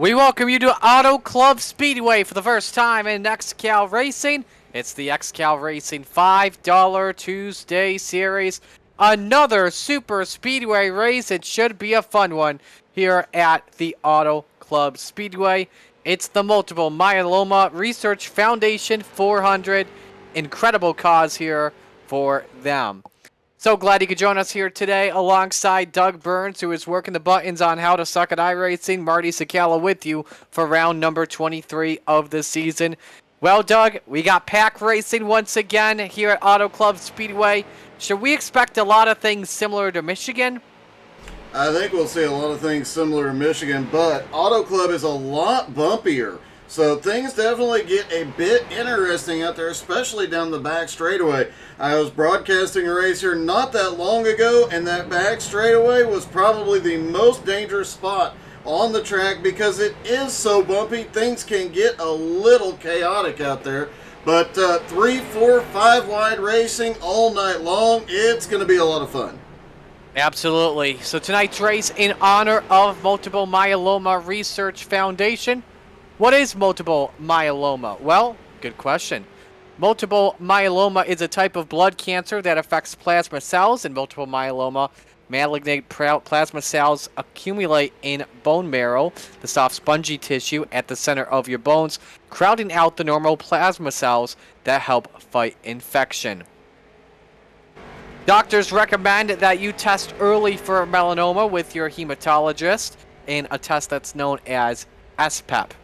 We welcome you to Auto Club Speedway for the first time in XCAL Racing. It's the XCAL Racing $5 Tuesday Series. Another super speedway race. It should be a fun one here at the Auto Club Speedway. It's the Multiple Myeloma Research Foundation 400. Incredible cause here for them. So glad you could join us here today alongside Doug Burns, who is working the buttons on how to suck at iRacing. Marty Sakala with you for round number 23 of the season. Well, Doug, we got pack racing once again here at Auto Club Speedway. Should we expect a lot of things similar to Michigan? I think we'll see a lot of things similar to Michigan, but Auto Club is a lot bumpier. So things definitely get a bit interesting out there, especially down the back straightaway. I was broadcasting a race here not that long ago, and that back straightaway was probably the most dangerous spot on the track because it is so bumpy. Things can get a little chaotic out there. But 3, 4, 5 wide racing all night long, it's going to be a lot of fun. Absolutely. So tonight's race in honor of Multiple Myeloma Research Foundation. What is multiple myeloma? Well, good question. Multiple myeloma is a type of blood cancer that affects plasma cells. In multiple myeloma, malignant plasma cells accumulate in bone marrow, the soft spongy tissue at the center of your bones, crowding out the normal plasma cells that help fight infection. Doctors recommend that you test early for melanoma with your hematologist in a test that's known as SPEP.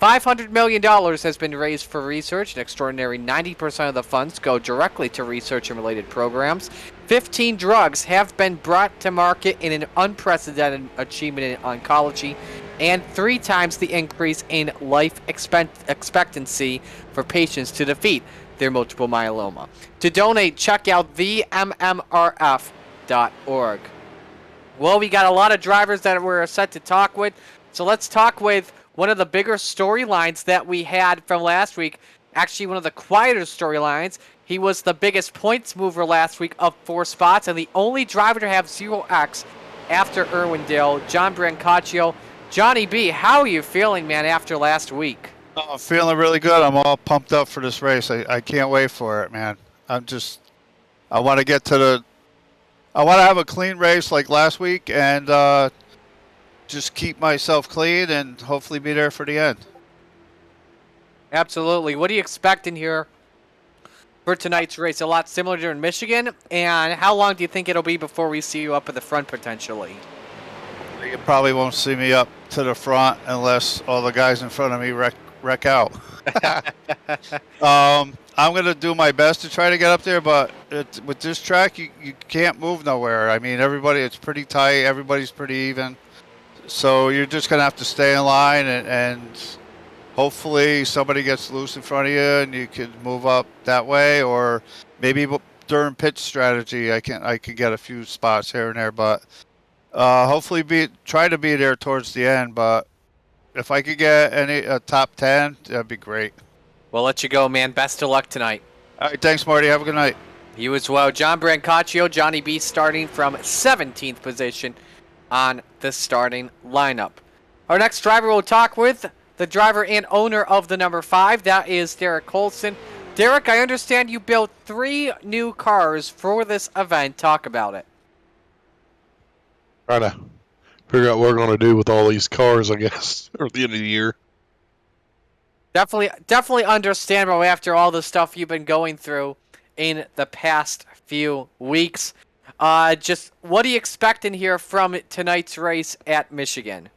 $500 million has been raised for research. An extraordinary 90% of the funds go directly to research and related programs. 15 drugs have been brought to market in an unprecedented achievement in oncology, and 3 times the increase in life expectancy for patients to defeat their multiple myeloma. To donate, check out theMMRF.org. Well, we got a lot of drivers that we're set to talk with, so let's talk with one of the bigger storylines that we had from last week. Actually, one of the quieter storylines. He was the biggest points mover last week of 4 spots and the only driver to have 0x after Irwindale, John Brancaccio. Johnny B, how are you feeling, man, after last week? Oh, I'm feeling really good. I'm all pumped up for this race. I can't wait for it, man. I want to get to I want to have a clean race like last week and just keep myself clean and hopefully be there for the end. Absolutely. What are you expecting here for tonight's race? A lot similar to in Michigan. And how long do you think it'll be before we see you up at the front potentially? You probably won't see me up to the front unless all the guys in front of me wreck out. I'm going to do my best to try to get up there, but with this track, you can't move nowhere. I mean, it's pretty tight. Everybody's pretty even. So you're just going to have to stay in line and hopefully somebody gets loose in front of you and you can move up that way, or maybe during pitch strategy I can get a few spots here and there, but hopefully try to be there towards the end. But if I could get a top 10, that'd be great. We'll let you go, man. Best of luck tonight. All right, thanks, Marty. Have a good night. You as well. John Brancaccio, Johnny B starting from 17th position on the starting lineup. Our next driver we'll talk with, the driver and owner of the number 5, that is Derek Colson. Derek, I understand you built 3 new cars for this event. Talk about it. Trying to figure out what we're going to do with all these cars, I guess, at the end of the year. Definitely understandable after all the stuff you've been going through in the past few weeks. Just what do you expect in here from tonight's race at Michigan?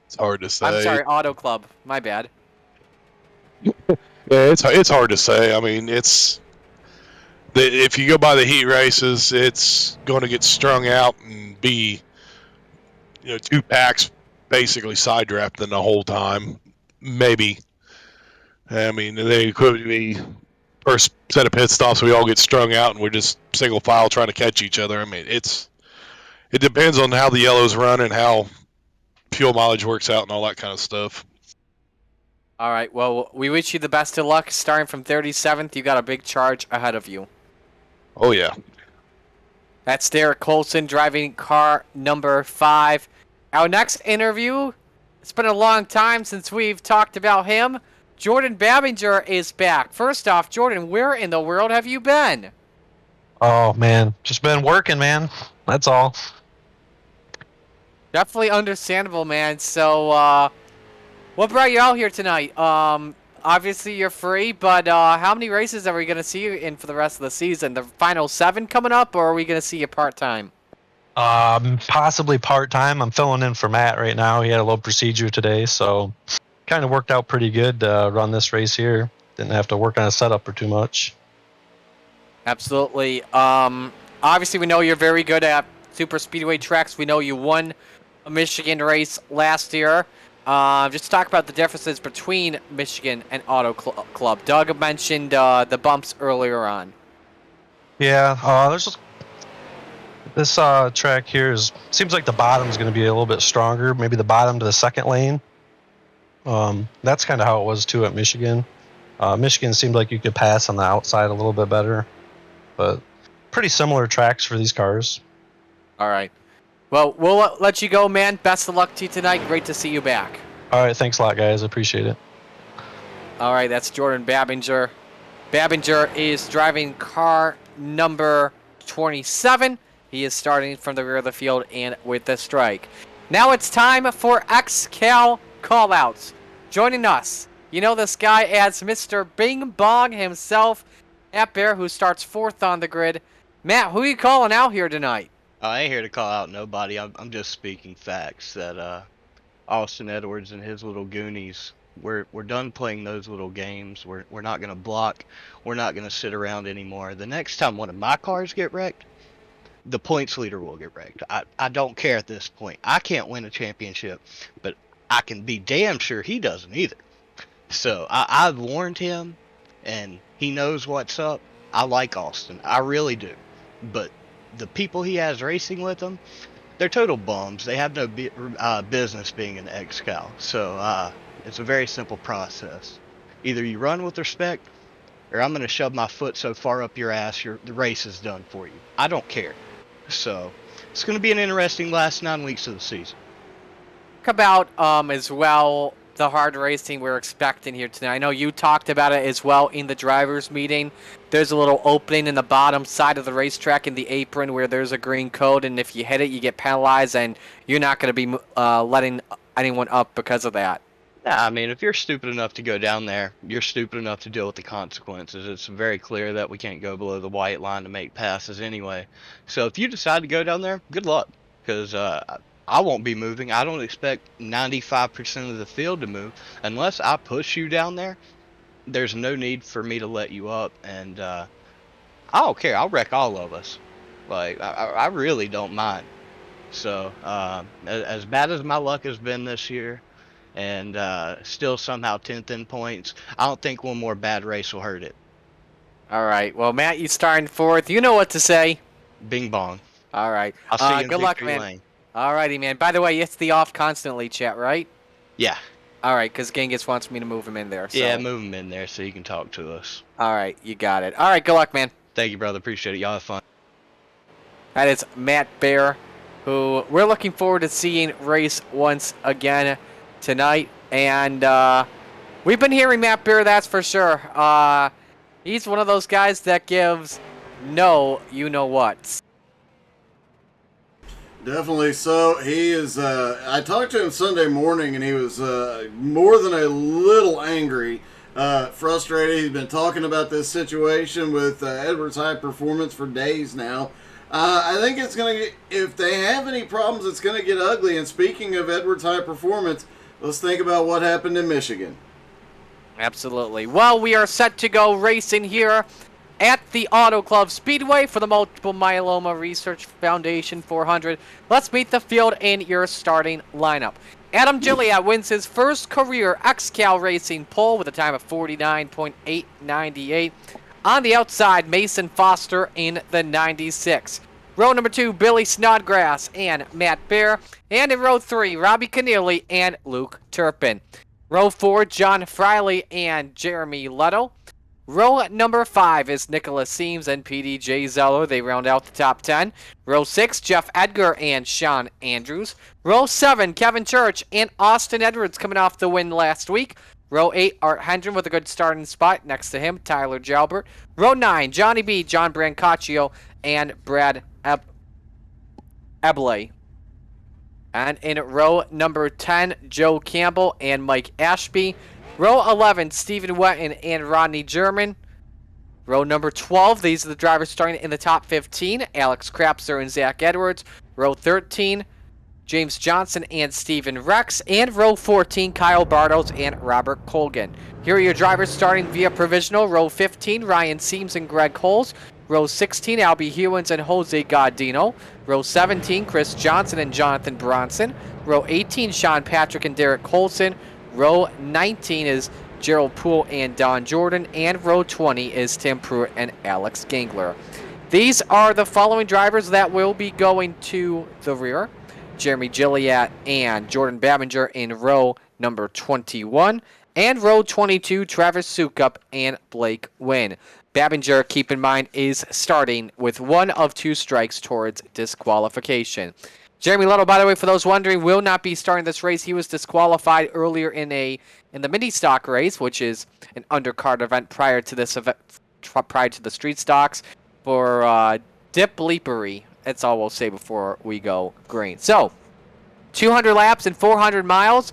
It's hard to say. I'm sorry, Auto Club. My bad. Yeah, it's hard to say. I mean, if you go by the heat races, it's going to get strung out and be, 2 packs basically side drafting the whole time. Maybe. I mean, they could be first set of pit stops, we all get strung out and we're just single file trying to catch each other. I mean, it depends on how the yellows run and how fuel mileage works out and all that kind of stuff. All right, well, we wish you the best of luck. Starting from 37th, you got a big charge ahead of you. Oh, yeah. That's Derek Colson driving car number 5. Our next interview, it's been a long time since we've talked about him. Jordan Babinger is back. First off, Jordan, where in the world have you been? Oh man, just been working, man. That's all. Definitely understandable, man. So, what brought you out here tonight? Obviously you're free, but how many races are we gonna see you in for the rest of the season? The final 7 coming up, or are we gonna see you part-time? Possibly part-time. I'm filling in for Matt right now. He had a little procedure today, so kind of worked out pretty good to run this race here. Didn't have to work on a setup or too much. Absolutely. Obviously we know you're very good at super speedway tracks. We know you won a Michigan race last year. Just talk about the differences between Michigan and Auto Club. Doug mentioned the bumps earlier on. Yeah, there's just this track here seems like the bottom's going to be a little bit stronger. Maybe the bottom to the second lane. That's kind of how it was too at Michigan. Michigan seemed like you could pass on the outside a little bit better, but pretty similar tracks for these cars. All right. Well, we'll let you go, man. Best of luck to you tonight. Great to see you back. All right, thanks a lot, guys. I appreciate it. All right, that's Jordan Babinger. Babinger is driving car number 27. He is starting from the rear of the field and with the strike. Now it's time for XCAL callouts. Joining us, you know this guy as Mr. Bing Bong himself, Matt Bear, who starts 4th on the grid. Matt, who are you calling out here tonight? I ain't here to call out nobody. I'm just speaking facts that Austin Edwards and his little Goonies, we're done playing those little games. We're not gonna block. We're not gonna sit around anymore. The next time one of my cars get wrecked, the points leader will get wrecked. I don't care at this point. I can't win a championship, but I can be damn sure he doesn't either. So I've warned him, and he knows what's up. I like Austin. I really do. But the people he has racing with him, they're total bums. They have no business being an XCAL. So it's a very simple process. Either you run with respect, or I'm going to shove my foot so far up your ass, the race is done for you. I don't care. So it's going to be an interesting last 9 weeks of the season. Talk about as well the hard racing we're expecting here tonight. I know you talked about it as well in the drivers meeting. There's a little opening in the bottom side of the racetrack in the apron where there's a green code, and if you hit it, you get penalized, and you're not going to be letting anyone up because of that. Nah, I mean, if you're stupid enough to go down there, you're stupid enough to deal with the consequences. It's very clear that we can't go below the white line to make passes anyway. So if you decide to go down there, good luck, because I won't be moving. I don't expect 95% of the field to move. Unless I push you down there, there's no need for me to let you up, and I don't care. I'll wreck all of us. Like, I really don't mind. So, as bad as my luck has been this year, and still somehow 10th in points, I don't think one more bad race will hurt it. All right. Well, Matt, you starting 4th. You know what to say. Bing bong. All right. I'll see you in good luck, victory man. lane. All righty, man. By the way, it's the off constantly chat, right? Yeah. All right, because Genghis wants me to move him in there. So. Yeah, move him in there so he can talk to us. All right, you got it. All right, good luck, man. Thank you, brother. Appreciate it. Y'all have fun. That is Matt Bear, who we're looking forward to seeing race once again tonight. And we've been hearing Matt Bear, that's for sure. He's one of those guys that gives no you-know-whats. Definitely so. He is, I talked to him Sunday morning, and he was more than a little angry, frustrated. He's been talking about this situation with Edwards High Performance for days now. I think it's going to get, if they have any problems, it's going to get ugly. And speaking of Edwards High Performance, let's think about what happened in Michigan. Absolutely. Well, we are set to go racing here at the Auto Club Speedway for the Multiple Myeloma Research Foundation 400. Let's meet the field in your starting lineup. Adam Gilliatt wins his first career XCAL racing pole with a time of 49.898. On the outside, Mason Foster in the 96. Row number 2, Billy Snodgrass and Matt Bear. And in row 3, Robbie Keneally and Luke Turpin. Row 4, John Friley and Jeremy Leto. Row number 5 is Nicholas Seams and PDJ Zeller. They round out the top 10. Row 6, Jeff Edgar and Sean Andrews. Row 7, Kevin Church and Austin Edwards coming off the win last week. Row 8, Art Hendren with a good starting spot. Next to him, Tyler Jalbert. Row 9, Johnny B, John Brancaccio, and Brad Ebley. And in row number 10, Joe Campbell and Mike Ashby. Row 11, Stephen Wetton and Rodney German. Row number 12, these are the drivers starting in the top 15, Alex Krapser and Zach Edwards. Row 13, James Johnson and Stephen Rex. And row 14, Kyle Bartos and Robert Colgan. Here are your drivers starting via provisional. Row 15, Ryan Seams and Greg Holes. Row 16, Albie Hewins and Jose Gaudino. Row 17, Chris Johnson and Jonathan Bronson. Row 18, Sean Patrick and Derek Colson. Row 19 is Gerald Poole and Don Jordan. And row 20 is Tim Pruitt and Alex Gangler. These are the following drivers that will be going to the rear. Jeremy Gilliatt and Jordan Babinger in row number 21. And row 22, Travis Sukup and Blake Wynn. Babinger, keep in mind, is starting with 1 of 2 strikes towards disqualification. Jeremy Little, by the way, for those wondering, will not be starting this race. He was disqualified earlier in the mini stock race, which is an undercard event prior to this event, prior to the street stocks, for dip bleepery. That's all we'll say before we go green. So, 200 laps and 400 miles.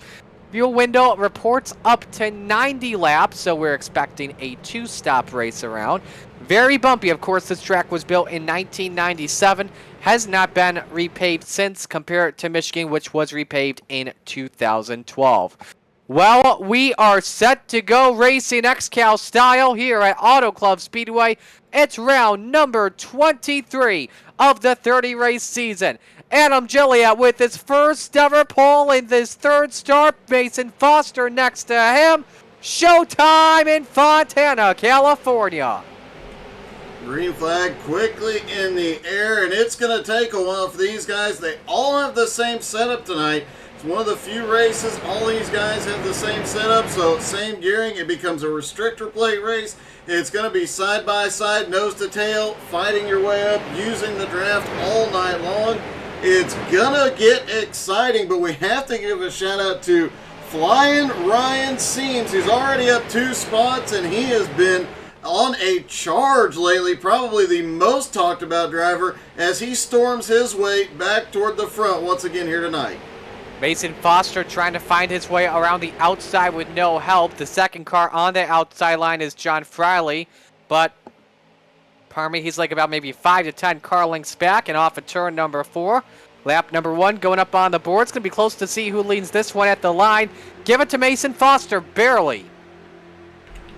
Fuel window reports up to 90 laps, so we're expecting a 2-stop race around. Very bumpy, of course. This track was built in 1997, has not been repaved since, compared to Michigan, which was repaved in 2012. Well, we are set to go racing XCAL style here at Auto Club Speedway. It's round number 23 of the 30-race season. Adam Gilliatt with his first ever pole in this 3rd start. Mason Foster next to him. Showtime in Fontana, California. Green flag quickly in the air, and it's going to take a while for these guys. They all have the same setup tonight. It's one of the few races all these guys have the same setup, so same gearing. It becomes a restrictor plate race. It's going to be side by side, nose to tail, fighting your way up, using the draft all night long. It's gonna get exciting, but we have to give a shout out to Flying Ryan Seams, who's already up 2 spots, and he has been on a charge lately, probably the most talked about driver, as he storms his way back toward the front once again here tonight. Mason Foster trying to find his way around the outside with no help. The second car on the outside line is John Friley, but he's like about maybe 5 to 10 car lengths back and off of turn number 4. Lap number 1 going up on the board. It's going to be close to see who leads this one at the line. Give it to Mason Foster, barely.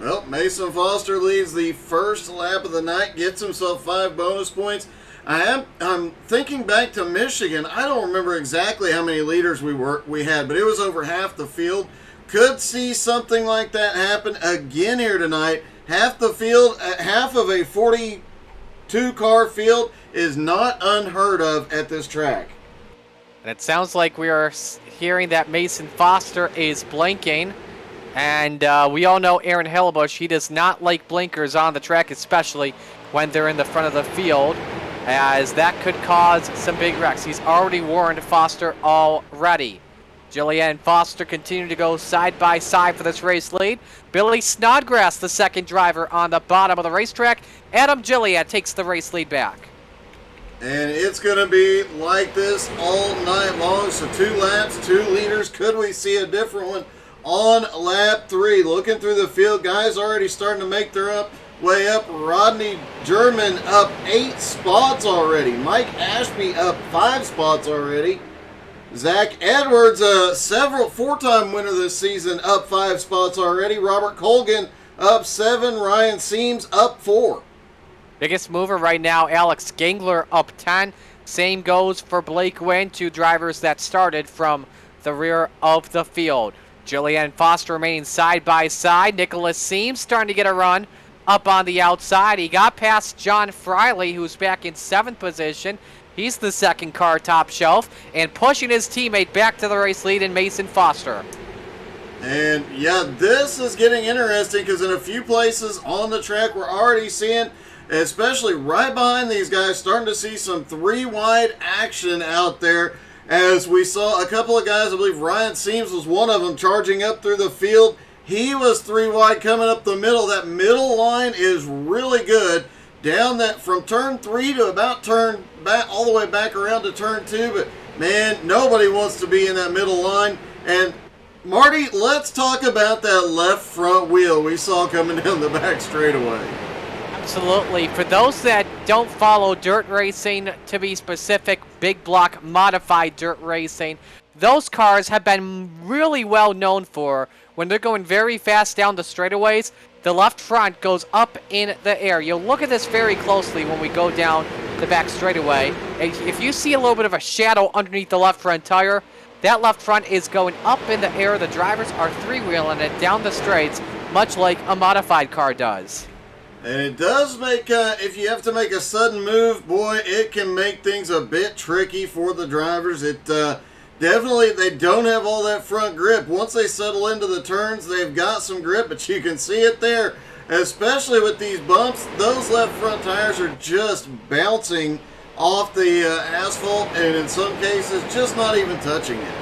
Well, Mason Foster leads the first lap of the night, gets himself 5 bonus points. I'm thinking back to Michigan. I don't remember exactly how many leaders we had, but it was over half the field. Could see something like that happen again here tonight. Half the field, half of a 42-car field is not unheard of at this track. And it sounds like we are hearing that Mason Foster is blinking. And we all know Aaron Hellebusch, he does not like blinkers on the track, especially when they're in the front of the field, as that could cause some big wrecks. He's already warned Foster already. Gilliatt and Foster continue to go side by side for this race lead. Billy Snodgrass, the second driver on the bottom of the racetrack. Adam Gilliatt takes the race lead back. And it's going to be like this all night long. So 2 laps, 2 leaders. Could we see a different one on lap 3? Looking through the field, guys already starting to make their way up. Rodney German up 8 spots already. Mike Ashby up 5 spots already. Zach Edwards, 4-time winner this season, up 5 spots already. Robert Colgan up 7. Ryan Seams up 4. Biggest mover right now, Alex Gangler up 10. Same goes for Blake Wynn, 2 drivers that started from the rear of the field. Gilliatt and Foster remaining side by side. Nicholas Seams starting to get a run up on the outside. He got past John Friley, who's back in 7th position. He's the second car top shelf, and pushing his teammate back to the race lead in Mason Foster. And yeah, this is getting interesting because in a few places on the track we're already seeing, especially right behind these guys, starting to see some three-wide action out there. As we saw a couple of guys, I believe Ryan Seams was one of them, charging up through the field. He was three-wide coming up the middle. That middle line is really good. Down that from turn 3 to about turn back all the way back around to turn 2. But man, nobody wants to be in that middle line. And Marty, let's talk about that left front wheel we saw coming down the back straightaway. Absolutely. For those that don't follow dirt racing, to be specific, big block modified dirt racing, those cars have been really well known for when they're going very fast down the straightaways. The left front goes up in the air. You'll look at this very closely when we go down the back straightaway. If you see a little bit of a shadow underneath the left front tire, that left front is going up in the air. The drivers are three-wheeling it down the straights, much like a modified car does. And it does make, if you have to make a sudden move, boy, it can make things a bit tricky for the drivers. It definitely, they don't have all that front grip. Once they settle into the turns, they've got some grip, but you can see it there. Especially with these bumps, those left front tires are just bouncing off the asphalt, and in some cases, just not even touching it.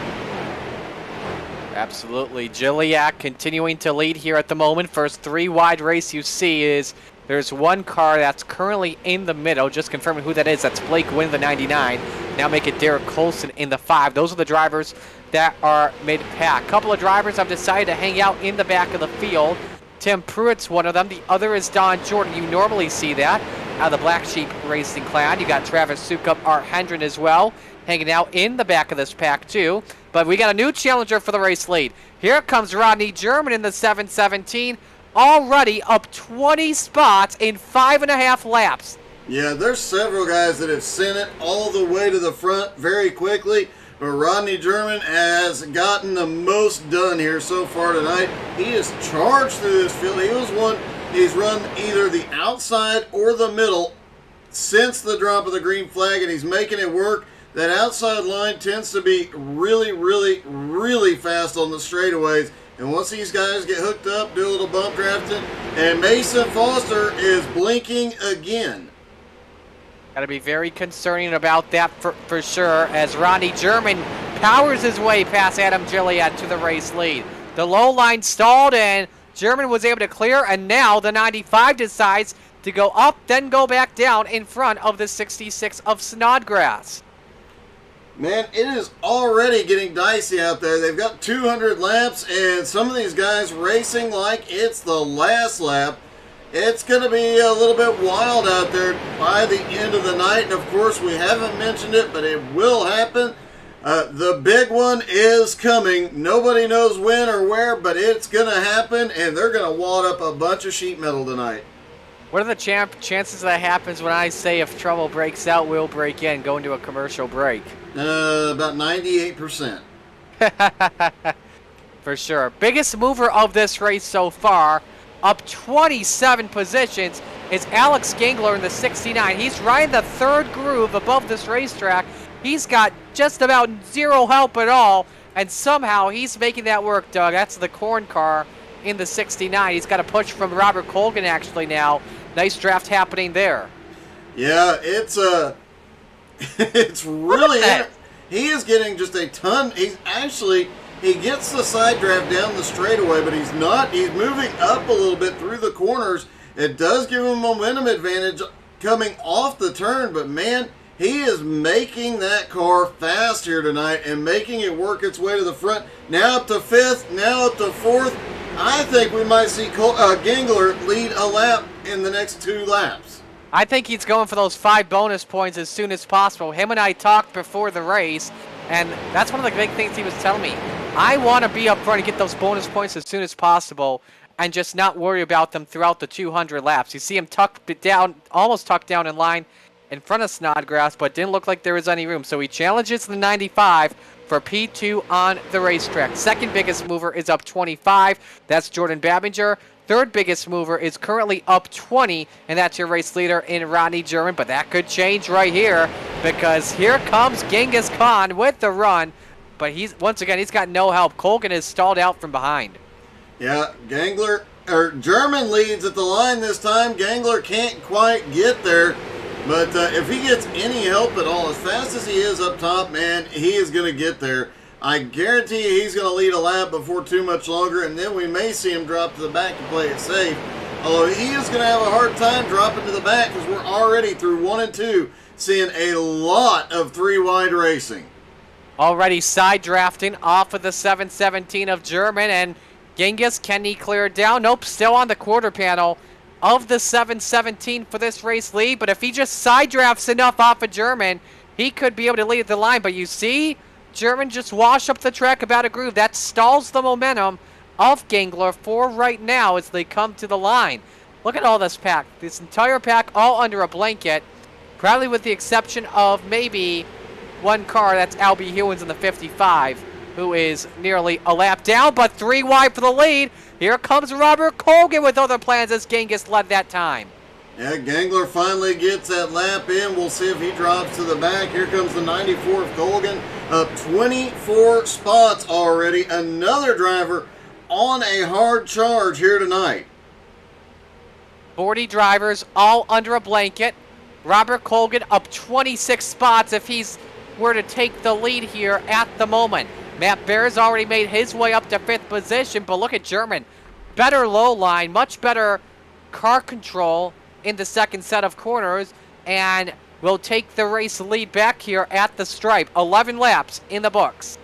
Absolutely. Gilliatt continuing to lead here at the moment. First three-wide race you see is there's one car that's currently in the middle. Just confirming who that is. That's Blake Wynn, the 99. Now make it Derek Colson in the 5. Those are the drivers that are mid-pack. A couple of drivers have decided to hang out in the back of the field. Tim Pruitt's one of them. The other is Don Jordan. You normally see that out of the Black Sheep Racing clan. You got Travis Sukup, Art Hendren as well, hanging out in the back of this pack too. But we got a new challenger for the race lead. Here comes Rodney German in the 717, already up 20 spots in 5.5 laps. Yeah, there's several guys that have sent it all the way to the front very quickly, but Rodney German has gotten the most done here so far tonight. He has charged through this field. He's run either the outside or the middle since the drop of the green flag, and he's making it work. That outside line tends to be really, really, really fast on the straightaways. And once these guys get hooked up, do a little bump drafting, and Mason Foster is blinking again. Got to be very concerning about that for sure, as Rodney German powers his way past Adam Gilliatt to the race lead. The low line stalled, and German was able to clear, and now the 95 decides to go up, then go back down in front of the 66 of Snodgrass. Man, it is already getting dicey out there. They've got 200 laps, and some of these guys racing like it's the last lap. It's going to be a little bit wild out there by the end of the night. And, of course, we haven't mentioned it, but it will happen. The big one is coming. Nobody knows when or where, but it's going to happen, and they're going to wad up a bunch of sheet metal tonight. What are the chances that happens when I say if trouble breaks out, we'll break in, go into a commercial break? About 98%. For sure. Biggest mover of this race so far, up 27 positions, is Alex Gangler in the 69. He's riding the third groove above this racetrack. He's got just about zero help at all, and somehow he's making that work, Doug. That's the corn car in the 69. He's got a push from Robert Colgan actually now. Nice draft happening there. Yeah, it's it's really, he is getting just a ton. He gets the side draft down the straightaway, but he's moving up a little bit through the corners. It does give him momentum advantage coming off the turn, but man, he is making that car fast here tonight and making it work its way to the front. Now up to 5th, now up to 4th. I think we might see Gangler lead a lap in the next 2 laps. I think he's going for those 5 bonus points as soon as possible. Him and I talked before the race, and that's one of the big things he was telling me. I want to be up front and get those bonus points as soon as possible and just not worry about them throughout the 200 laps. You see him almost tucked down in line in front of Snodgrass, but didn't look like there was any room. So he challenges the 95 for P2 on the racetrack. Second biggest mover is up 25. That's Jordan Babinger. Third biggest mover is currently up 20, and that's your race leader in Rodney German. But that could change right here, because here comes Genghis Khan with the run. but he's got no help. Colgan is stalled out from behind. Yeah, German leads at the line this time. Gangler can't quite get there. But if he gets any help at all, as fast as he is up top, man, he is going to get there. I guarantee you he's going to lead a lap before too much longer, and then we may see him drop to the back to play it safe. Although he is going to have a hard time dropping to the back because we're already through 1 and 2, seeing a lot of 3-wide racing. Already side drafting off of the 717 of German, and Genghis, can he clear it down? Nope, still on the quarter panel of the 717 for this race lead, but if he just side drafts enough off of German, he could be able to lead the line. But you see, German just wash up the track about a groove. That stalls the momentum of Gangler for right now as they come to the line. Look at all this pack. This entire pack all under a blanket, probably with the exception of maybe one car, that's Albie Hewins in the 55, who is nearly a lap down, but 3 wide for the lead. Here comes Robert Colgan with other plans as Genghis led that time. Yeah, Gangler finally gets that lap in. We'll see if he drops to the back. Here comes the 94 of Colgan, up 24 spots already. Another driver on a hard charge here tonight. 40 drivers all under a blanket. Robert Colgan up 26 spots if he's were to take the lead here at the moment. Matt Bear's already made his way up to 5th position, but look at German. Better low line, much better car control in the second set of corners, and will take the race lead back here at the stripe. 11 laps in the books.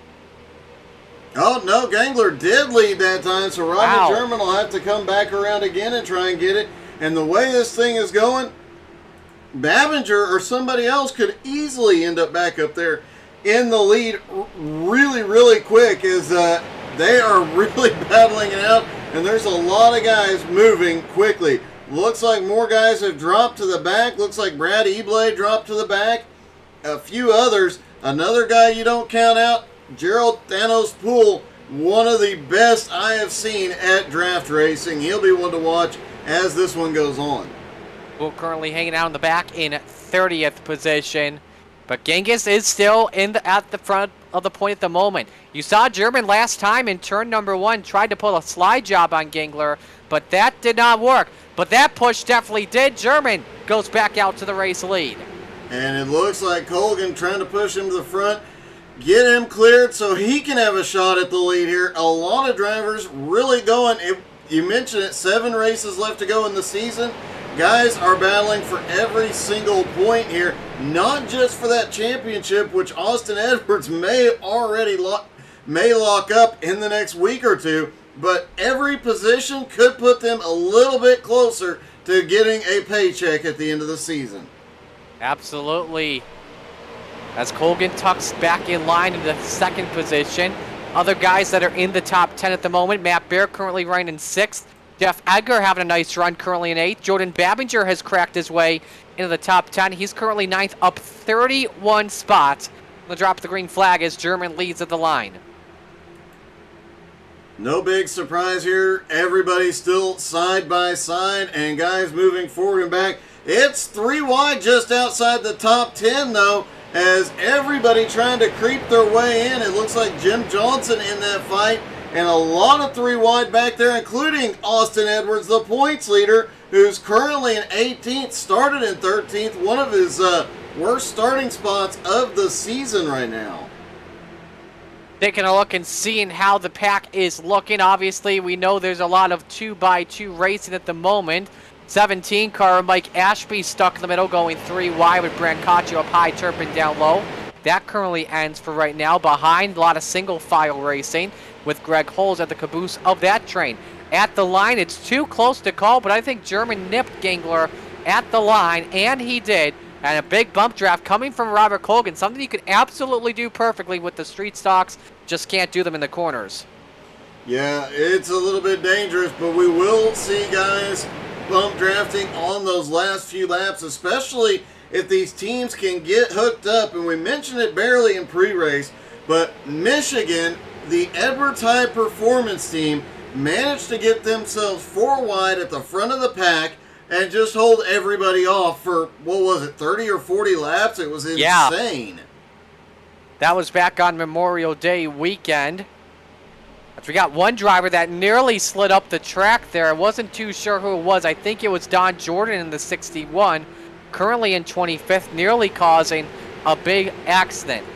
Oh, no, Gangler did lead that time, so Robert German will have to come back around again and try and get it. And the way this thing is going, Babinger or somebody else could easily end up back up there in the lead really, really quick as they are really battling it out, and there's a lot of guys moving quickly. Looks like more guys have dropped to the back. Looks like Brad Eblay dropped to the back. A few others. Another guy you don't count out, Gerald Thanos Poole, one of the best I have seen at draft racing. He'll be one to watch as this one goes on. Poole currently hanging out in the back in 30th position. But Genghis is still at the front of the point at the moment. You saw German last time in turn number 1 tried to pull a slide job on Gangler, but that did not work. But that push definitely did. German goes back out to the race lead. And it looks like Colgan trying to push him to the front, get him cleared so he can have a shot at the lead here. A lot of drivers really going. You mentioned it, 7 races left to go in the season. Guys are battling for every single point here, not just for that championship, which Austin Edwards may already lock up in the next week or two, but every position could put them a little bit closer to getting a paycheck at the end of the season. Absolutely. As Colgan tucks back in line in the 2nd position. Other guys that are in the top 10 at the moment, Matt Bear currently running in 6th. Jeff Edgar having a nice run, currently in 8th. Jordan Babinger has cracked his way into the top 10. He's currently 9th, up 31 spots. The drop of the green flag as German leads at the line. No big surprise here. Everybody's still side by side, and guys moving forward and back. It's 3 wide just outside the top 10, though, as everybody trying to creep their way in. It looks like Jim Johnson in that fight. And a lot of 3 wide back there, including Austin Edwards, the points leader, who's currently in 18th, started in 13th, one of his worst starting spots of the season right now. Taking a look and seeing how the pack is looking. Obviously, we know there's a lot of 2x2 racing at the moment. 17 car, Mike Ashby stuck in the middle, going 3 wide with Brancaccio up high, Turpin down low. That currently ends for right now. Behind, a lot of single file racing with Greg Holes at the caboose of that train. At the line, it's too close to call, but I think German nipped Gangler at the line, and he did. And a big bump draft coming from Robert Colgan, something you could absolutely do perfectly with the street stocks, just can't do them in the corners. Yeah, it's a little bit dangerous, but we will see guys bump drafting on those last few laps, especially if these teams can get hooked up. And we mentioned it barely in pre-race, but Michigan, the Edwards High Performance team, managed to get themselves 4 wide at the front of the pack and just hold everybody off for, what was it, 30 or 40 laps? It was insane. Yeah. That was back on Memorial Day weekend. We got one driver that nearly slid up the track there. I wasn't too sure who it was. I think it was Don Jordan in the 61, currently in 25th, nearly causing a big accident.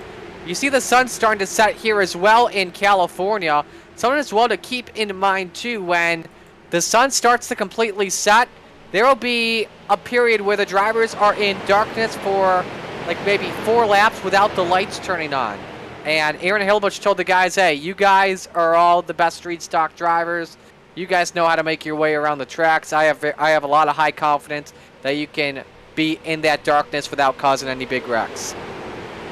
You see the sun starting to set here as well in California. Something as well to keep in mind too, when the sun starts to completely set, there will be a period where the drivers are in darkness for like maybe 4 laps without the lights turning on. And Aaron Hillbush told the guys, hey, you guys are all the best street stock drivers. You guys know how to make your way around the tracks. I have a lot of high confidence that you can be in that darkness without causing any big wrecks.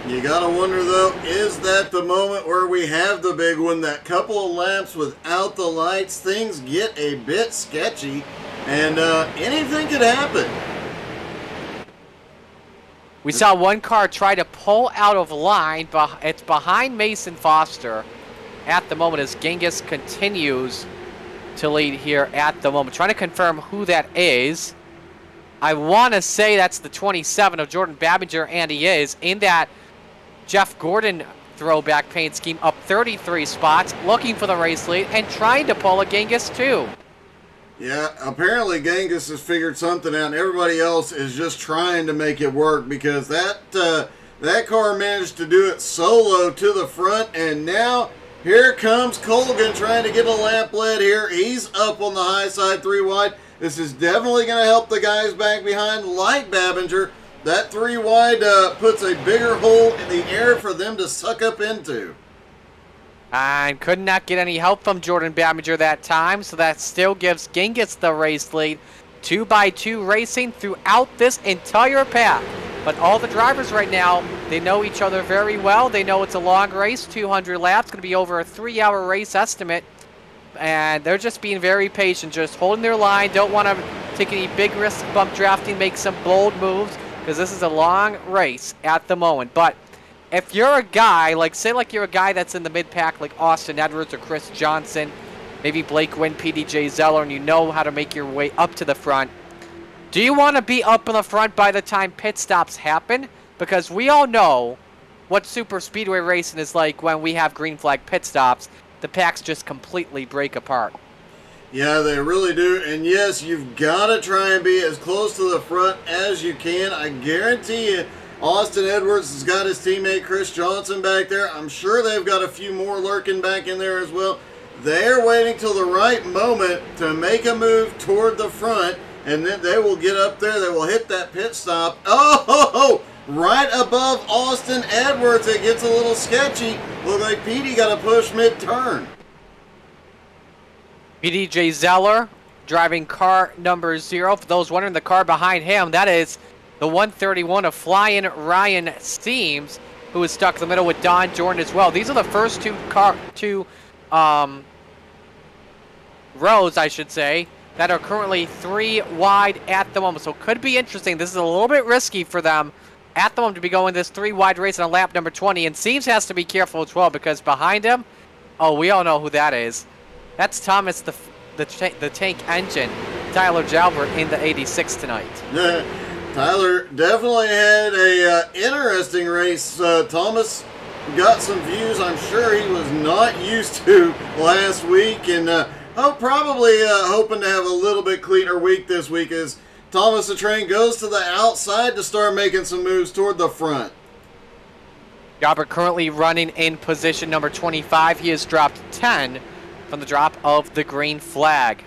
You gotta wonder though, is that the moment where we have the big one, that couple of laps without the lights, things get a bit sketchy, and anything could happen. We saw one car try to pull out of line, but it's behind Mason Foster at the moment as Genghis continues to lead here at the moment. Trying to confirm who that is. I want to say that's the 27 of Jordan Babinger, and he is in that Jeff Gordon throwback paint scheme, up 33 spots, looking for the race lead and trying to pull a Genghis too. Yeah, apparently Genghis has figured something out, and everybody else is just trying to make it work, because that car managed to do it solo to the front, and now here comes Colgan trying to get a lap lead here. He's up on the high side, 3 wide. This is definitely going to help the guys back behind, like Babinger. That 3 wide puts a bigger hole in the air for them to suck up into. And could not get any help from Jordan Babinger that time, so that still gives Genghis the race lead. 2x2 racing throughout this entire pack. But all the drivers right now, they know each other very well. They know it's a long race, 200 laps, going to be over a 3-hour race estimate. And they're just being very patient, just holding their line, don't want to take any big risks, bump drafting, make some bold moves, because this is a long race at the moment. But if you're a guy, say you're a guy that's in the mid-pack like Austin Edwards or Chris Johnson, maybe Blake Wynn, PDJ Zeller, and you know how to make your way up to the front, do you want to be up in the front by the time pit stops happen? Because we all know what super speedway racing is like when we have green flag pit stops. The packs just completely break apart. Yeah, they really do. And yes, you've got to try and be as close to the front as you can. I guarantee you, Austin Edwards has got his teammate Chris Johnson back there. I'm sure they've got a few more lurking back in there as well. They're waiting till the right moment to make a move toward the front, and then they will get up there. They will hit that pit stop. Oh, right above Austin Edwards. It gets a little sketchy. Look like Petey got a push mid-turn. PDJ Zeller driving car number 0. For those wondering, the car behind him, that is the 131 of Flying Ryan Seams, who is stuck in the middle with Don Jordan as well. These are the first two rows, I should say, that are currently 3 wide at the moment. So it could be interesting. This is a little bit risky for them at the moment to be going this 3 wide race on lap number 20. And Seams has to be careful as well, because behind him, oh, we all know who that is. That's Thomas the Tank Engine, Tyler Jalbert in the 86 tonight. Tyler definitely had a interesting race. Thomas got some views I'm sure he was not used to last week, and probably hoping to have a little bit cleaner week this week as Thomas the Train goes to the outside to start making some moves toward the front. Jalbert currently running in position number 25. He has dropped 10 from the drop of the green flag.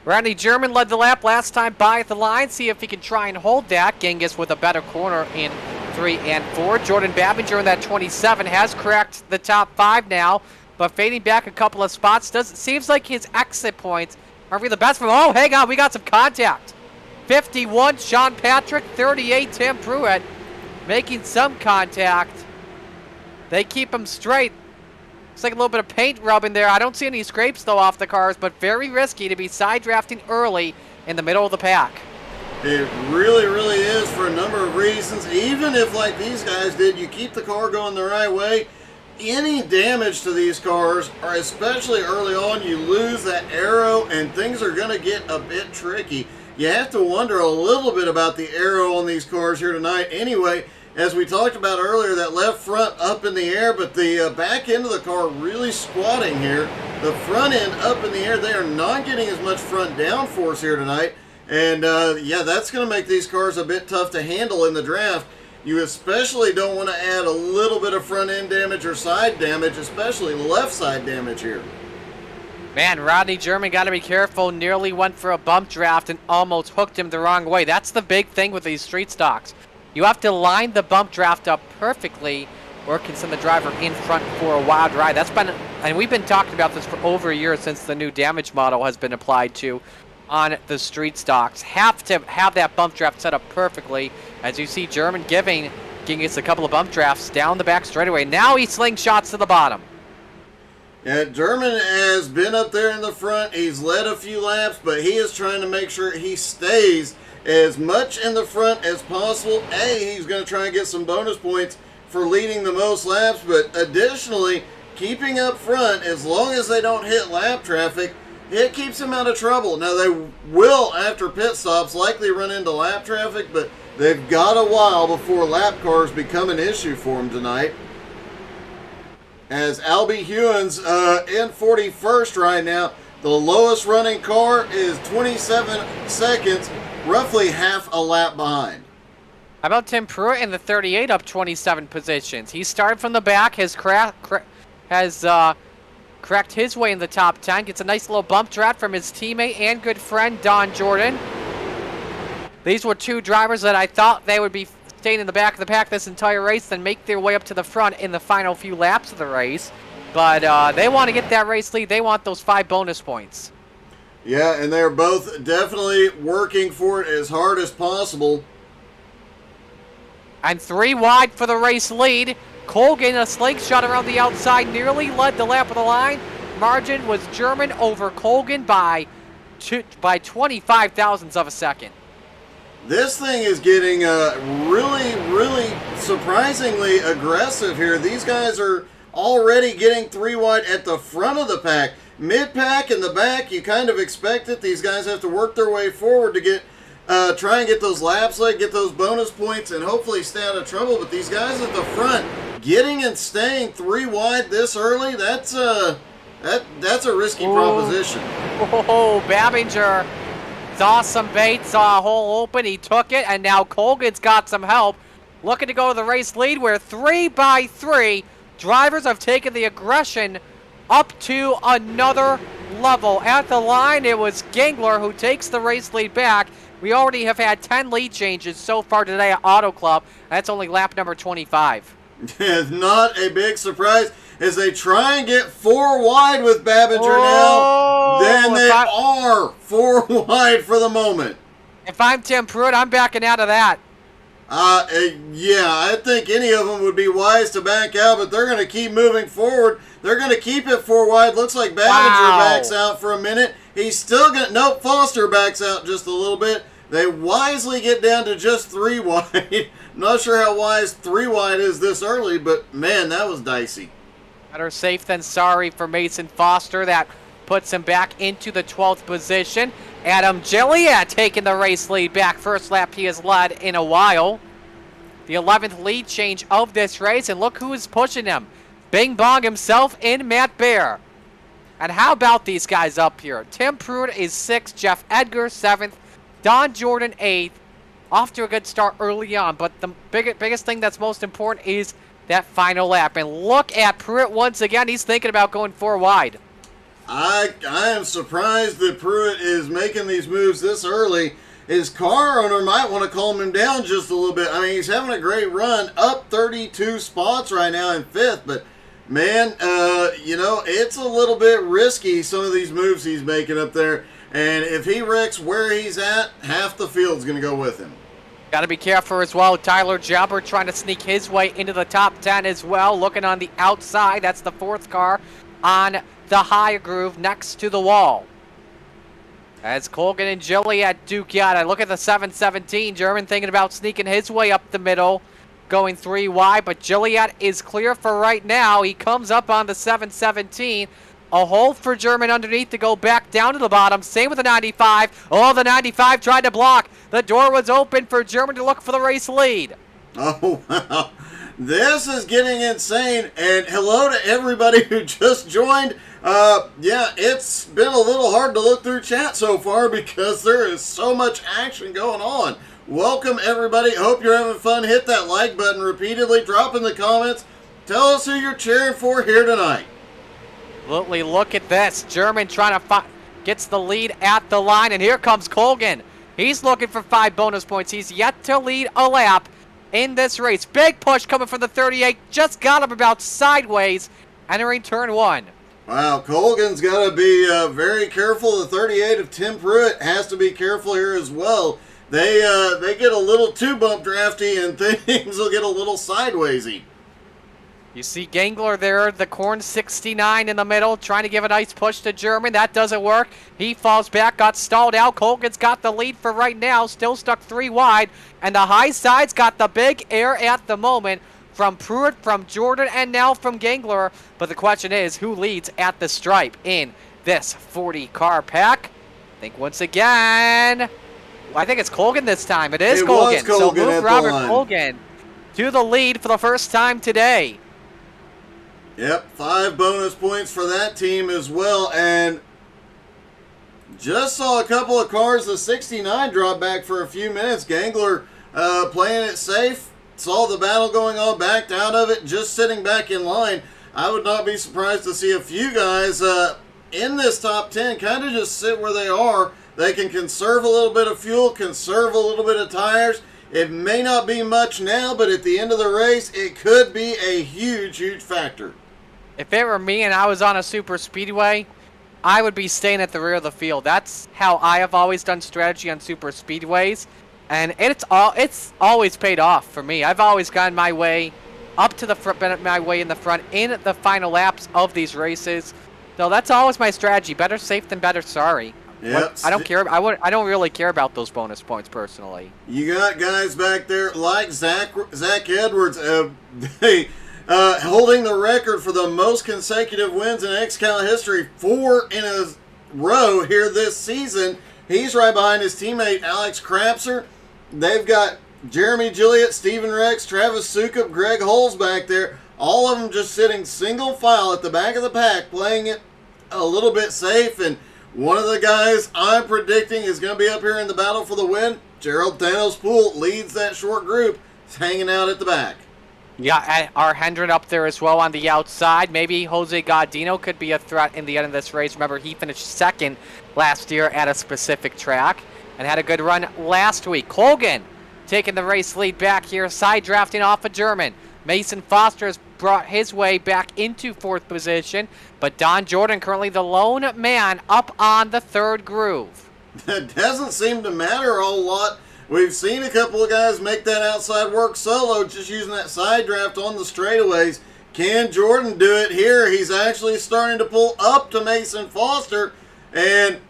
Randy German led the lap last time by the line. See if he can try and hold that. Genghis with a better corner in 3 and 4. Jordan Babinger in that 27 has cracked the top 5 now, but fading back a couple of spots. Seems like his exit points aren't really the best for him. Oh, hang on, we got some contact. 51, Sean Patrick. 38, Tim Pruitt, making some contact. They keep him straight. Looks like a little bit of paint rubbing there. I don't see any scrapes, though, off the cars, but very risky to be side drafting early in the middle of the pack. It really, really is for a number of reasons. Even if, like these guys did, you keep the car going the right way, any damage to these cars, or especially early on, you lose that aero, and things are going to get a bit tricky. You have to wonder a little bit about the aero on these cars here tonight. Anyway, as we talked about earlier, that left front up in the air, but the back end of the car really squatting here. The front end up in the air. They are not getting as much front downforce here tonight. And, yeah, that's going to make these cars a bit tough to handle in the draft. You especially don't want to add a little bit of front end damage or side damage, especially left side damage here. Man, Rodney German got to be careful. Nearly went for a bump draft and almost hooked him the wrong way. That's the big thing with these street stocks. You have to line the bump draft up perfectly, or it can send the driver in front for a wild ride. That's been, and we've been talking about this for over a year since the new damage model has been applied to on the street stocks. Have to have that bump draft set up perfectly. As you see German giving us a couple of bump drafts down the back straightaway. Now he slingshots to the bottom. Yeah, German has been up there in the front. He's led a few laps, but he is trying to make sure he stays as much in the front as possible. He's going to try and get some bonus points for leading the most laps, but additionally, keeping up front, as long as they don't hit lap traffic, it keeps him out of trouble. Now, they will, after pit stops, likely run into lap traffic, but they've got a while before lap cars become an issue for them tonight. As Albie Hewins in 41st right now, the lowest running car is 27 seconds, roughly half a lap behind. How about Tim Pruitt in the 38 up 27 positions? He started from the back, has cracked his way in the top 10, gets a nice little bump draft from his teammate and good friend Don Jordan. These were two drivers that I thought they would be staying in the back of the pack this entire race, then make their way up to the front in the final few laps of the race. But they want to get that race lead. They want those 5 bonus points. Yeah, and they're both definitely working for it as hard as possible. And 3 wide for the race lead. Colgan, a slingshot around the outside, nearly led the lap of the line. Margin was German over Colgan by 25 thousandths of a second. This thing is getting really, really surprisingly aggressive here. These guys are already getting 3 wide at the front of the pack. Mid-pack in the back, you kind of expect it. These guys have to work their way forward to get try and get those laps led, get those bonus points, and hopefully stay out of trouble. But these guys at the front, getting and staying 3 wide this early, that's a risky proposition. Oh, Babinger saw some bait, saw a hole open, he took it, and now Colgan's got some help. Looking to go to the race lead where 3 by 3 drivers have taken the aggression up to another level. At the line, it was Gangler who takes the race lead back. We already have had 10 lead changes so far today at Auto Club. That's only lap number 25. It's not a big surprise as they try and get 4 wide with Babinger now. Then they are 4 wide for the moment. If I'm Tim Pruitt, I'm backing out of that. Yeah, I think any of them would be wise to back out, but they're going to keep moving forward. They're going to keep it 4 wide. Looks like Babinger backs out for a minute. He's still going to... Nope, Foster backs out just a little bit. They wisely get down to just 3 wide. Not sure how wise 3 wide is this early, but man, that was dicey. Better safe than sorry for Mason Foster. That puts him back into the 12th position. Adam Gilliatt taking the race lead back. First lap he has led in a while. The 11th lead change of this race, and look who is pushing him. Bing Bong himself in Matt Bear. And how about these guys up here? Tim Pruitt is 6th, Jeff Edgar 7th, Don Jordan 8th. Off to a good start early on, but the biggest thing that's most important is that final lap. And look at Pruitt once again. He's thinking about going 4 wide. I am surprised that Pruitt is making these moves this early. His car owner might want to calm him down just a little bit. I mean, he's having a great run, up 32 spots right now in 5th, but man, it's a little bit risky, some of these moves he's making up there. And if he wrecks where he's at, half the field's going to go with him. Got to be careful as well. Tyler Jobber trying to sneak his way into the top 10 as well. Looking on the outside. That's the 4th car on the high groove next to the wall. As Colgan and Gilliatt duke out. I look at the 717. German thinking about sneaking his way up the middle. Going 3 wide. But Gilliatt is clear for right now. He comes up on the 717. A hole for German underneath to go back down to the bottom. Same with the 95. Oh, the 95 tried to block. The door was open for German to look for the race lead. Oh, wow. This is getting insane. And hello to everybody who just joined. Yeah, it's been a little hard to look through chat so far because there is so much action going on. Welcome, everybody. Hope you're having fun. Hit that like button repeatedly. Drop in the comments. Tell us who you're cheering for here tonight. Absolutely, look at this. German trying to gets the lead at the line, and here comes Colgan. He's looking for 5 bonus points. He's yet to lead a lap in this race. Big push coming from the 38. Just got him about sideways, entering turn 1. Wow, Colgan's got to be very careful. The 38 of Tim Pruitt has to be careful here as well. They get a little too bump drafty, and things will get a little sidewaysy. You see Gangler there, the Corn 69 in the middle, trying to give a nice push to German. That doesn't work. He falls back, got stalled out. Colgan's got the lead for right now, still stuck 3 wide. And the high side's got the big air at the moment from Pruitt, from Jordan, and now from Gangler. But the question is, who leads at the stripe in this 40-car pack? I think once again, I think it's Colgan this time. It is Colgan. So move Robert Colgan to the lead for the first time today. Yep, 5 bonus points for that team as well. And just saw a couple of cars, the 69 drop back for a few minutes. Gangler playing it safe. Saw the battle going on, backed out of it, just sitting back in line. I would not be surprised to see a few guys in this top 10 kind of just sit where they are. They can conserve a little bit of fuel, conserve a little bit of tires. It may not be much now, but at the end of the race, it could be a huge, huge factor. If it were me and I was on a super speedway, I would be staying at the rear of the field. That's how I have always done strategy on super speedways, and it's always paid off for me. I've always gone my way up to the front, been my way in the front in the final laps of these races. So that's always my strategy. Better safe than better sorry. Yep. I don't care. I don't really care about those bonus points personally. You got guys back there like Zach Edwards. Holding the record for the most consecutive wins in XCAL history, 4 in a row here this season. He's right behind his teammate Alex Krapser. They've got Jeremy Gilliott, Steven Rex, Travis Sukup, Greg Holes back there. All of them just sitting single file at the back of the pack, playing it a little bit safe. And one of the guys I'm predicting is going to be up here in the battle for the win. Gerald Thanos Poole leads that short group. He's hanging out at the back. Yeah, our Hendren up there as well on the outside. Maybe Jose Gaudino could be a threat in the end of this race. Remember, he finished 2nd last year at a specific track and had a good run last week. Colgan taking the race lead back here, side drafting off a German. Mason Foster has brought his way back into 4th position, but Don Jordan currently the lone man up on the 3rd groove. It doesn't seem to matter a whole lot. We've seen a couple of guys make that outside work solo, just using that side draft on the straightaways. Can Jordan do it here? He's actually starting to pull up to Mason Foster, and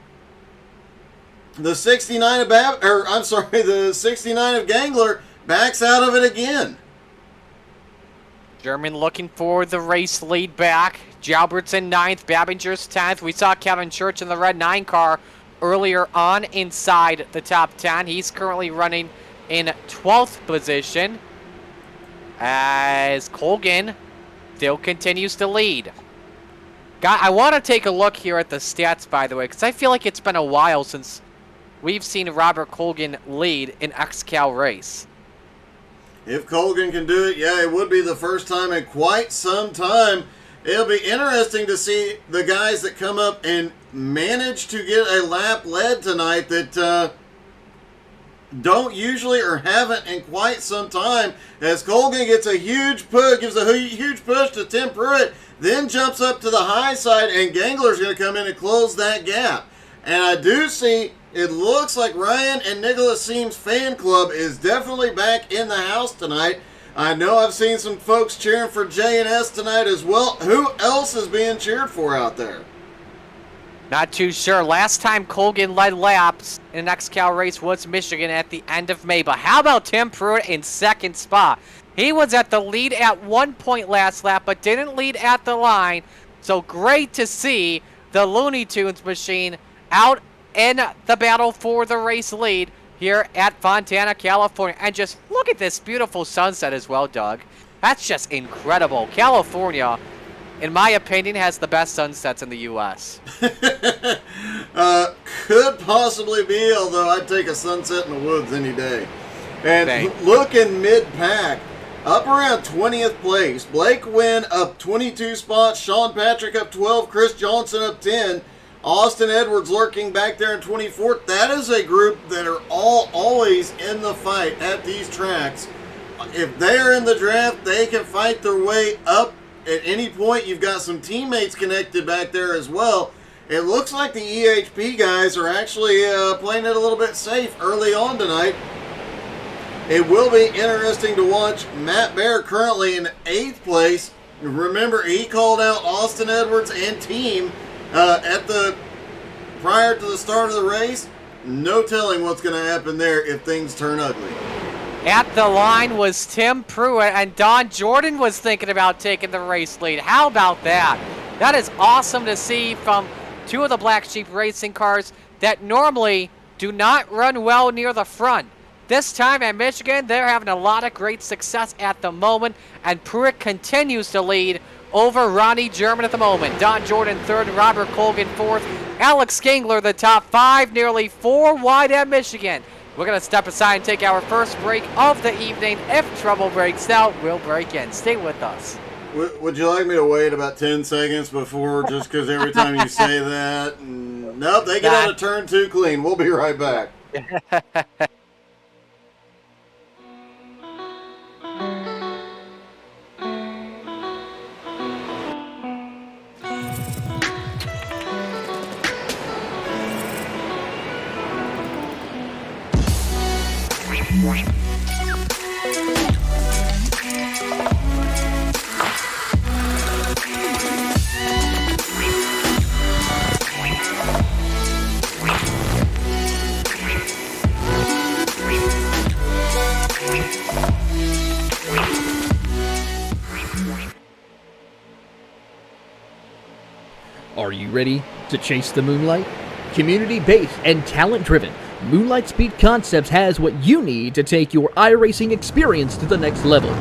the 69 of the 69 of Gangler backs out of it again. German looking for the race lead back. Jalbert's in 9th, Babinger's 10th. We saw Kevin Church in the red 9 car earlier on inside the top 10. He's currently running in 12th position as Colgan still continues to lead. I want to take a look here at the stats, by the way, because I feel like it's been a while since we've seen Robert Colgan lead in XCAL race. If Colgan can do it, yeah, it would be the first time in quite some time. It'll be interesting to see the guys that come up and manage to get a lap led tonight that don't usually or haven't in quite some time, as Colgan gets a huge push, gives a huge push to Tim Pruitt, then jumps up to the high side, and Gangler's going to come in and close that gap. And I do see, it looks like Ryan and Nicholas Seams fan club is definitely back in the house tonight. I know I've seen some folks cheering for J&S tonight as well. Who else is being cheered for out there? Not too sure. Last time Colgan led laps in an XCAL race was Michigan at the end of May. But how about Tim Pruitt in 2nd spot? He was at the lead at one point last lap, but didn't lead at the line. So great to see the Looney Tunes machine out in the battle for the race lead. here at Fontana, California. And just look at this beautiful sunset as well, Doug. That's just incredible. California, in my opinion, has the best sunsets in the U.S. Could possibly be, although I'd take a sunset in the woods any day. And Same. looking mid-pack, up around 20th place. Blake Wynn up 22 spots. Sean Patrick up 12. Chris Johnson up 10. Austin Edwards lurking back there in 24th. That is a group that are always in the fight at these tracks. If they're in the draft, they can fight their way up at any point. You've got some teammates connected back there as well. It looks like the EHP guys are actually playing it a little bit safe early on tonight. It will be interesting to watch. Matt Bear currently in 8th place. Remember, he called out Austin Edwards and team prior to the start of the race. No telling what's going to happen there if things turn ugly. At the line was Tim Pruitt, and Don Jordan was thinking about taking the race lead. How about that? That is awesome to see from two of the Black Sheep Racing cars that normally do not run well near the front. This time at Michigan, they're having a lot of great success at the moment, and Pruitt continues to lead over Ronnie German at the moment. Don Jordan 3rd, Robert Colgan 4th, Alex Gangler the top 5, nearly 4 wide at Michigan. We're going to step aside and take our first break of the evening. If trouble breaks out, we'll break in. Stay with us. Would you like me to wait about 10 seconds before, just because every time you say that? Nope, they get out of turn 2 clean. We'll be right back. Are you ready to chase the moonlight? Community-based and talent-driven, Moonlight Speed Concepts has what you need to take your iRacing experience to the next level.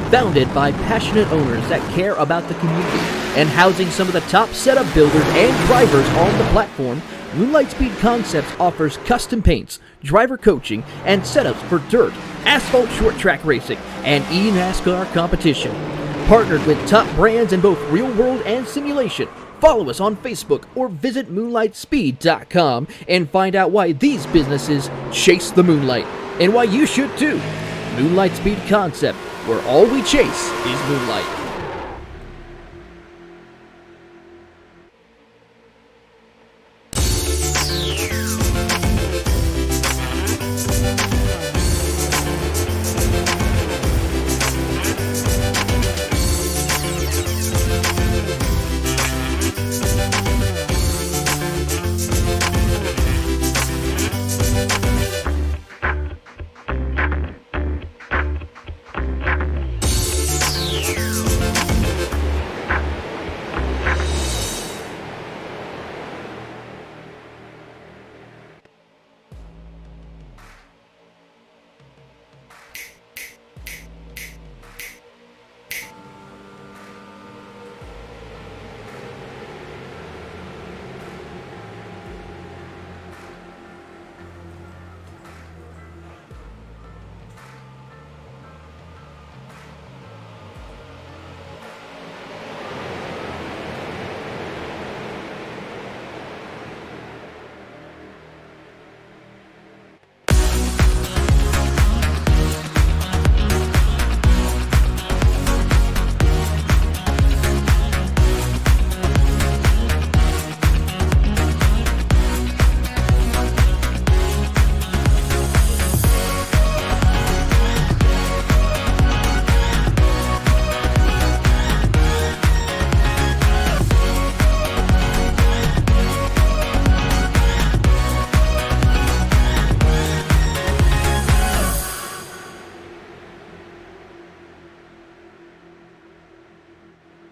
Founded by passionate owners that care about the community and housing some of the top setup builders and drivers on the platform, Moonlight Speed Concepts offers custom paints, driver coaching, and setups for dirt, asphalt short track racing, and eNASCAR competition. Partnered with top brands in both real world and simulation. Follow us on Facebook or visit moonlightspeed.com and find out why these businesses chase the moonlight and why you should too. Moonlight Speed Concept, where all we chase is moonlight.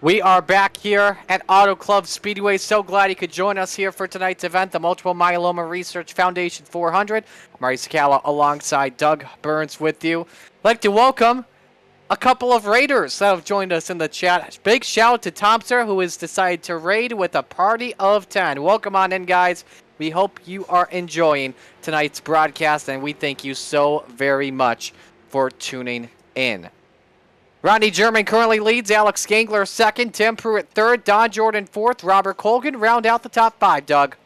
We are back here at Auto Club Speedway. So glad you could join us here for tonight's event, the Multiple Myeloma Research Foundation 400. Murray Scala alongside Doug Burns with you. I'd like to welcome a couple of raiders that have joined us in the chat. Big shout out to Thompson, who has decided to raid with a party of 10. Welcome on in, guys. We hope you are enjoying tonight's broadcast, and we thank you so very much for tuning in. Rodney German currently leads, Alex Gangler second, Tim Pruitt third, Don Jordan fourth, Robert Colgan round out the top five, Doug.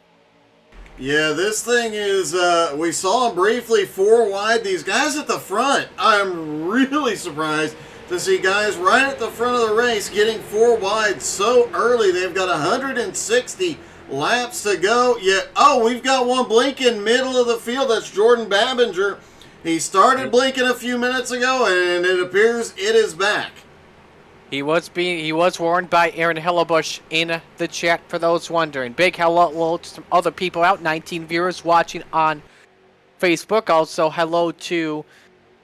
Yeah, this thing is, we saw him briefly 4 wide. These guys at the front, I'm really surprised to see guys right at the front of the race getting 4 wide so early. They've got 160 laps to go. Yet, oh, we've got one blinking middle of the field. That's Jordan Babinger. He started blinking a few minutes ago, and it appears it is back. He was warned by Aaron Hellebush in the chat for those wondering. Big hello to some other people out, 19 viewers watching on Facebook. Also, hello to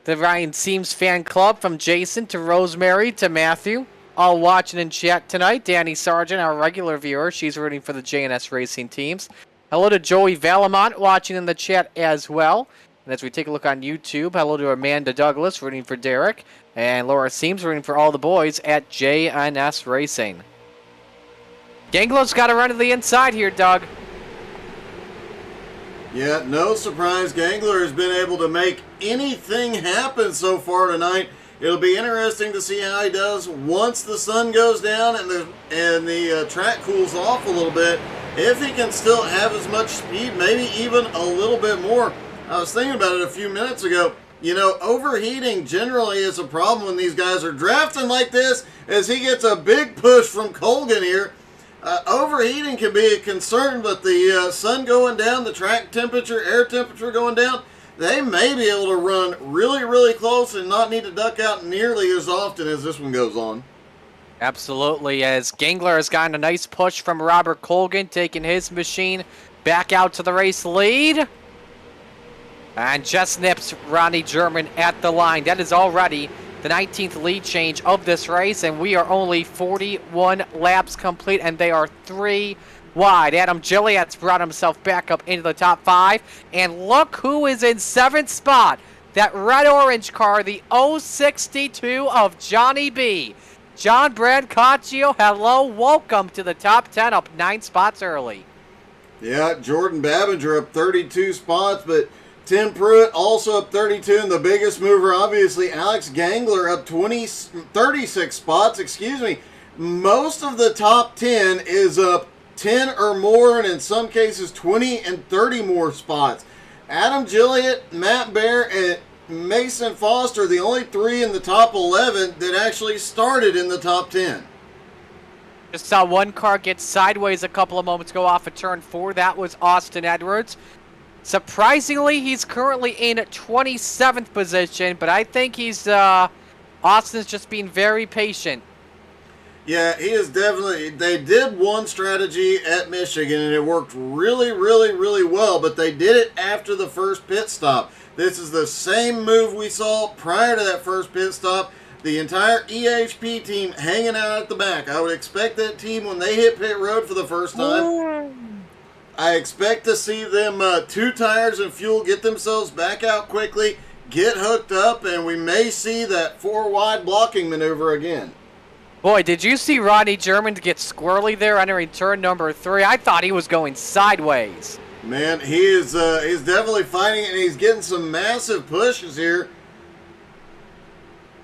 the Ryan Seams fan club, from Jason to Rosemary to Matthew, all watching in chat tonight. Danny Sargent, our regular viewer, she's rooting for the JNS Racing teams. Hello to Joey Valamont watching in the chat as well. And as we take a look on YouTube, hello to Amanda Douglas rooting for Derek, and Laura Seams rooting for all the boys at JNS Racing. Gangler's got to run to the inside here, Doug. Yeah, no surprise. Gangler has been able to make anything happen so far tonight. It'll be interesting to see how he does once the sun goes down and the track cools off a little bit. If he can still have as much speed, maybe even a little bit more. I was thinking about it a few minutes ago. You know, overheating generally is a problem when these guys are drafting like this, as he gets a big push from Colgan here. Overheating can be a concern, but the sun going down, the track temperature, air temperature going down, they may be able to run really, really close and not need to duck out nearly as often as this one goes on. Absolutely, as Gangler has gotten a nice push from Robert Colgan, taking his machine back out to the race lead. And just nips Ronnie German at the line. That is already the 19th lead change of this race, and we are only 41 laps complete, and they are 3 wide. Adam Gilliatt's brought himself back up into the top 5, and look who is in 7th spot. That red-orange car, the 062 of Johnny B. John Brancaccio, hello, welcome to the top 10, up 9 spots early. Yeah, Jordan Babinger up 32 spots, but Tim Pruitt also up 32, and the biggest mover, obviously, Alex Gangler up 36 spots. Most of the top 10 is up 10 or more, and in some cases 20 and 30 more spots. Adam Gilliatt, Matt Bear, and Mason Foster, the only 3 in the top 11 that actually started in the top 10. Just saw one car get sideways a couple of moments ago off of turn 4. That was Austin Edwards. Surprisingly, he's currently in 27th position, but I think Austin's just being very patient. Yeah, he is definitely. They did one strategy at Michigan, and it worked really, really, really well, but they did it after the first pit stop. This is the same move we saw prior to that first pit stop. The entire EHP team hanging out at the back. I would expect that team, when they hit pit road for the first time, I expect to see them 2 tires and fuel, get themselves back out quickly, get hooked up, and we may see that 4 wide blocking maneuver again. Boy, did you see Rodney German get squirrely there entering turn number 3? I thought he was going sideways. Man, he's definitely fighting it, and he's getting some massive pushes here.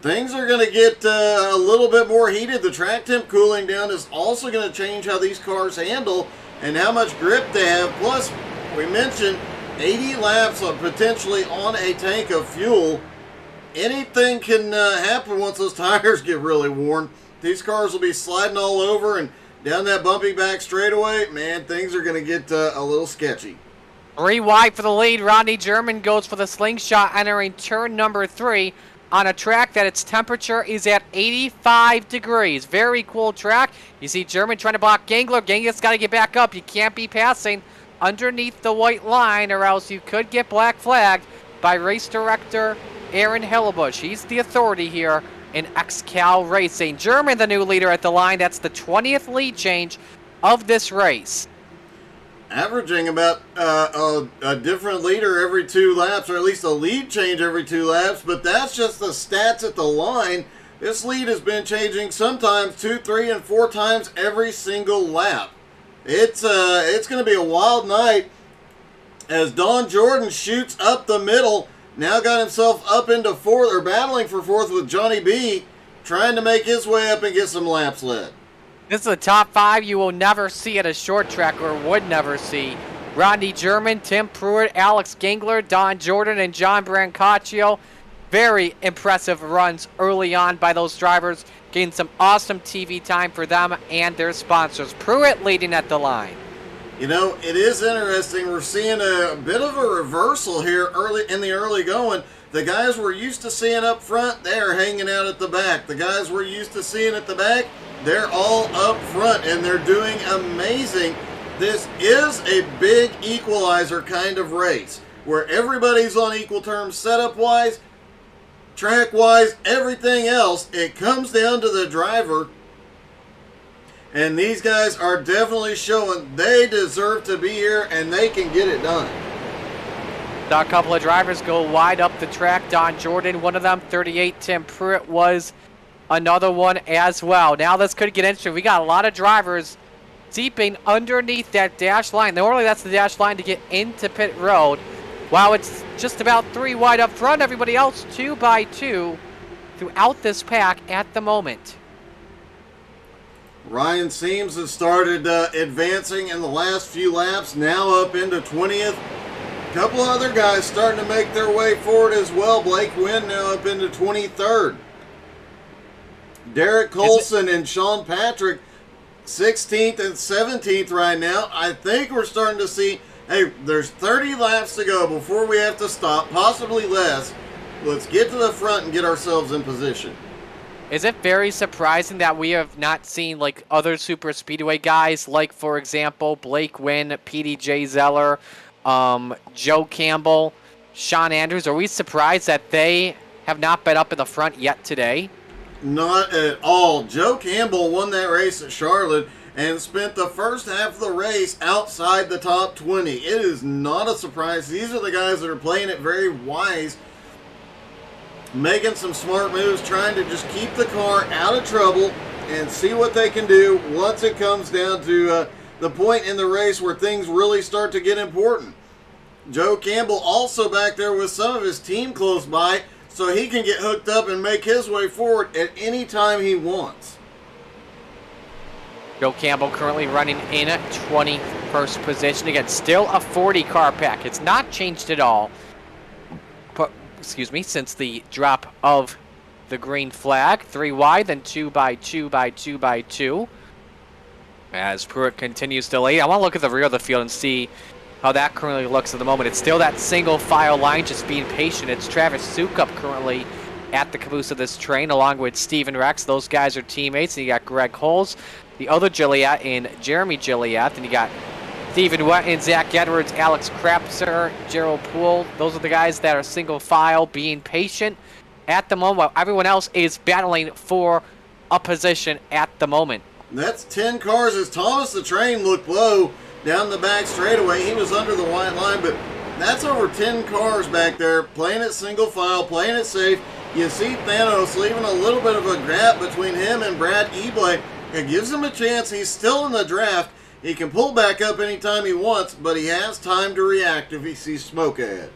Things are going to get a little bit more heated. The track temp cooling down is also going to change how these cars handle and how much grip they have. Plus, we mentioned 80 laps potentially on a tank of fuel. Anything can happen once those tires get really worn. These cars will be sliding all over, and down that bumpy back straightaway, man, things are going to get a little sketchy. 3 wide for the lead. Rodney German goes for the slingshot entering turn number 3 on a track that its temperature is at 85 degrees. Very cool track. You see German trying to block Gangler. Gangler's got to get back up. You can't be passing underneath the white line, or else you could get black flagged by race director Aaron Hellebush. He's the authority here in XCAL Racing. German, the new leader at the line. That's the 20th lead change of this race. Averaging about a different leader every 2 laps, or at least a lead change every 2 laps, but that's just the stats at the line. This lead has been changing sometimes 2, 3, and 4 times every single lap. It's going to be a wild night as Don Jordan shoots up the middle. Now got himself up into 4th, or battling for 4th with Johnny B, trying to make his way up and get some laps led. This is the top 5 you will never see at a short track, or would never see. Rodney German, Tim Pruitt, Alex Gingler, Don Jordan, and John Brancaccio. Very impressive runs early on by those drivers. Getting some awesome TV time for them and their sponsors. Pruitt leading at the line. You know, it is interesting. We're seeing a bit of a reversal here early in the early going. The guys we're used to seeing up front, they're hanging out at the back. The guys we're used to seeing at the back, they're all up front, and they're doing amazing. This is a big equalizer kind of race, where everybody's on equal terms setup-wise, track-wise, everything else. It comes down to the driver, and these guys are definitely showing they deserve to be here, and they can get it done. Saw a couple of drivers go wide up the track. Don Jordan, one of them. 38, Tim Pruitt was another one as well. Now this could get interesting. We got a lot of drivers deeping underneath that dash line. Normally that's the dash line to get into pit road. Wow, it's just about 3 wide up front. Everybody else 2 by 2 throughout this pack at the moment. Ryan Seams has started advancing in the last few laps, now up into 20th. A couple other guys starting to make their way forward as well. Blake Wynn now up into 23rd. Derek Colson and Sean Patrick 16th and 17th right now. I think we're starting to see, hey, there's 30 laps to go before we have to stop, possibly less. Let's get to the front and get ourselves in position. Is it very surprising that we have not seen like other super speedway guys, like for example Blake Wynn, PDJ Zeller, Joe Campbell, Sean Andrews? Are we surprised that they have not been up in the front yet today? Not at all. Joe Campbell won that race at Charlotte and spent the first half of the race outside the top 20. It is not a surprise. These are the guys that are playing it very wise, making some smart moves, trying to just keep the car out of trouble and see what they can do once it comes down to the point in the race where things really start to get important. Joe Campbell also back there with some of his team close by, so he can get hooked up and make his way forward at any time he wants. Joe Campbell currently running in 21st position. Again, still a 40 car pack. It's not changed at all. Since the drop of the green flag. 3 wide, then 2 by 2 by 2 by 2. As Pruitt continues to lead. I want to look at the rear of the field and see how that currently looks at the moment. It's still that single file line, just being patient. It's Travis Sukup currently at the caboose of this train, along with Steven Rex. Those guys are teammates. And you got Greg Holes, the other Gilliatt, and Jeremy Gilliatt. And you got Stephen Wett and Zach Edwards, Alex Krapser, Gerald Poole. Those are the guys that are single file, being patient at the moment, while everyone else is battling for a position at the moment. That's 10 cars as Thomas the Train looked low down the back straightaway. He was under the white line, but that's over 10 cars back there playing it single file, playing it safe. You see Thanos leaving a little bit of a gap between him and Brad Eblay. It gives him a chance. He's still in the draft. He can pull back up anytime he wants, but he has time to react if he sees smoke ahead.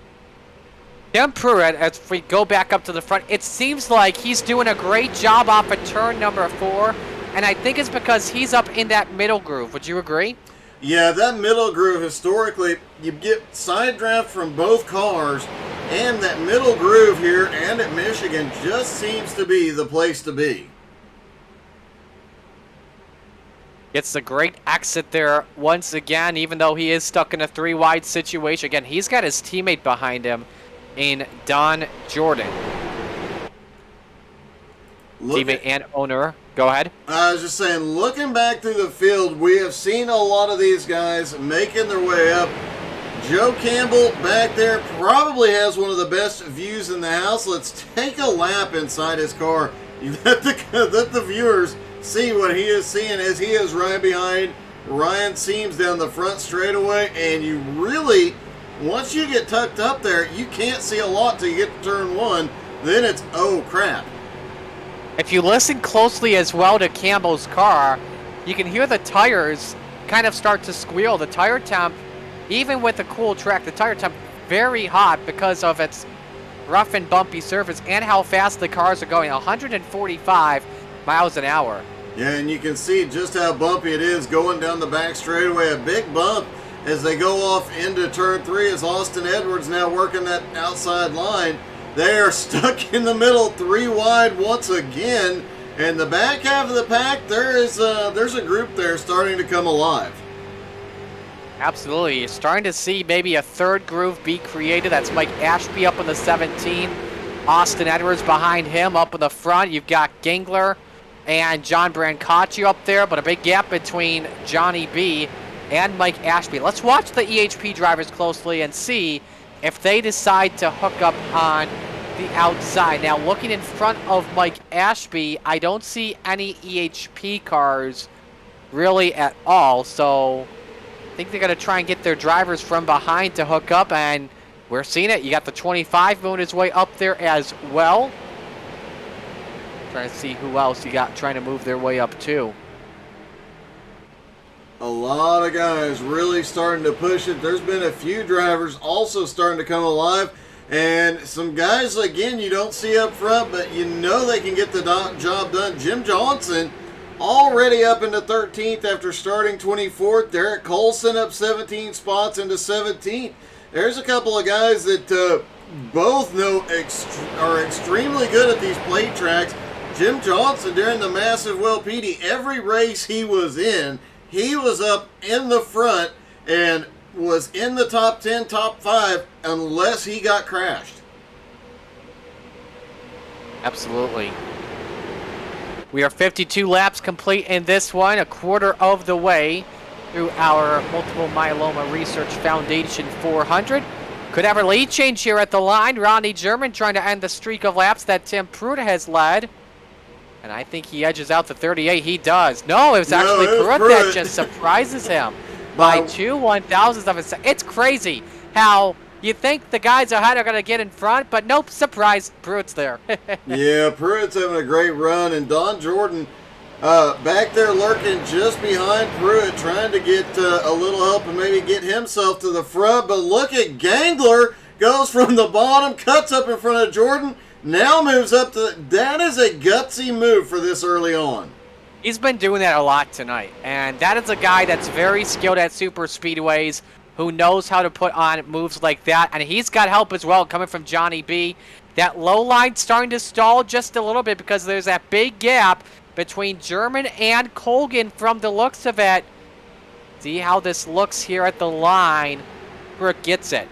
Tim Pruitt, as we go back up to the front, it seems like he's doing a great job off of turn number 4, and I think it's because he's up in that middle groove. Would you agree? Yeah, that middle groove, historically, you get side draft from both cars, and that middle groove here and at Michigan just seems to be the place to be. Gets a great exit there once again, even though he is stuck in a 3 wide situation. Again, he's got his teammate behind him in Don Jordan. Teammate and owner. Go ahead. I was just saying, looking back through the field, we have seen a lot of these guys making their way up. Joe Campbell back there probably has one of the best views in the house. Let's take a lap inside his car Let the viewers see what he is seeing as he is right behind Ryan Seams down the front straightaway, and you really, once you get tucked up there, you can't see a lot till you get to turn 1. Then it's, oh crap. If you listen closely as well to Campbell's car, you can hear the tires kind of start to squeal. The tire temp, even with a cool track, the tire temp very hot because of its rough and bumpy surface and how fast the cars are going, 145 miles an hour. Yeah, and you can see just how bumpy it is going down the back straightaway. A big bump as they go off into turn 3 as Austin Edwards now working that outside line. They are stuck in the middle, 3 wide once again. And the back half of the pack, there's a group there starting to come alive. Absolutely. You're starting to see maybe a third groove be created. That's Mike Ashby up in the 17. Austin Edwards behind him up in the front. You've got Gangler and John Brancacci up there, but a big gap between Johnny B and Mike Ashby. Let's watch the EHP drivers closely and see if they decide to hook up on the outside. Now, looking in front of Mike Ashby, I don't see any EHP cars really at all, so I think they're going to try and get their drivers from behind to hook up, and we're seeing it. You got the 25 moving his way up there as well. Trying to see who else you got trying to move their way up too. A lot of guys really starting to push it. There's been a few drivers also starting to come alive. And some guys, again, you don't see up front, but you know they can get the job done. Jim Johnson already up into 13th after starting 24th. Derek Colson up 17 spots into 17th. There's a couple of guys that both know are extremely good at these plate tracks. Jim Johnson, during the massive Will Petey, every race he was in, he was up in the front and was in the top 10, top 5, unless he got crashed. Absolutely. We are 52 laps complete in this one, a quarter of the way through our Multiple Myeloma Research Foundation 400. Could have a lead change here at the line. Ronnie German trying to end the streak of laps that Tim Pruitt has led. And I think he edges out the 38. He does. No, it was actually Pruitt that just surprises him by 2 1,000ths of a second. It's crazy how you think the guys ahead are going to get in front, but nope, surprise, Pruitt's there. Yeah, Pruitt's having a great run, and Don Jordan back there lurking just behind Pruitt, trying to get a little help and maybe get himself to the front. But look at Gangler, goes from the bottom, cuts up in front of Jordan, now moves up to that is a gutsy move for this early on. He's been doing that a lot tonight, and that is a guy that's very skilled at super speedways, who knows how to put on moves like that, and he's got help as well coming from Johnny B. That low line starting to stall just a little bit because there's that big gap between German and Colgan from the looks of it. See how this looks here at the line. Brooke gets it.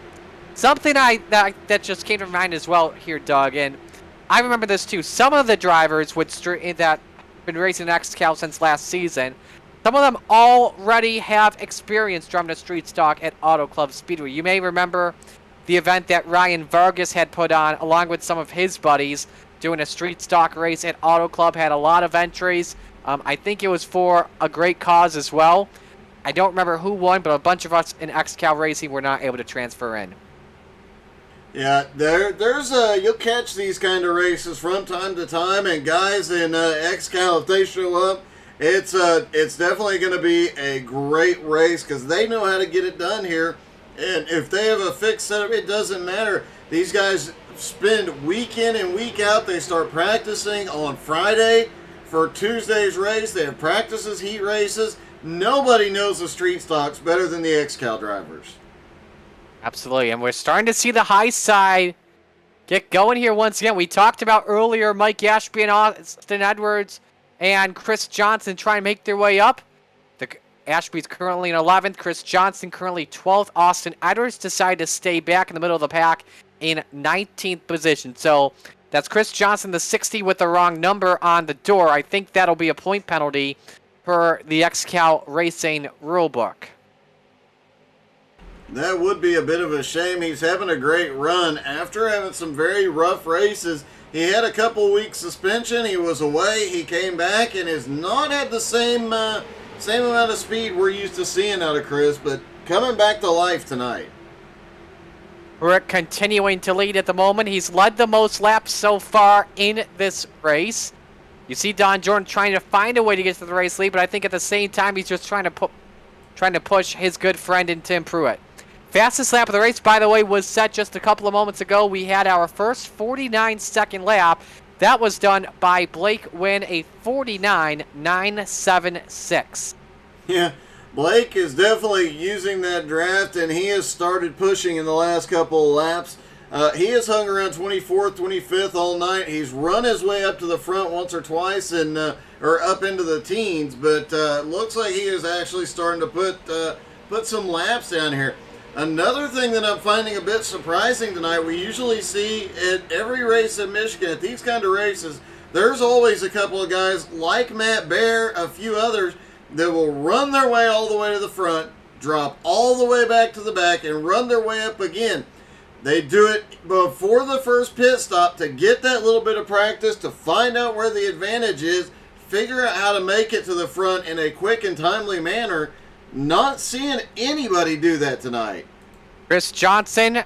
Something that just came to mind as well here, Doug, and I remember this too. Some of the drivers that have been racing XCAL since last season, some of them already have experience driving a street stock at Auto Club Speedway. You may remember the event that Ryan Vargas had put on along with some of his buddies doing a street stock race at Auto Club, had a lot of entries. I think it was for a great cause as well. I don't remember who won, but a bunch of us in XCAL Racing were not able to transfer in. Yeah, there's you'll catch these kind of races from time to time, and guys in XCAL, if they show up, it's definitely going to be a great race because they know how to get it done here. And if they have a fixed setup, it doesn't matter. These guys spend week in and week out. They start practicing on Friday for Tuesday's race. They have practices, heat races. Nobody knows the street stocks better than the XCAL drivers. Absolutely, and we're starting to see the high side get going here once again. We talked about earlier Mike Ashby and Austin Edwards and Chris Johnson trying to make their way up. Ashby's currently in 11th. Chris Johnson currently 12th. Austin Edwards decided to stay back in the middle of the pack in 19th position. So that's Chris Johnson, the 60 with the wrong number on the door. I think that'll be a point penalty per the XCAL Racing rulebook. That would be a bit of a shame. He's having a great run after having some very rough races. He had a couple weeks suspension. He was away. He came back and has not had the same amount of speed we're used to seeing out of Chris, but coming back to life tonight. Rick continuing to lead at the moment. He's led the most laps so far in this race. You see Don Jordan trying to find a way to get to the race lead, but I think at the same time he's just trying to push his good friend in Tim Pruitt. Fastest lap of the race, by the way, was set just a couple of moments ago. We had our first 49-second lap. That was done by Blake Wynn, a 49.976. Yeah, Blake is definitely using that draft, and he has started pushing in the last couple of laps. He has hung around 24th, 25th all night. He's run his way up to the front once or twice, and or up into the teens, but looks like he is actually starting to put some laps down here. Another thing that I'm finding a bit surprising tonight, we usually see at every race in Michigan, at these kind of races, there's always a couple of guys like Matt Bear, a few others, that will run their way all the way to the front, drop all the way back to the back, and run their way up again. They do it before the first pit stop to get that little bit of practice, to find out where the advantage is, figure out how to make it to the front in a quick and timely manner. Not seeing anybody do that tonight. Chris Johnson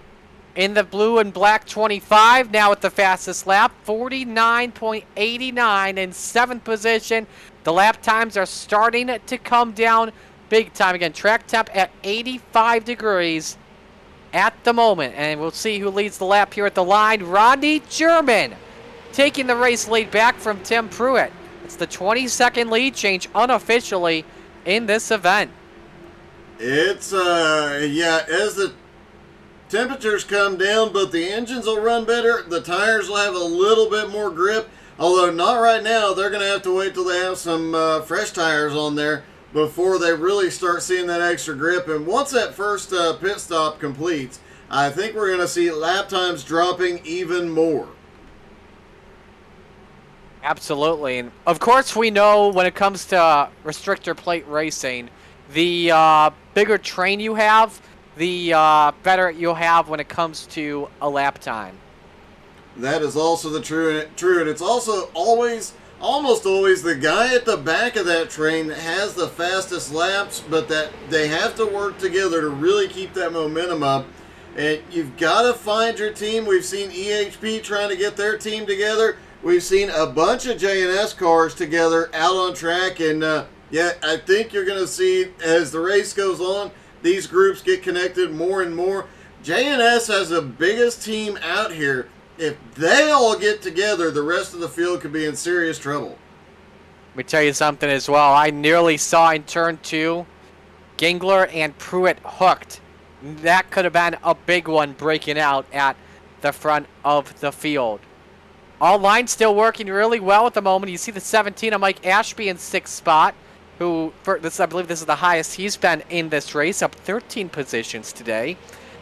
in the blue and black 25, now at the fastest lap, 49.89 in 7th position. The lap times are starting to come down big time. Again, track temp at 85 degrees at the moment. And we'll see who leads the lap here at the line. Rodney German taking the race lead back from Tim Pruitt. It's the 22nd lead change unofficially in this event. It's, yeah, as the temperatures come down, but the engines will run better. The tires will have a little bit more grip, although not right now. They're going to have to wait till they have some fresh tires on there before they really start seeing that extra grip. And once that first pit stop completes, I think we're going to see lap times dropping even more. Absolutely. And of course, we know when it comes to restrictor plate racing, the bigger train you have, the better you'll have when it comes to a lap time. That is also the true, and it's also almost always the guy at the back of that train that has the fastest laps, but that they have to work together to really keep that momentum up. And you've got to find your team. We've seen EHP trying to get their team together. We've seen a bunch of J&S cars together out on track, and yeah, I think you're going to see, as the race goes on, these groups get connected more and more. J&S has the biggest team out here. If they all get together, the rest of the field could be in serious trouble. Let me tell you something as well. I nearly saw in turn 2, Gingler and Pruitt hooked. That could have been a big one breaking out at the front of the field. All lines still working really well at the moment. You see the 17 of Mike Ashby in 6th spot, who, I believe this is the highest he's been in this race, up 13 positions today.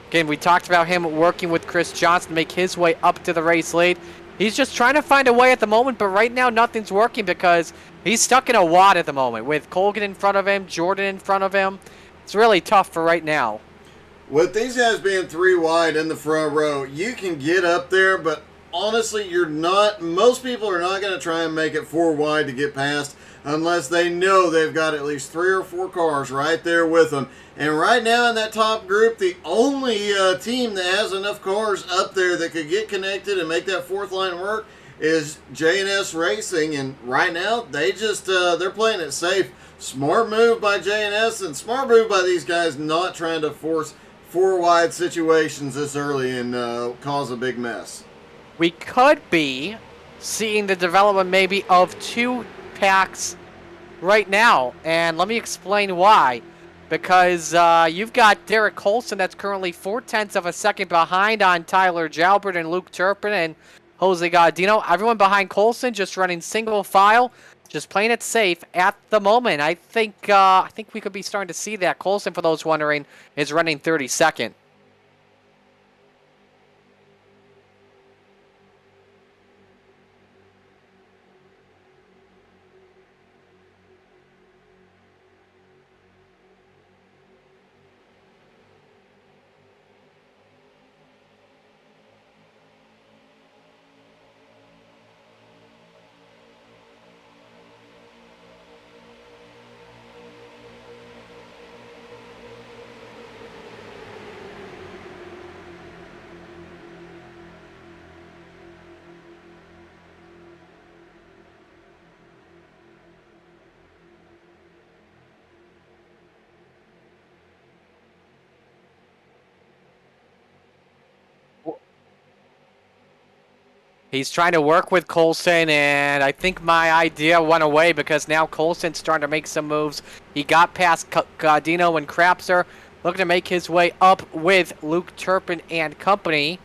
Again, we talked about him working with Chris Johnson to make his way up to the race lead. He's just trying to find a way at the moment, but right now nothing's working because he's stuck in a wad at the moment with Colgan in front of him, Jordan in front of him. It's really tough for right now. With these guys being 3 wide in the front row, you can get up there, but honestly, most people are not going to try and make it 4 wide to get past unless they know they've got at least 3 or 4 cars right there with them. And right now in that top group, the only team that has enough cars up there that could get connected and make that 4th line work is J&S Racing. And right now, they're playing it safe. Smart move by J&S and smart move by these guys not trying to force 4 wide situations this early and cause a big mess. We could be seeing the development maybe of 2 packs right now, and let me explain why. Because you've got Derek Colson that's currently 0.4 of a second behind on Tyler Jalbert and Luke Turpin and Jose Gaudino. Everyone behind Colson just running single file, just playing it safe at the moment. I think we could be starting to see that. Colson, for those wondering, is running 32nd. He's trying to work with Coulson, and I think my idea went away because now Coulson's starting to make some moves. He got past Gaudino and Crapser, looking to make his way up with Luke Turpin and company.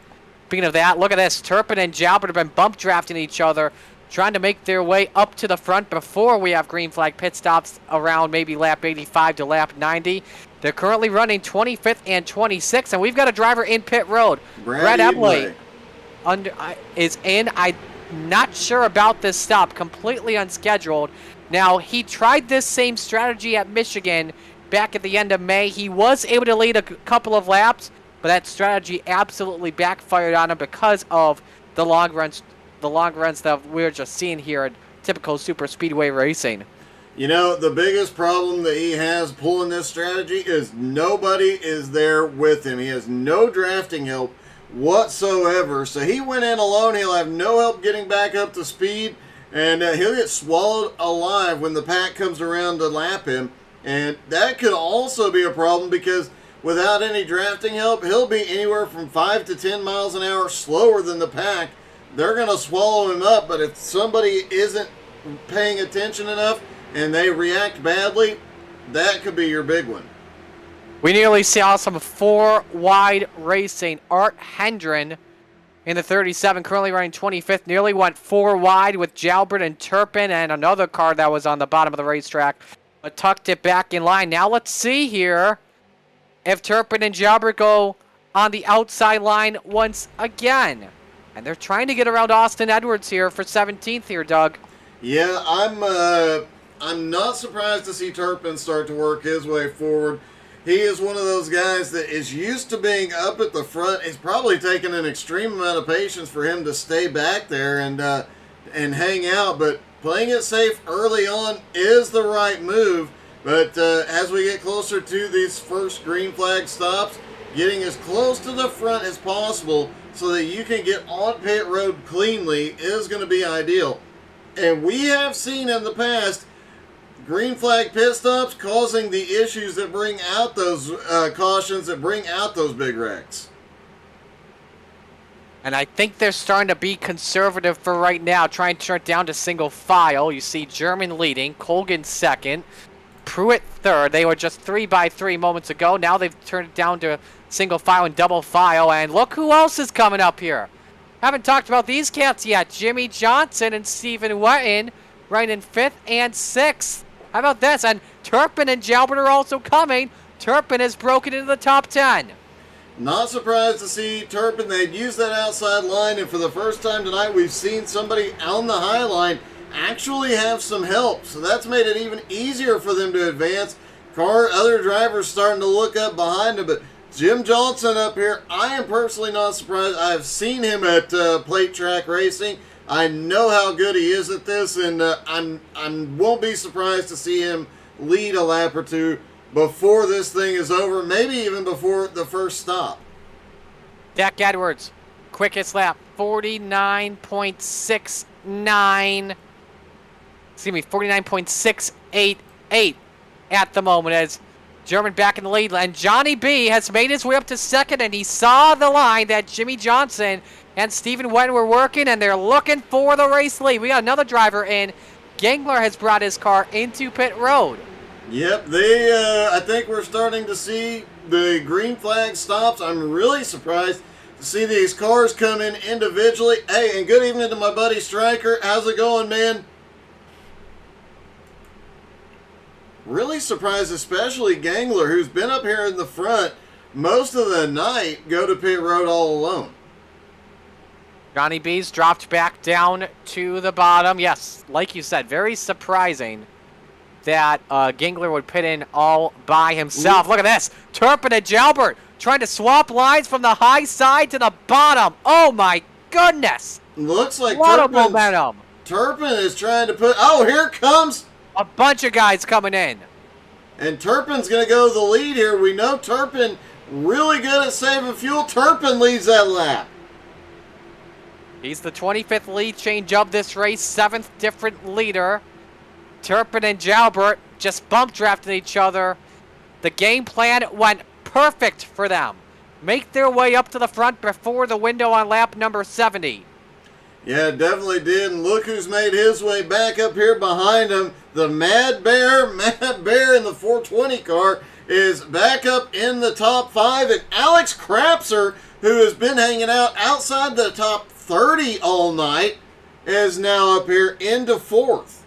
Speaking of that, look at this. Turpin and Jalbert have been bump drafting each other, trying to make their way up to the front before we have green flag pit stops around maybe lap 85 to lap 90. They're currently running 25th and 26th, and we've got a driver in pit road. Brett Ebley is in. I'm not sure about this stop. Completely unscheduled. Now, he tried this same strategy at Michigan back at the end of May. He was able to lead a couple of laps, but that strategy absolutely backfired on him because of the long runs that we're just seeing here in typical super speedway racing. You know, the biggest problem that he has pulling this strategy is nobody is there with him. He has no drafting help whatsoever. So he went in alone. He'll have no help getting back up to speed, and he'll get swallowed alive when the pack comes around to lap him. And that could also be a problem because without any drafting help, he'll be anywhere from 5 to 10 miles an hour slower than the pack. They're going to swallow him up, but if somebody isn't paying attention enough and they react badly, that could be your big one. We nearly saw some 4 wide racing. Art Hendren in the 37, currently running 25th, nearly went 4 wide with Jalbert and Turpin and another car that was on the bottom of the racetrack, but tucked it back in line. Now let's see here if Turpin and Jalbert go on the outside line once again. And they're trying to get around Austin Edwards here for 17th here, Doug. Yeah, I'm not surprised to see Turpin start to work his way forward. He is one of those guys that is used to being up at the front. It's probably taken an extreme amount of patience for him to stay back there and hang out. But playing it safe early on is the right move. But as we get closer to these first green flag stops, getting as close to the front as possible so that you can get on pit road cleanly is going to be ideal. And we have seen in the past green flag pit stops causing the issues that bring out those cautions, that bring out those big wrecks. And I think they're starting to be conservative for right now, trying to turn it down to single file. You see German leading, Colgan second, Pruitt third. They were just 3x3 moments ago. Now they've turned it down to single file and double file. And look who else is coming up here. Haven't talked about these cats yet. Jimmy Johnson and Stephen Wetton right in 5th and 6th. How about this? And Turpin and Jalbert are also coming. Turpin has broken into the top 10. Not surprised to see Turpin. They'd used that outside line, and for the first time tonight, we've seen somebody on the high line actually have some help. So that's made it even easier for them to advance. Other drivers starting to look up behind them, but Jim Johnson up here, I am personally not surprised. I've seen him at plate track racing. I know how good he is at this, and I won't be surprised to see him lead a lap or two before this thing is over, maybe even before the first stop. Dak Edwards, quickest lap, 49.69. Excuse me, 49.688 at the moment as German back in the lead. And Johnny B has made his way up to second, and he saw the line that Jimmy Johnson and Stephen Wetton were working, and they're looking for the race lead. We got another driver in. Gangler has brought his car into pit road. Yep, I think we're starting to see the green flag stops. I'm really surprised to see these cars come in individually. Hey, and good evening to my buddy Stryker. How's it going, man? Really surprised, especially Gangler, who's been up here in the front most of the night, go to pit road all alone. Johnny B's dropped back down to the bottom. Yes, like you said, very surprising that Gangler would pit in all by himself. Look at this. Turpin and Jalbert trying to swap lines from the high side to the bottom. Oh, my goodness. Looks like a lot of momentum. Turpin is trying to put... Oh, here comes... a bunch of guys coming in. And Turpin's going to go the lead here. We know Turpin really good at saving fuel. Turpin leads that lap. He's the 25th lead change of this race, 7th different leader. Turpin and Jalbert just bump drafted each other. The game plan went perfect for them. Make their way up to the front before the window on lap number 70. Yeah, it definitely did. And look who's made his way back up here behind him. The Mad Bear in the 420 car is back up in the top 5. And Alex Crapser, who has been hanging out outside the top 30 all night, is now up here into 4th.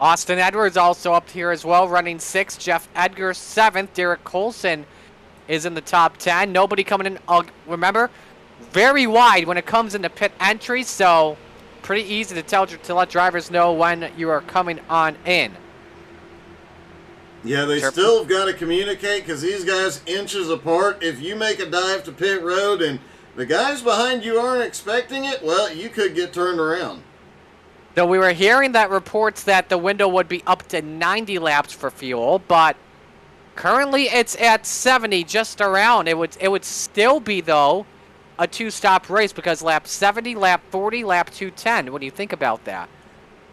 Austin Edwards also up here as well, running 6th. Jeff Edgar 7th. Derek Colson is in the top 10. Nobody coming in. Remember, very wide when it comes into pit entry, so pretty easy to let drivers know when you are coming on in. Yeah, they still have got to communicate because these guys inches apart. If you make a dive to pit road and the guys behind you aren't expecting it, well, you could get turned around. So we were hearing that reports that the window would be up to 90 laps for fuel, but currently it's at 70, just around. It would still be, though, a 2-stop race because lap 70, lap 40, lap 210. What do you think about that?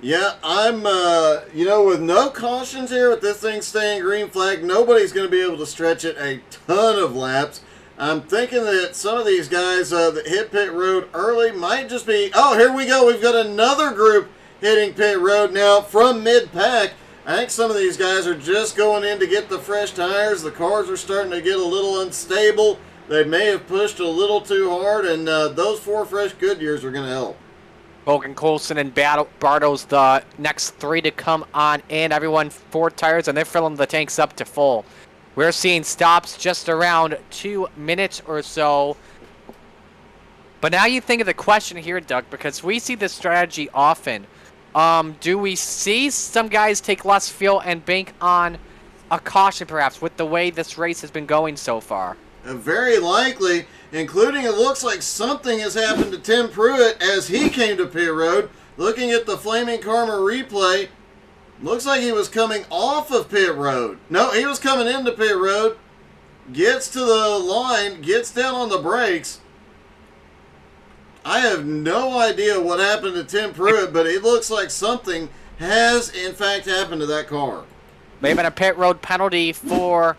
Yeah, I'm, with no cautions here, with this thing staying green flag, nobody's going to be able to stretch it a ton of laps. I'm thinking that some of these guys that hit pit road early might just be, oh, here we go. We've got another group hitting pit road now from mid-pack. I think some of these guys are just going in to get the fresh tires. The cars are starting to get a little unstable. They may have pushed a little too hard, and those 4 fresh Goodyears are going to help. Hogan, Colson, and Barto's the next 3 to come on in. Everyone 4 tires, and they're filling the tanks up to full. We're seeing stops just around 2 minutes or so. But now you think of the question here, Doug, because we see this strategy often. Do we see some guys take less fuel and bank on a caution, perhaps, with the way this race has been going so far? Very likely, including it looks like something has happened to Tim Pruitt as he came to pit road. Looking at the Flaming Karma replay, looks like he was coming off of pit road. No, he was coming into pit road, gets to the line, gets down on the brakes. I have no idea what happened to Tim Pruitt, but it looks like something has, in fact, happened to that car. May have been a pit road penalty for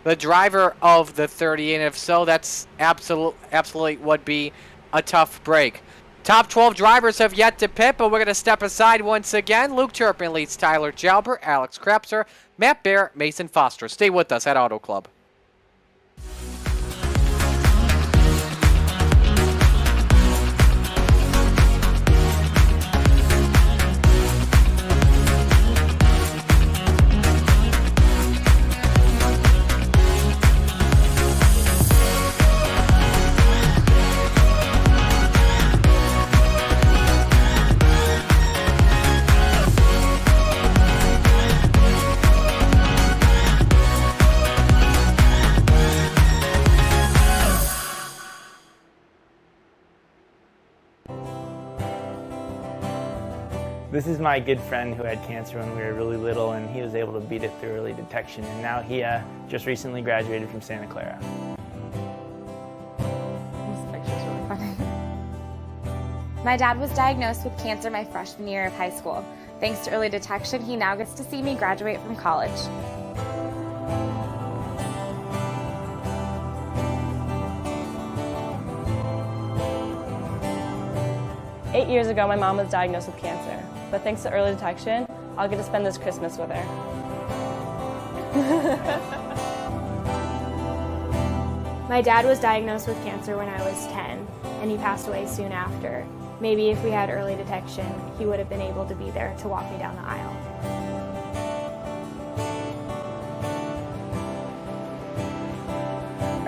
the driver of the 30, and if so, that's absolutely would be a tough break. Top 12 drivers have yet to pit, but we're going to step aside once again. Luke Turpin leads Tyler Jalbert, Alex Krapser, Matt Bear, Mason Foster. Stay with us at Auto Club. This is my good friend who had cancer when we were really little, and he was able to beat it through early detection, and now he just recently graduated from Santa Clara. This picture's really funny. My dad was diagnosed with cancer my freshman year of high school. Thanks to early detection, he now gets to see me graduate from college. Eight years ago, my mom was diagnosed with cancer, but thanks to early detection, I'll get to spend this Christmas with her. My dad was diagnosed with cancer when I was 10, and he passed away soon after. Maybe if we had early detection, he would have been able to be there to walk me down the aisle.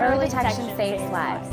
Early detection saves lives.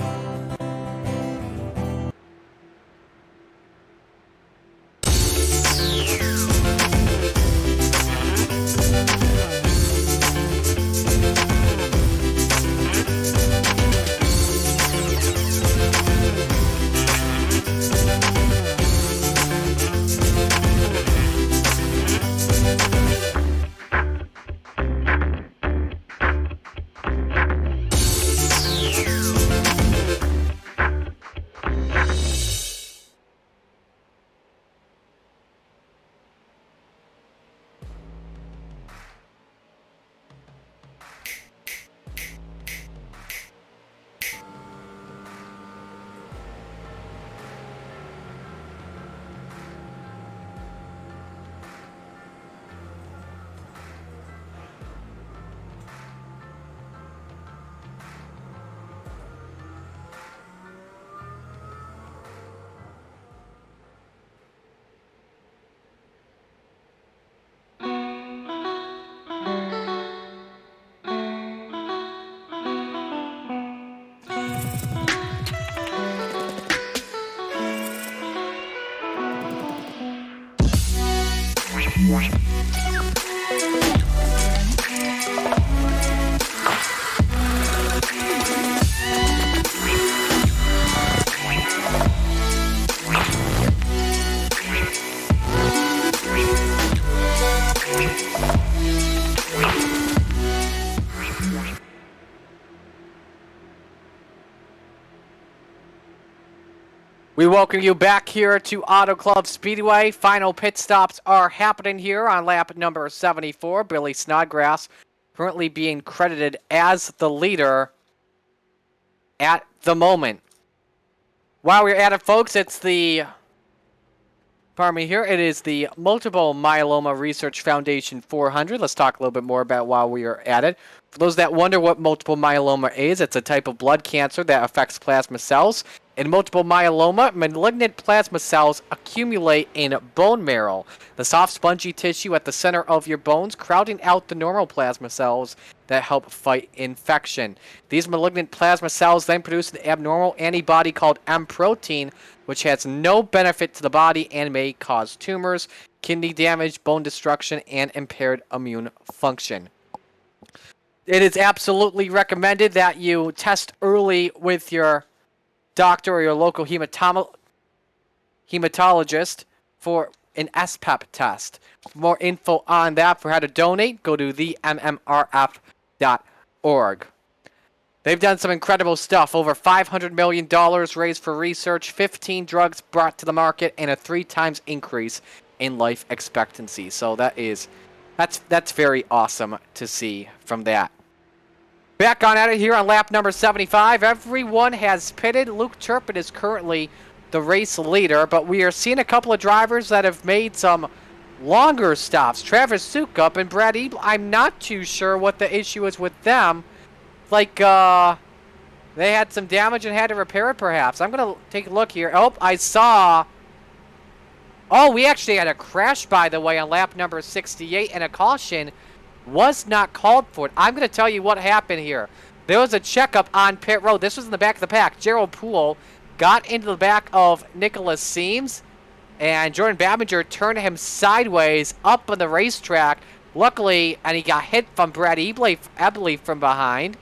We welcome you back here to Auto Club Speedway. Final pit stops are happening here on lap number 74. Billy Snodgrass currently being credited as the leader at the moment. While we're at it, folks, it is the Multiple Myeloma Research Foundation 400. Let's talk a little bit more about while we are at it. For those that wonder what multiple myeloma is, it's a type of blood cancer that affects plasma cells. In multiple myeloma, malignant plasma cells accumulate in bone marrow, the soft spongy tissue at the center of your bones, crowding out the normal plasma cells that help fight infection. These malignant plasma cells then produce an abnormal antibody called M protein, which has no benefit to the body and may cause tumors, kidney damage, bone destruction, and impaired immune function. It is absolutely recommended that you test early with your doctor or your local hematologist for an SPEP test. For more info on that, for how to donate, go to themmrf.org. They've done some incredible stuff. Over $500 million raised for research, 15 drugs brought to the market, and a 3 times increase in life expectancy. So that's very awesome to see from that. Back on at it here on lap number 75. Everyone has pitted. Luke Turpin is currently the race leader, but we are seeing a couple of drivers that have made some longer stops. Travis Sukup and Brad Ebel. I'm not too sure what the issue is with them. Like, they had some damage and had to repair it, perhaps. I'm going to take a look here. Oh, I saw... Oh, we actually had a crash, by the way, on lap number 68, and a caution was not called for it. I'm going to tell you what happened here. There was a checkup on pit road. This was in the back of the pack. Gerald Poole got into the back of Nicholas Seams, and Jordan Babinger turned him sideways up on the racetrack. Luckily, and he got hit from Brad Ebley from behind.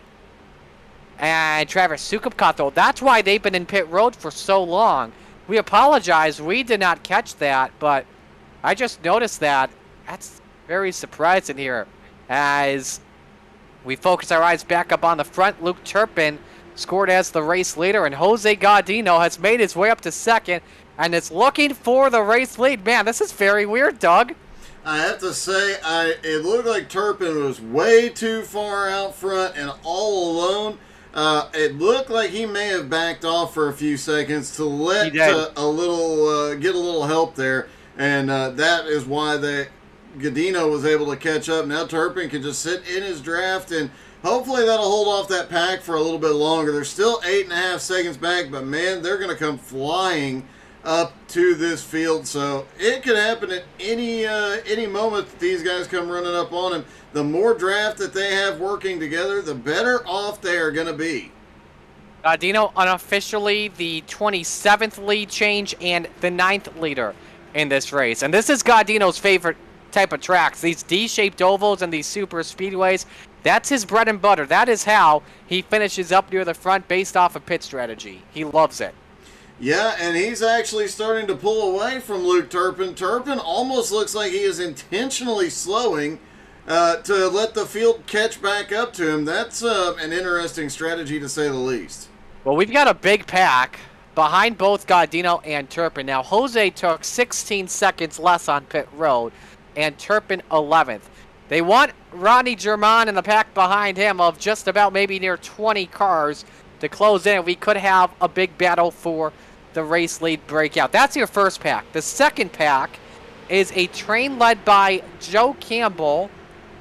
And Travis Sukup caught though. That's why they've been in pit road for so long. We apologize. We did not catch that, but I just noticed that. That's very surprising here. As we focus our eyes back up on the front, Luke Turpin scored as the race leader, and Jose Gaudino has made his way up to second and is looking for the race lead. Man, this is very weird, Doug. I have to say, it looked like Turpin was way too far out front and all alone. It looked like he may have backed off for a few seconds to let get a little help there, and that is why Gaudino was able to catch up. Now Turpin can just sit in his draft, and hopefully that'll hold off that pack for a little bit longer. They're still 8.5 seconds back, but man, they're going to come flying up to this field. So it could happen at any moment that these guys come running up on him. The more draft that they have working together, the better off they are going to be. Gaudino unofficially the 27th lead change and the 9th leader in this race. And this is Gaudino's favorite type of tracks. These D-shaped ovals and these super speedways, that's his bread and butter. That is how he finishes up near the front based off of pit strategy. He loves it. Yeah, and he's actually starting to pull away from Luke Turpin. Turpin almost looks like he is intentionally slowing to let the field catch back up to him. That's an interesting strategy, to say the least. Well, we've got a big pack behind both Gaudino and Turpin. Now, Jose took 16 seconds less on pit road, and Turpin 11th. They want Ronnie Germain in the pack behind him of just about maybe near 20 cars to close in. We could have a big battle for the race lead breakout. That's your first pack. The second pack is a train led by Joe Campbell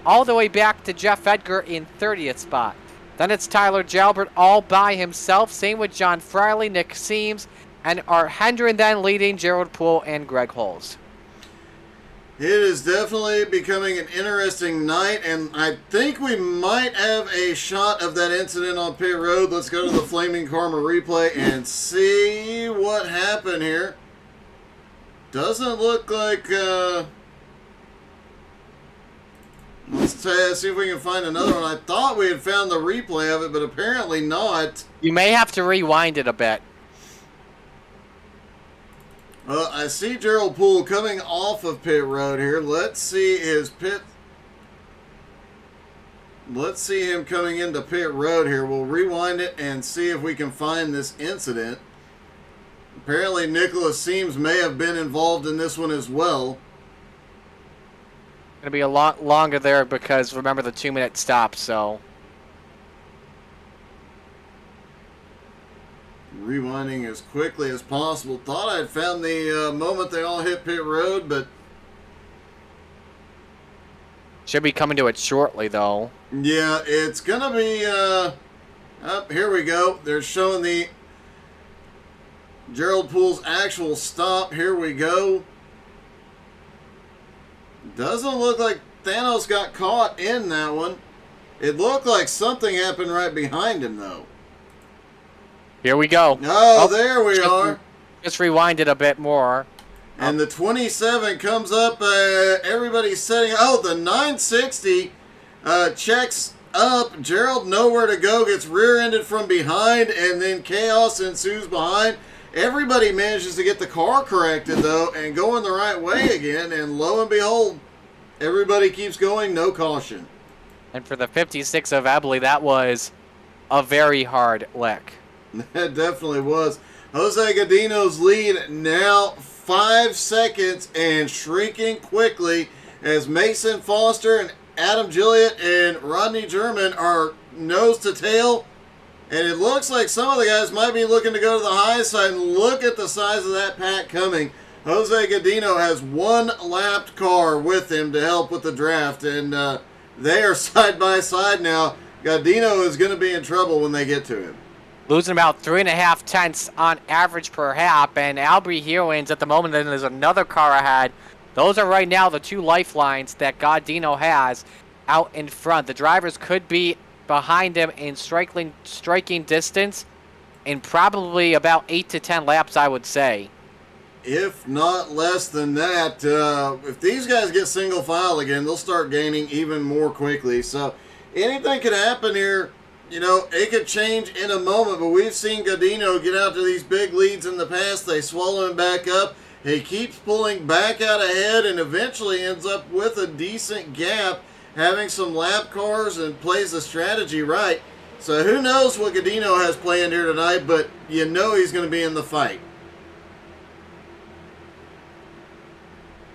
all the way back to Jeff Edgar in 30th spot. Then it's Tyler Jalbert all by himself. Same with John Friley, Nick Seams, and Art Hendren then leading Gerald Poole and Greg Holes. It is definitely becoming an interesting night, and I think we might have a shot of that incident on pit road. Let's go to the Flaming Karma replay and see what happened here. Doesn't look like... Let's see if we can find another one. I thought we had found the replay of it, but apparently not. You may have to rewind it a bit. Well, I see Gerald Poole coming off of pit road here. Let's see his pit. Let's see him coming into pit road here. We'll rewind it and see if we can find this incident. Apparently Nicholas Seams may have been involved in this one as well. Gonna be a lot longer there because remember the 2-minute stop, so. Rewinding as quickly as possible. Thought I'd found the moment they all hit pit road, but Should be coming to it shortly, though. yeah, it's gonna be here we go. They're showing the Gerald Pool's actual stop. Here we go. Doesn't look like Thanos got caught in that one. It looked like something happened right behind him, though. Here we go. Oh, there we are. Just rewind it a bit more. And the 27 comes up. Everybody's setting. Oh, the 960 checks up. Gerald nowhere to go. Gets rear-ended from behind, and then chaos ensues behind. Everybody manages to get the car corrected, though, and going the right way again. And lo and behold, everybody keeps going. No caution. And for the 56 of Ebley, that was a very hard lick. That definitely was. Jose Godino's lead now 5 seconds and shrinking quickly as Mason Foster and Adam Gilliott and Rodney German are nose to tail. And it looks like some of the guys might be looking to go to the high side. And look at the size of that pack coming. Jose Godino has one lapped car with him to help with the draft. And they are side by side now. Godino is going to be in trouble when they get to him. Losing about 3.5 tenths on average per lap. And Albry Heroines at the moment, then there's another car ahead. Those are right now the two lifelines that Godino has out in front. The drivers could be behind him in striking distance in probably about 8 to 10 laps, I would say. If not less than that. If these guys get single file again, they'll start gaining even more quickly. So anything could happen here. You know, it could change in a moment, but we've seen Godino get out to these big leads in the past. They swallow him back up. He keeps pulling back out ahead and eventually ends up with a decent gap, having some lap cars and plays the strategy right. So who knows what Godino has planned here tonight, but you know he's going to be in the fight.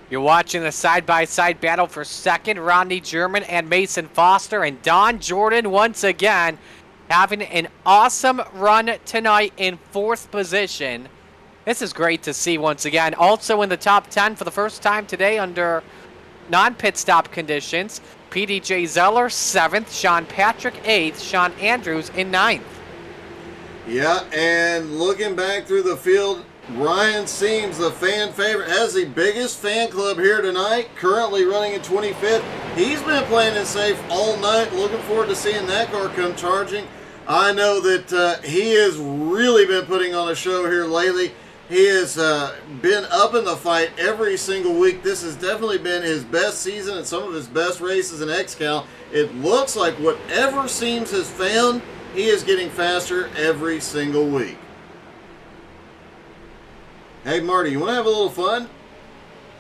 You're watching the side-by-side battle for second. Rodney German and Mason Foster, and Don Jordan once again having an awesome run tonight in 4th position. This is great to see once again. Also in the top 10 for the first time today under non-pit stop conditions. PDJ Zeller 7th, Sean Patrick 8th, Sean Andrews in 9th. Yeah, and looking back through the field, Ryan Seams, the fan favorite, has the biggest fan club here tonight, currently running in 25th. He's been playing it safe all night. Looking forward to seeing that car come charging. I know that he has really been putting on a show here lately. He has been up in the fight every single week. This has definitely been his best season and some of his best races in XCAL. It looks like whatever Seams has found, he is getting faster every single week. Hey, Marty, you want to have a little fun?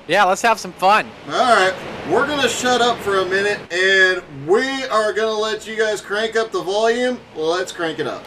Yeah, let's have some fun. All right, we're going to shut up for a minute, and we are going to let you guys crank up the volume. Well, let's crank it up.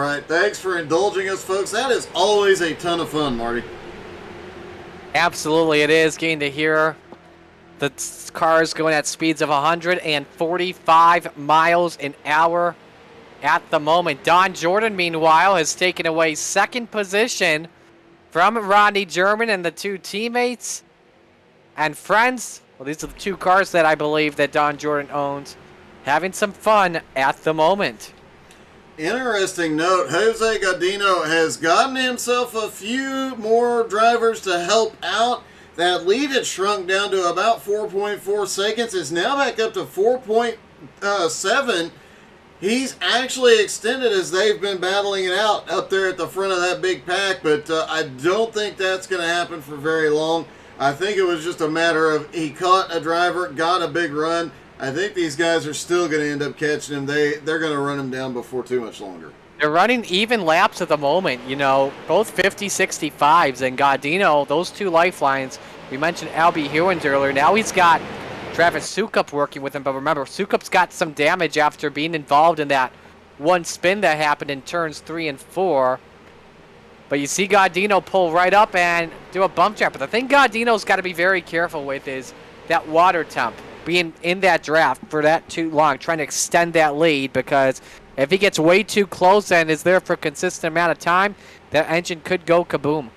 right. Thanks for indulging us, folks. That is always a ton of fun, Marty. Absolutely, it is getting to hear the cars going at speeds of 145 miles an hour at the moment. Don Jordan, meanwhile, has taken away second position from Rodney German and the two teammates and friends. Well, these are the two cars that I believe that Don Jordan owns. Having some fun at the moment. Interesting note, Jose Gaudino has gotten himself a few more drivers to help out. That lead had shrunk down to about 4.4 seconds. It's now back up to 4.7. He's actually extended as they've been battling it out up there at the front of that big pack, but I don't think that's going to happen for very long. I think it was just a matter of he caught a driver, got a big run. I think these guys are still going to end up catching him. They're going to run him down before too much longer. They're running even laps at the moment, you know, both 50, 65s, and Gaudino, those two lifelines. We mentioned Albie Hewins earlier. Now he's got Travis Sukup working with him, but remember, Sukup's got some damage after being involved in that one spin that happened in turns 3 and 4. But you see Gaudino pull right up and do a bump trap. But the thing Gaudino's got to be very careful with is that water temp. Being in that draft for that too long, trying to extend that lead, because if he gets way too close and is there for a consistent amount of time, that engine could go kaboom.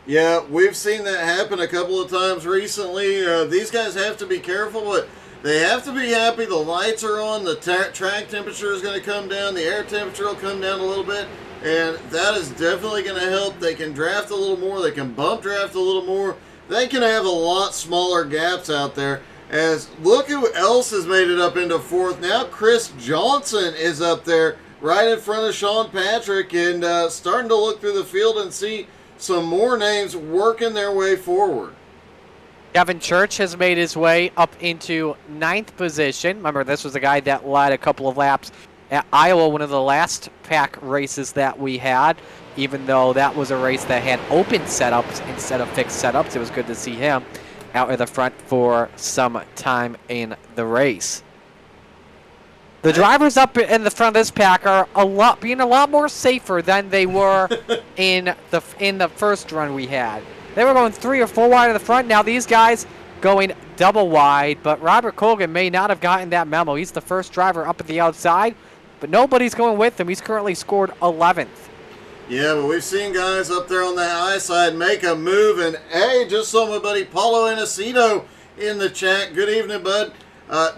Yeah, we've seen that happen a couple of times recently. These guys have to be careful, but they have to be happy the lights are on, the track temperature is going to come down, the air temperature will come down a little bit, and that is definitely going to help. They can draft a little more, they can bump draft a little more, they can have a lot smaller gaps out there. As look who else has made it up into fourth. Now Chris Johnson is up there right in front of Sean Patrick, and starting to look through the field and see some more names working their way forward. Kevin Church has made his way up into 9th position. Remember, this was a guy that led a couple of laps at Iowa, one of the last pack races that we had. Even though that was a race that had open setups instead of fixed setups, it was good to see him out in the front for some time in the race. The drivers up in the front of this pack are being a lot more safer than they were in the first run we had. They were going 3 or 4 wide in the front. Now these guys going double wide, but Robert Colgan may not have gotten that memo. He's the first driver up at the outside, but nobody's going with him. He's currently scored 11th. Yeah, but we've seen guys up there on the high side make a move, and hey, just saw my buddy Paulo Inesito in the chat. Good evening, bud.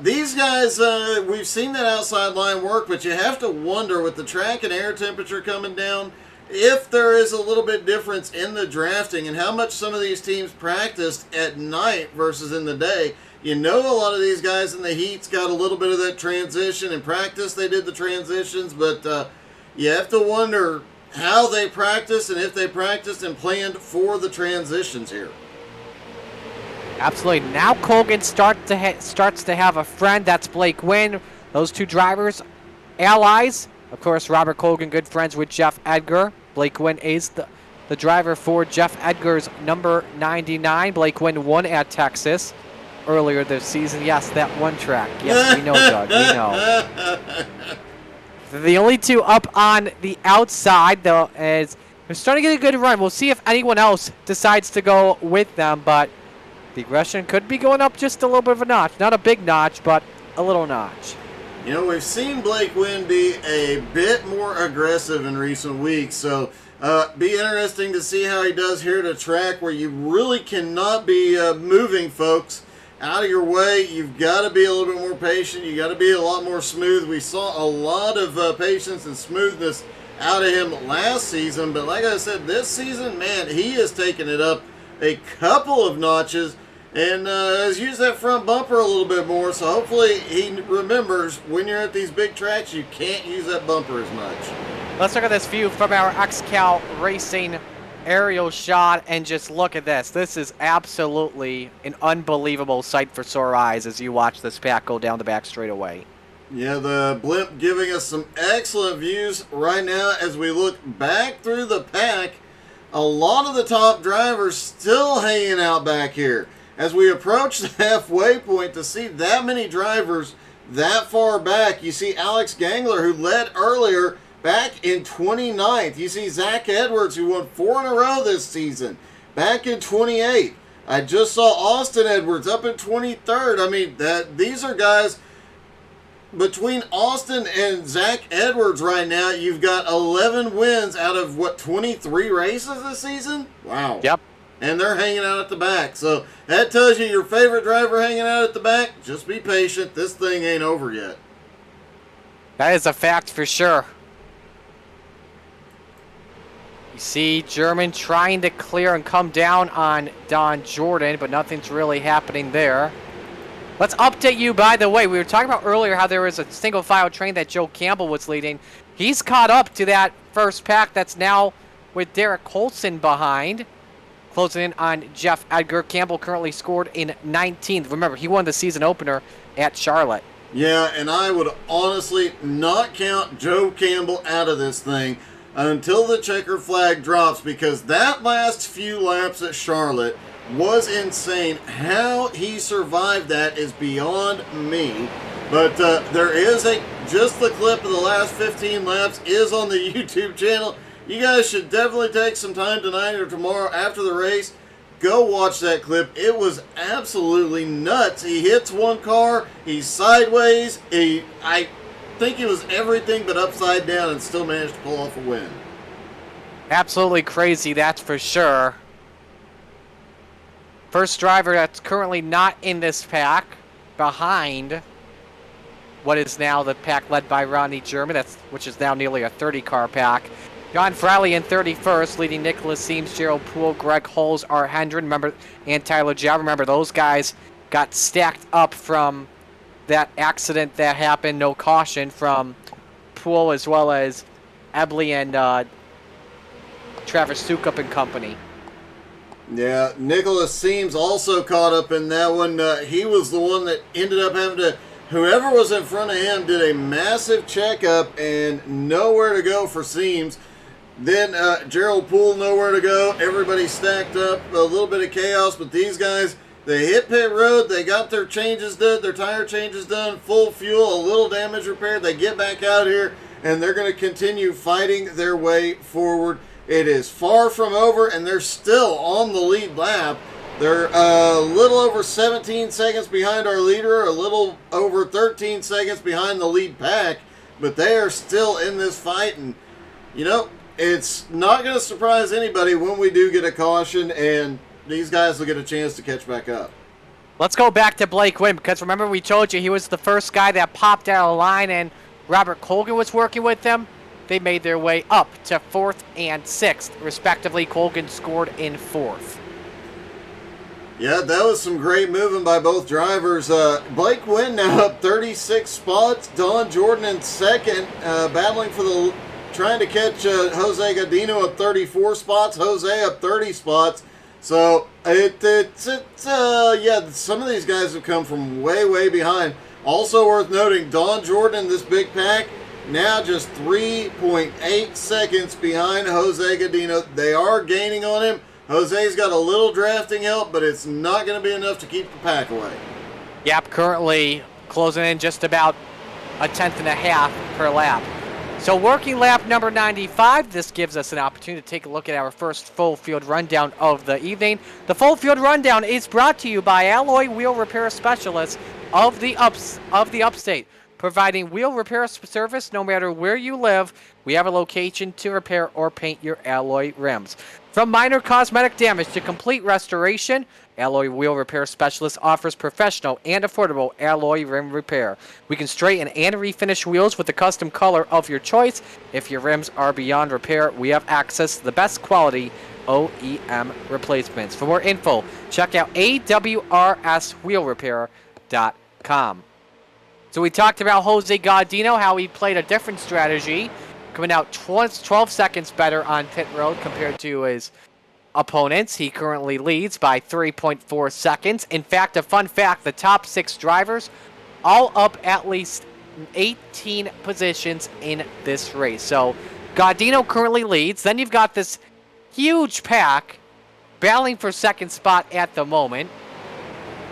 These guys, we've seen that outside line work, but you have to wonder with the track and air temperature coming down, if there is a little bit difference in the drafting and how much some of these teams practiced at night versus in the day. You know, a lot of these guys in the heats got a little bit of that transition. In practice, they did the transitions, but you have to wonder how they practice and if they practiced and planned for the transitions here. Absolutely. Now Colgan starts to have a friend. That's Blake Wynn. Those two drivers, allies. Of course, Robert Colgan, good friends with Jeff Edgar. Blake Wynn is the driver for Jeff Edgar's number 99. Blake Wynn won at Texas earlier this season. Yes, that one track. Yes, we know, Doug. We know. The only two up on the outside, though, is they're starting to get a good run. We'll see if anyone else decides to go with them, but the aggression could be going up just a little bit of a notch. Not a big notch, but a little notch. You know, we've seen Blake Wynn be a bit more aggressive in recent weeks, so be interesting to see how he does here at a track where you really cannot be moving folks out of your way. You've got to be a little bit more patient. You got to be a lot more smooth. We saw a lot of patience and smoothness out of him last season, but like I said, this season, man, he has taken it up a couple of notches and has used that front bumper a little bit more, so hopefully he remembers when you're at these big tracks, you can't use that bumper as much. Let's look at this view from our XCAL Racing aerial shot and just look at this. This is absolutely an unbelievable sight for sore eyes as you watch this pack go down the back straightaway. Yeah, the blimp giving us some excellent views right now as we look back through the pack. A lot of the top drivers still hanging out back here. As we approach the halfway point, to see that many drivers that far back, you see Alex Gangler, who led earlier, back in 29th. You see Zach Edwards, who won 4 in a row this season, back in 28th. I just saw Austin Edwards up in 23rd. I mean, these are guys. Between Austin and Zach Edwards right now, you've got 11 wins out of, 23 races this season? Wow. Yep. And they're hanging out at the back. So that tells you your favorite driver hanging out at the back. Just be patient. This thing ain't over yet. That is a fact for sure. You see German trying to clear and come down on Don Jordan, but nothing's really happening there. Let's update you, by the way. We were talking about earlier how there was a single file train that Joe Campbell was leading. He's caught up to that first pack that's now with Derek Colson behind. Closing in on Jeff Edgar. Campbell currently scored in 19th. Remember, he won the season opener at Charlotte. Yeah, and I would honestly not count Joe Campbell out of this thing until the checker flag drops, because that last few laps at Charlotte was insane. How he survived that is beyond me. But there is just the clip of the last 15 laps is on the YouTube channel. You guys should definitely take some time tonight or tomorrow after the race. Go watch that clip. It was absolutely nuts. He hits one car, he's sideways, I think he was everything but upside down and still managed to pull off a win. Absolutely crazy, that's for sure. First driver that's currently not in this pack, behind what is now the pack led by Ronnie German, which is now nearly a 30-car pack. John Frawley in 31st, leading Nicholas Seams, Gerald Poole, Greg Hulls, Art Hendren, and Tyler Jow. Remember, those guys got stacked up from that accident that happened, no caution, from Poole as well as Ebley and Travis Sukup and company. Yeah, Nicholas Seams also caught up in that one. He was the one that ended up having to, whoever was in front of him did a massive checkup and nowhere to go for Seams. Then Gerald Poole, nowhere to go. Everybody stacked up, a little bit of chaos, but these guys, they hit pit road, they got their changes done, their tire changes done, full fuel, a little damage repaired. They get back out here, and they're going to continue fighting their way forward. It is far from over, and they're still on the lead lap. They're a little over 17 seconds behind our leader, a little over 13 seconds behind the lead pack, but they are still in this fight, and, you know, it's not going to surprise anybody when we do get a caution, and these guys will get a chance to catch back up. Let's go back to Blake Wynn, because remember we told you he was the first guy that popped out of line, and Robert Colgan was working with them. They made their way up to 4th and 6th, respectively. Colgan scored in 4th. Yeah, that was some great moving by both drivers. Blake Wynn now up 36 spots. Don Jordan in 2nd, battling for trying to catch Jose Godino at 34 spots. Jose up 30 spots. So yeah, some of these guys have come from way, way behind. Also worth noting, Don Jordan, this big pack, now just 3.8 seconds behind Jose Godino. They are gaining on him. Jose's got a little drafting help, but it's not going to be enough to keep the pack away. Yep, currently closing in just about a 10.5 per lap. So working lap number 95, this gives us an opportunity to take a look at our first full field rundown of the evening. The full field rundown is brought to you by Alloy Wheel Repair Specialists of the Upstate. Providing wheel repair service no matter where you live. We have a location to repair or paint your alloy rims. From minor cosmetic damage to complete restoration, Alloy Wheel Repair Specialist offers professional and affordable alloy rim repair. We can straighten and refinish wheels with the custom color of your choice. If your rims are beyond repair, we have access to the best quality OEM replacements. For more info, check out awrswheelrepair.com. So we talked about Jose Godino, how he played a different strategy, coming out 12 seconds better on pit road compared to his opponents. He currently leads by 3.4 seconds. In fact, a fun fact, the top 6 drivers all up at least 18 positions in this race. So Godino currently leads. Then you've got this huge pack battling for second spot at the moment.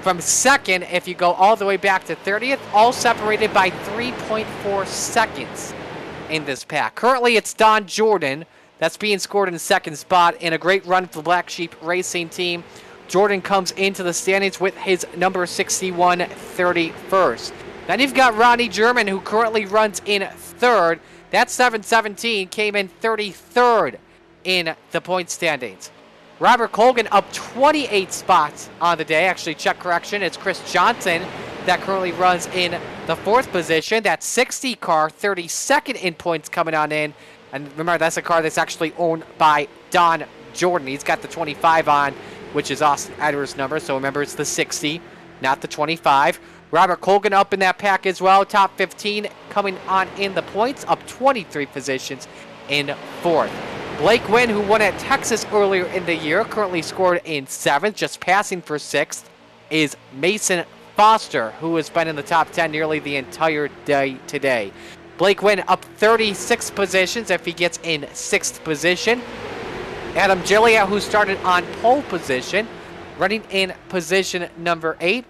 From 2nd, if you go all the way back to 30th, all separated by 3.4 seconds. in this pack. Currently, it's Don Jordan that's being scored in the second spot, and a great run for the Black Sheep Racing team. Jordan comes into the standings with his number 61 31st. Then you've got Ronnie German, who currently runs in third. That 717 came in 33rd in the point standings. Robert Colgan up 28 spots on the day. Actually, check correction, it's Chris Johnson that currently runs in the 4th position. That 60 car, 32nd in points coming on in. And remember, that's a car that's actually owned by Don Jordan. He's got the 25 on, which is Austin Edwards' number. So remember, it's the 60, not the 25. Robert Colgan up in that pack as well. Top 15 coming on in the points, up 23 positions in 4th. Blake Wynn, who won at Texas earlier in the year, currently scored in 7th, just passing for 6th, is Mason Foster, who has been in the top 10 nearly the entire day today. Blake Wynn up 36 positions if he gets in 6th position. Adam Gilliat, who started on pole position, running in position number 8.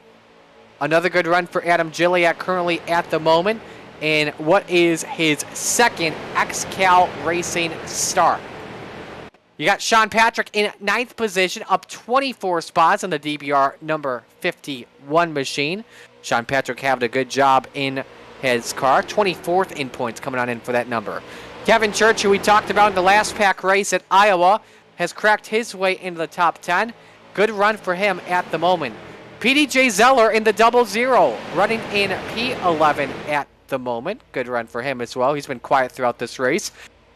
Another good run for Adam Gilliat currently at the moment, and what is his second XCAL Racing start. You got Sean Patrick in 9th position, up 24 spots on the DBR number 51 machine. Sean Patrick having a good job in his car. 24th in points coming on in for that number. Kevin Church, who we talked about in the last pack race at Iowa, has cracked his way into the top 10. Good run for him at the moment. PDJ Zeller in the 00, running in P11 at the moment. Good run for him as well. He's been quiet throughout this race.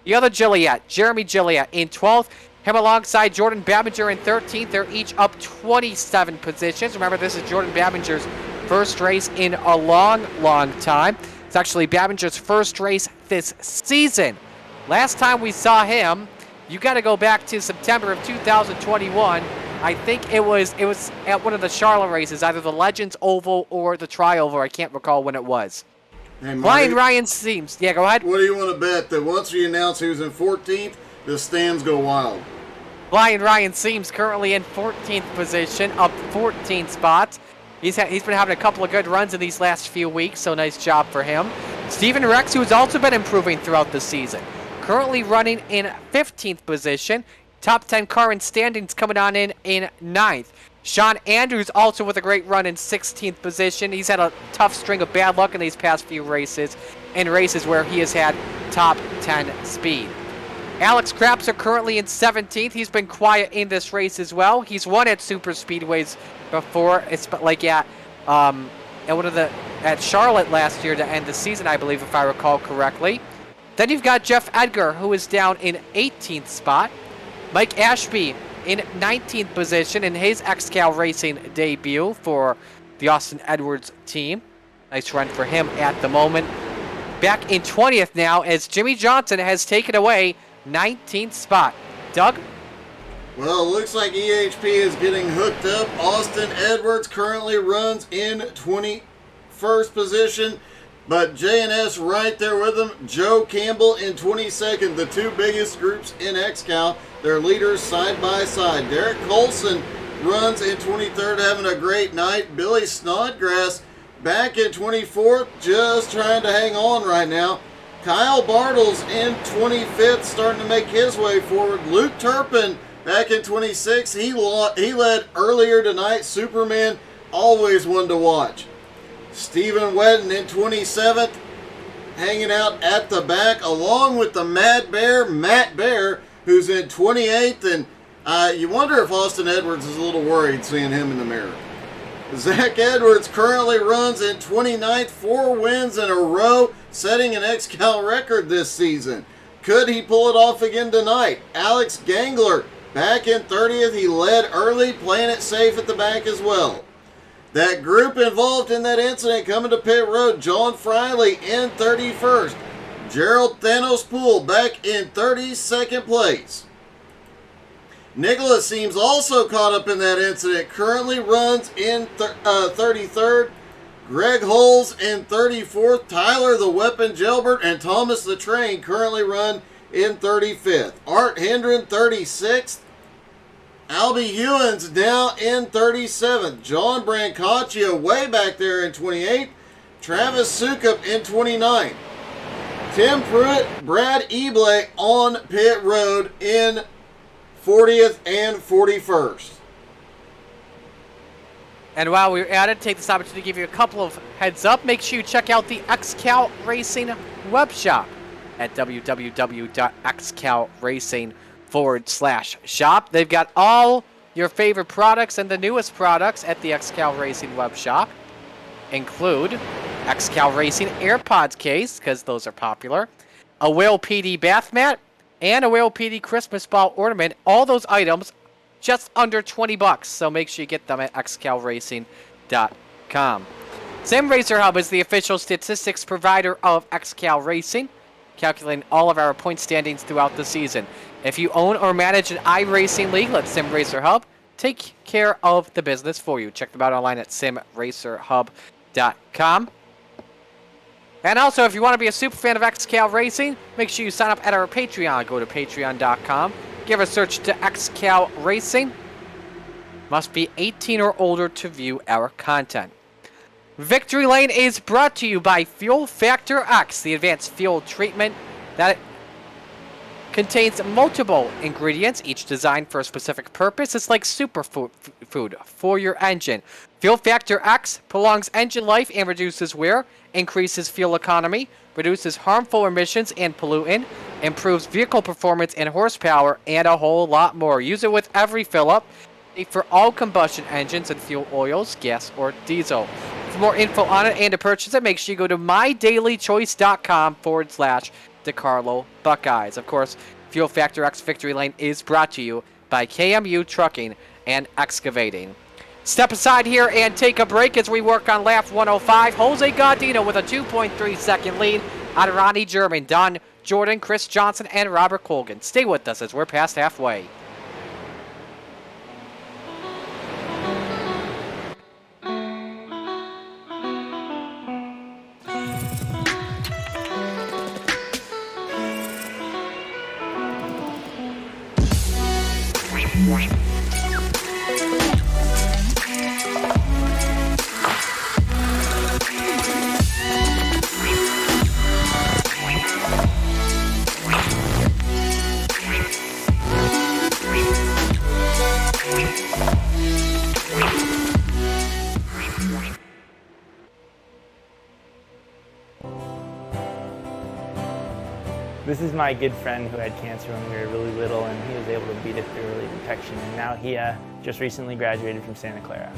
The other Gilliat, Jeremy Gilliat in 12th. Him alongside Jordan Babinger in 13th. They're each up 27 positions. Remember, this is Jordan Babinger's first race in a long, long time. It's actually Babinger's first race this season. Last time we saw him, you got to go back to September of 2021. I think it was at one of the Charlotte races, either the Legends Oval or the Tri-Oval. I can't recall when it was. Hey, Brian Ryan seems. Yeah, go ahead. What do you want to bet that once we announce who's in 14th, the stands go wild? Brian Ryan seems currently in 14th position, up 14 spots. He's been having a couple of good runs in these last few weeks, so nice job for him. Steven Rex, who's also been improving throughout the season, currently running in 15th position. Top 10 car in standings coming on in 9th. Sean Andrews also with a great run in 16th position. He's had a tough string of bad luck in these past few races, and races where he has had top 10 speed. Alex Krapser currently in 17th. He's been quiet in this race as well. He's won at super speedways before. It's like at Charlotte last year to end the season, I believe, if I recall correctly. Then you've got Jeff Edgar, who is down in 18th spot. Mike Ashby in 19th position in his XCAL Racing debut for the Austin Edwards team. Nice run for him at the moment. Back in 20th now as Jimmy Johnson has taken away 19th spot. Doug? Well, it looks like EHP is getting hooked up. Austin Edwards currently runs in 21st position, but J&S right there with him. Joe Campbell in 22nd, the two biggest groups in XCAL. Their leaders side by side. Derek Colson runs in 23rd, having a great night. Billy Snodgrass back in 24th, just trying to hang on right now. Kyle Bartles in 25th, starting to make his way forward. Luke Turpin back in 26th. He led earlier tonight. Superman, always one to watch. Stephen Wedden in 27th, hanging out at the back, along with the Mad Bear, Matt Bear, who's in 28th, and you wonder if Austin Edwards is a little worried seeing him in the mirror. Zach Edwards currently runs in 29th, 4 wins in a row, setting an XCAL record this season. Could he pull it off again tonight? Alex Gangler back in 30th. He led early, playing it safe at the back as well. That group involved in that incident coming to pit road, John Friley in 31st. Gerald Thanos Poole back in 32nd place. Nicholas seems also caught up in that incident. Currently runs in 33rd. Greg Holes in 34th. Tyler the Weapon Gelbert and Thomas the Train currently run in 35th. Art Hendren 36th. Albie Hewins down in 37th. John Brancaccio way back there in 28th. Travis Sukup in 29th. Tim Pruitt, Brad Eblay on pit road in 40th and 41st. And while we're at it, take this opportunity to give you a couple of heads up. Make sure you check out the XCAL Racing web shop at www.xcalracing.com/shop. They've got all your favorite products and the newest products at the XCAL Racing web shop. Include XCAL Racing AirPods case, because those are popular, a Whale PD bath mat, and a Whale PD Christmas ball ornament. All those items just under $20, so make sure you get them at xcalracing.com. Sim Racer Hub is the official statistics provider of XCAL Racing, calculating all of our point standings throughout the season. If you own or manage an iRacing league, let Sim Racer Hub take care of the business for you. Check them out online at simracerhub.com. And also, if you want to be a super fan of XCAL Racing, make sure you sign up at our Patreon. Go to patreon.com. Give a search to XCAL Racing. Must be 18 or older to view our content. Victory Lane is brought to you by Fuel Factor X, the advanced fuel treatment that contains multiple ingredients, each designed for a specific purpose. It's like superfood for your engine. Fuel Factor X prolongs engine life and reduces wear, increases fuel economy, reduces harmful emissions and pollutant, improves vehicle performance and horsepower, and a whole lot more. Use it with every fill-up for all combustion engines and fuel oils, gas or diesel. For more info on it and to purchase it, make sure you go to mydailychoice.com/DeCarlo Buckeyes. Of course, Fuel Factor X Victory Lane is brought to you by KMU Trucking and Excavating. Step aside here and take a break as we work on lap 105. Jose Gaudino with a 2.3 second lead on Ronnie German, Don Jordan, Chris Johnson, and Robert Colgan. Stay with us as we're past halfway. This is my good friend who had cancer when we were really little, and he was able to beat it through early detection. And now he just recently graduated from Santa Clara.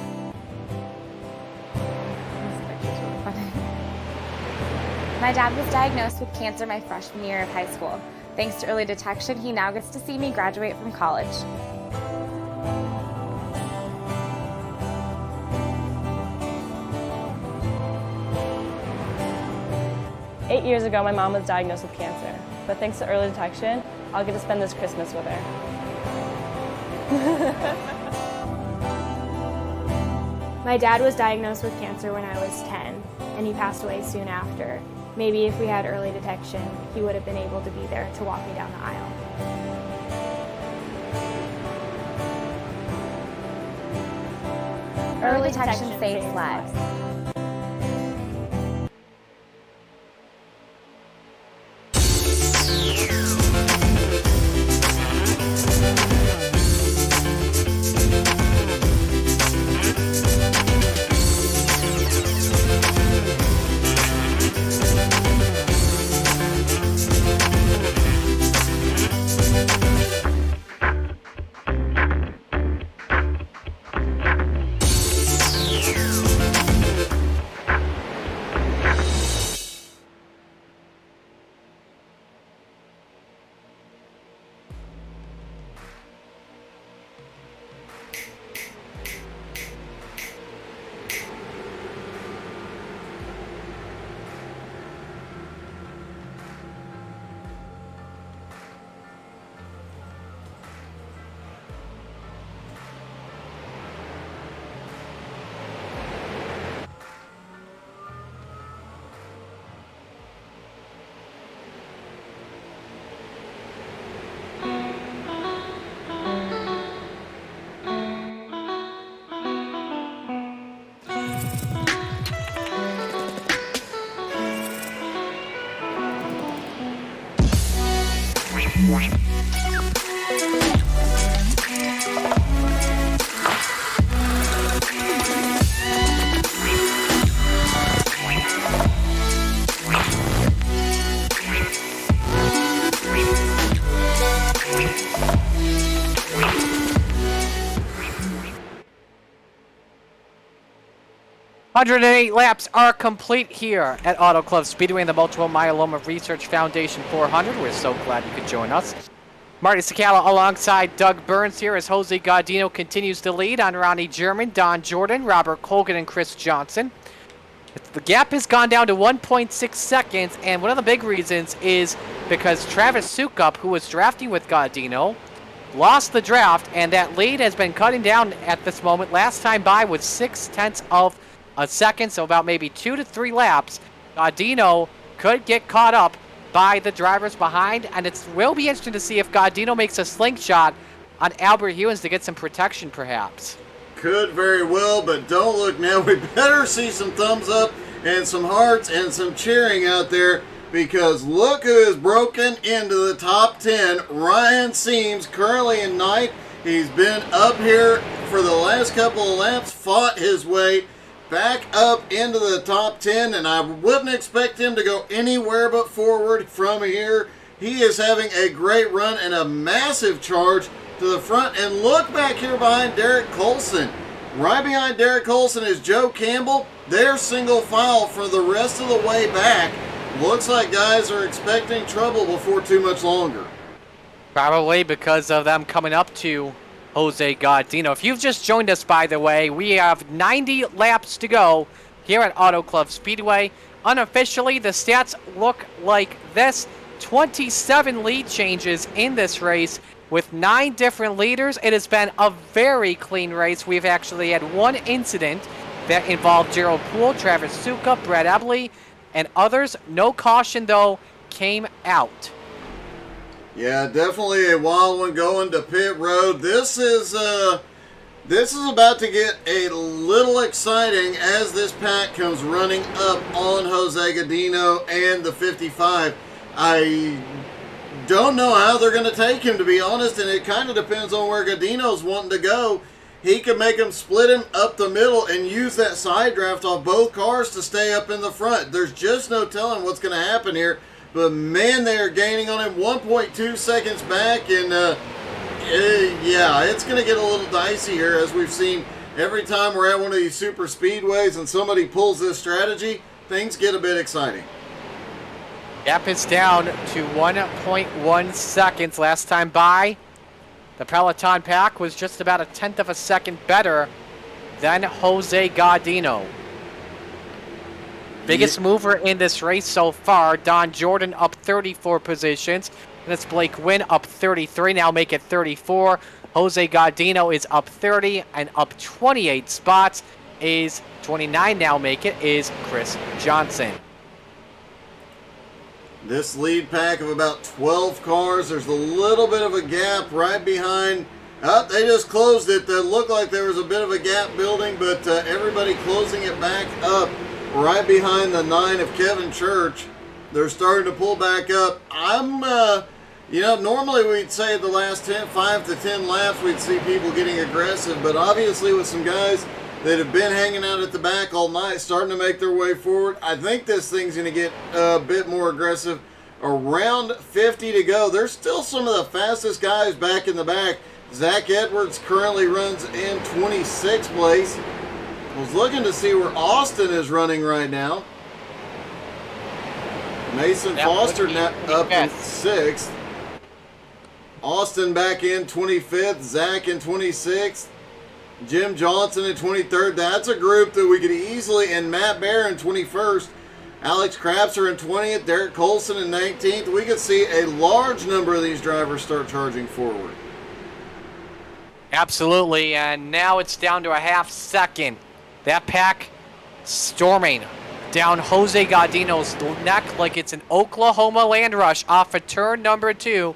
My dad was diagnosed with cancer my freshman year of high school. Thanks to early detection, he now gets to see me graduate from college. Eight years ago, my mom was diagnosed with cancer, but thanks to early detection, I'll get to spend this Christmas with her. My dad was diagnosed with cancer when I was 10, and he passed away soon after. Maybe if we had early detection, he would have been able to be there to walk me down the aisle. Early detection saves lives. $108 laps are complete here at Auto Club Speedway in the Multiple Myeloma Research Foundation 400. We're so glad you could join us. Marty Sakala alongside Doug Burns here as Jose Gaudino continues to lead on Ronnie German, Don Jordan, Robert Colgan, and Chris Johnson. The gap has gone down to 1.6 seconds, and one of the big reasons is because Travis Sukup, who was drafting with Gaudino, lost the draft, and that lead has been cutting down at this moment. Last time by was 0.6 of a second, so about maybe 2 to 3 laps. Gaudino could get caught up by the drivers behind, and it will be interesting to see if Gaudino makes a slingshot on Albert Hewins to get some protection, perhaps. Could very well, but don't look now. We better see some thumbs up and some hearts and some cheering out there, because look who has broken into the top 10. Ryan Seams, currently in ninth. He's been up here for the last couple of laps, fought his way back up into the top 10, and I wouldn't expect him to go anywhere but forward from here. He is having a great run and a massive charge to the front. And look back here behind Derek Colson. Right behind Derek Colson is Joe Campbell. They're single file for the rest of the way back. Looks like guys are expecting trouble before too much longer. Probably because of them coming up to Jose Gaudino. If you've just joined us, by the way, we have 90 laps to go here at Auto Club Speedway. Unofficially, the stats look like this. 27 lead changes in this race with 9 different leaders. It has been a very clean race. We've actually had one incident that involved Gerald Poole, Travis Sukup, Brad Ebley, and others. No caution, though, came out. Yeah, definitely a wild one going to pit road. This is about to get a little exciting as this pack comes running up on Jose Gaudino and the 55. I don't know how they're going to take him, to be honest, and it kind of depends on where Gaudino's wanting to go. He can make him split him up the middle and use that side draft off both cars to stay up in the front. There's just no telling what's going to happen here. But man, they are gaining on him 1.2 seconds back, and yeah, it's going to get a little dicey here, as we've seen every time we're at one of these super speedways and somebody pulls this strategy, things get a bit exciting. Gap is down to 1.1 seconds. Last time by, the Peloton pack was just about 1/10 of a second better than Jose Gaudino. Biggest mover in this race so far, Don Jordan up 34 positions. And it's Blake Wynn up 33, now make it 34. Jose Gaudino is up 30, and up 28 spots is 29, now make it, is Chris Johnson. This lead pack of about 12 cars, there's a little bit of a gap right behind. They just closed it. It looked like there was a bit of a gap building, but everybody closing it back up right behind the 9 of Kevin Church. They're starting to pull back up. Normally we'd say the last 5 to 10 laps we'd see people getting aggressive, but obviously with some guys that have been hanging out at the back all night, starting to make their way forward, I think this thing's going to get a bit more aggressive. Around 50 to go. There's still some of the fastest guys back in the back. Zach Edwards currently runs in 26th place. I was looking to see where Austin is running right now. Mason Foster now up in 6th. Austin back in 25th. Zach in 26th. Jim Johnson in 23rd. That's a group that we could easily, and Matt Bear in 21st. Alex Krapser in 20th. Derek Colson in 19th. We could see a large number of these drivers start charging forward. Absolutely, and now it's down to a half second. That pack storming down Jose Gaudino's neck like it's an Oklahoma land rush off of turn number 2.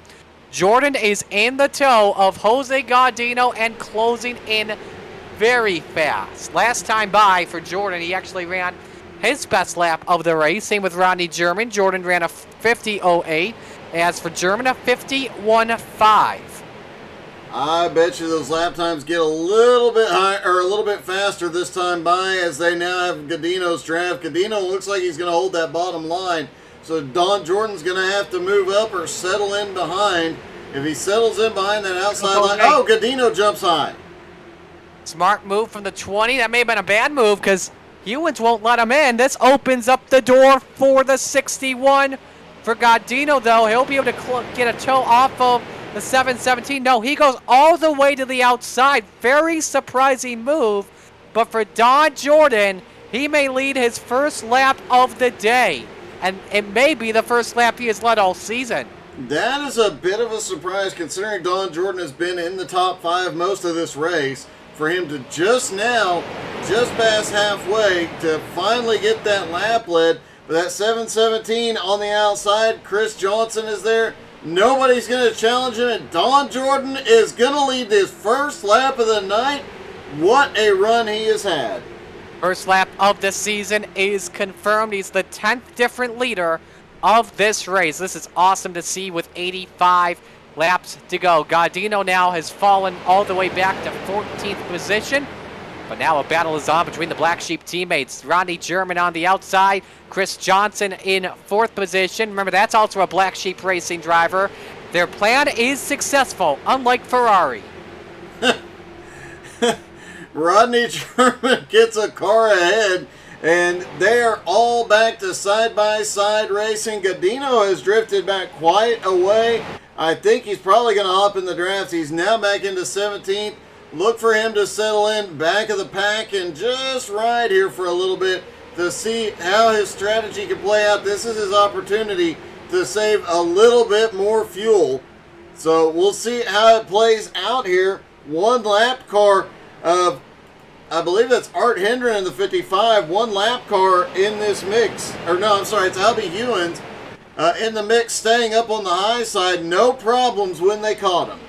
Jordan is in the toe of Jose Gaudino and closing in very fast. Last time by for Jordan, he actually ran his best lap of the race. Same with Rodney German. Jordan ran a 50.08. As for German, a 51.5. I bet you those lap times get a little bit higher, or a little bit faster this time by, as they now have Gaudino's draft. Gaudino looks like he's going to hold that bottom line. So Don Jordan's going to have to move up or settle in behind. If he settles in behind that outside Oh, line, hey. oh, Godino jumps high. Smart move from the 20. That may have been a bad move because Hewins won't let him in. This opens up the door for the 61. For Godino, though, he'll be able to get a toe off of the 717. No, he goes all the way to the outside. Very surprising move. But for Don Jordan, he may lead his first lap of the day. And it may be the first lap he has led all season. That is a bit of a surprise considering Don Jordan has been in the top 5 most of this race. For him to just pass halfway to finally get that lap led. But that 717 on the outside, Chris Johnson is there. Nobody's going to challenge him, and Don Jordan is going to lead his first lap of the night. What a run he has had. First lap of the season is confirmed. He's the 10th different leader of this race. This is awesome to see with 85 laps to go. Godino now has fallen all the way back to 14th position. But now a battle is on between the Black Sheep teammates. Rodney German on the outside. Chris Johnson in 4th position. Remember, that's also a Black Sheep Racing driver. Their plan is successful, unlike Ferrari. Rodney German gets a car ahead, and they are all back to side-by-side racing. Godino has drifted back quite a way. I think he's probably going to hop in the draft. He's now back into 17th. Look for him to settle in back of the pack and just ride here for a little bit to see how his strategy can play out. This is his opportunity to save a little bit more fuel. So we'll see how it plays out here. One lap car of, I believe that's Art Hendren in the 55. One lap car in this mix. Or no, I'm sorry, it's Albie Hewins in the mix, staying up on the high side. No problems when they caught him.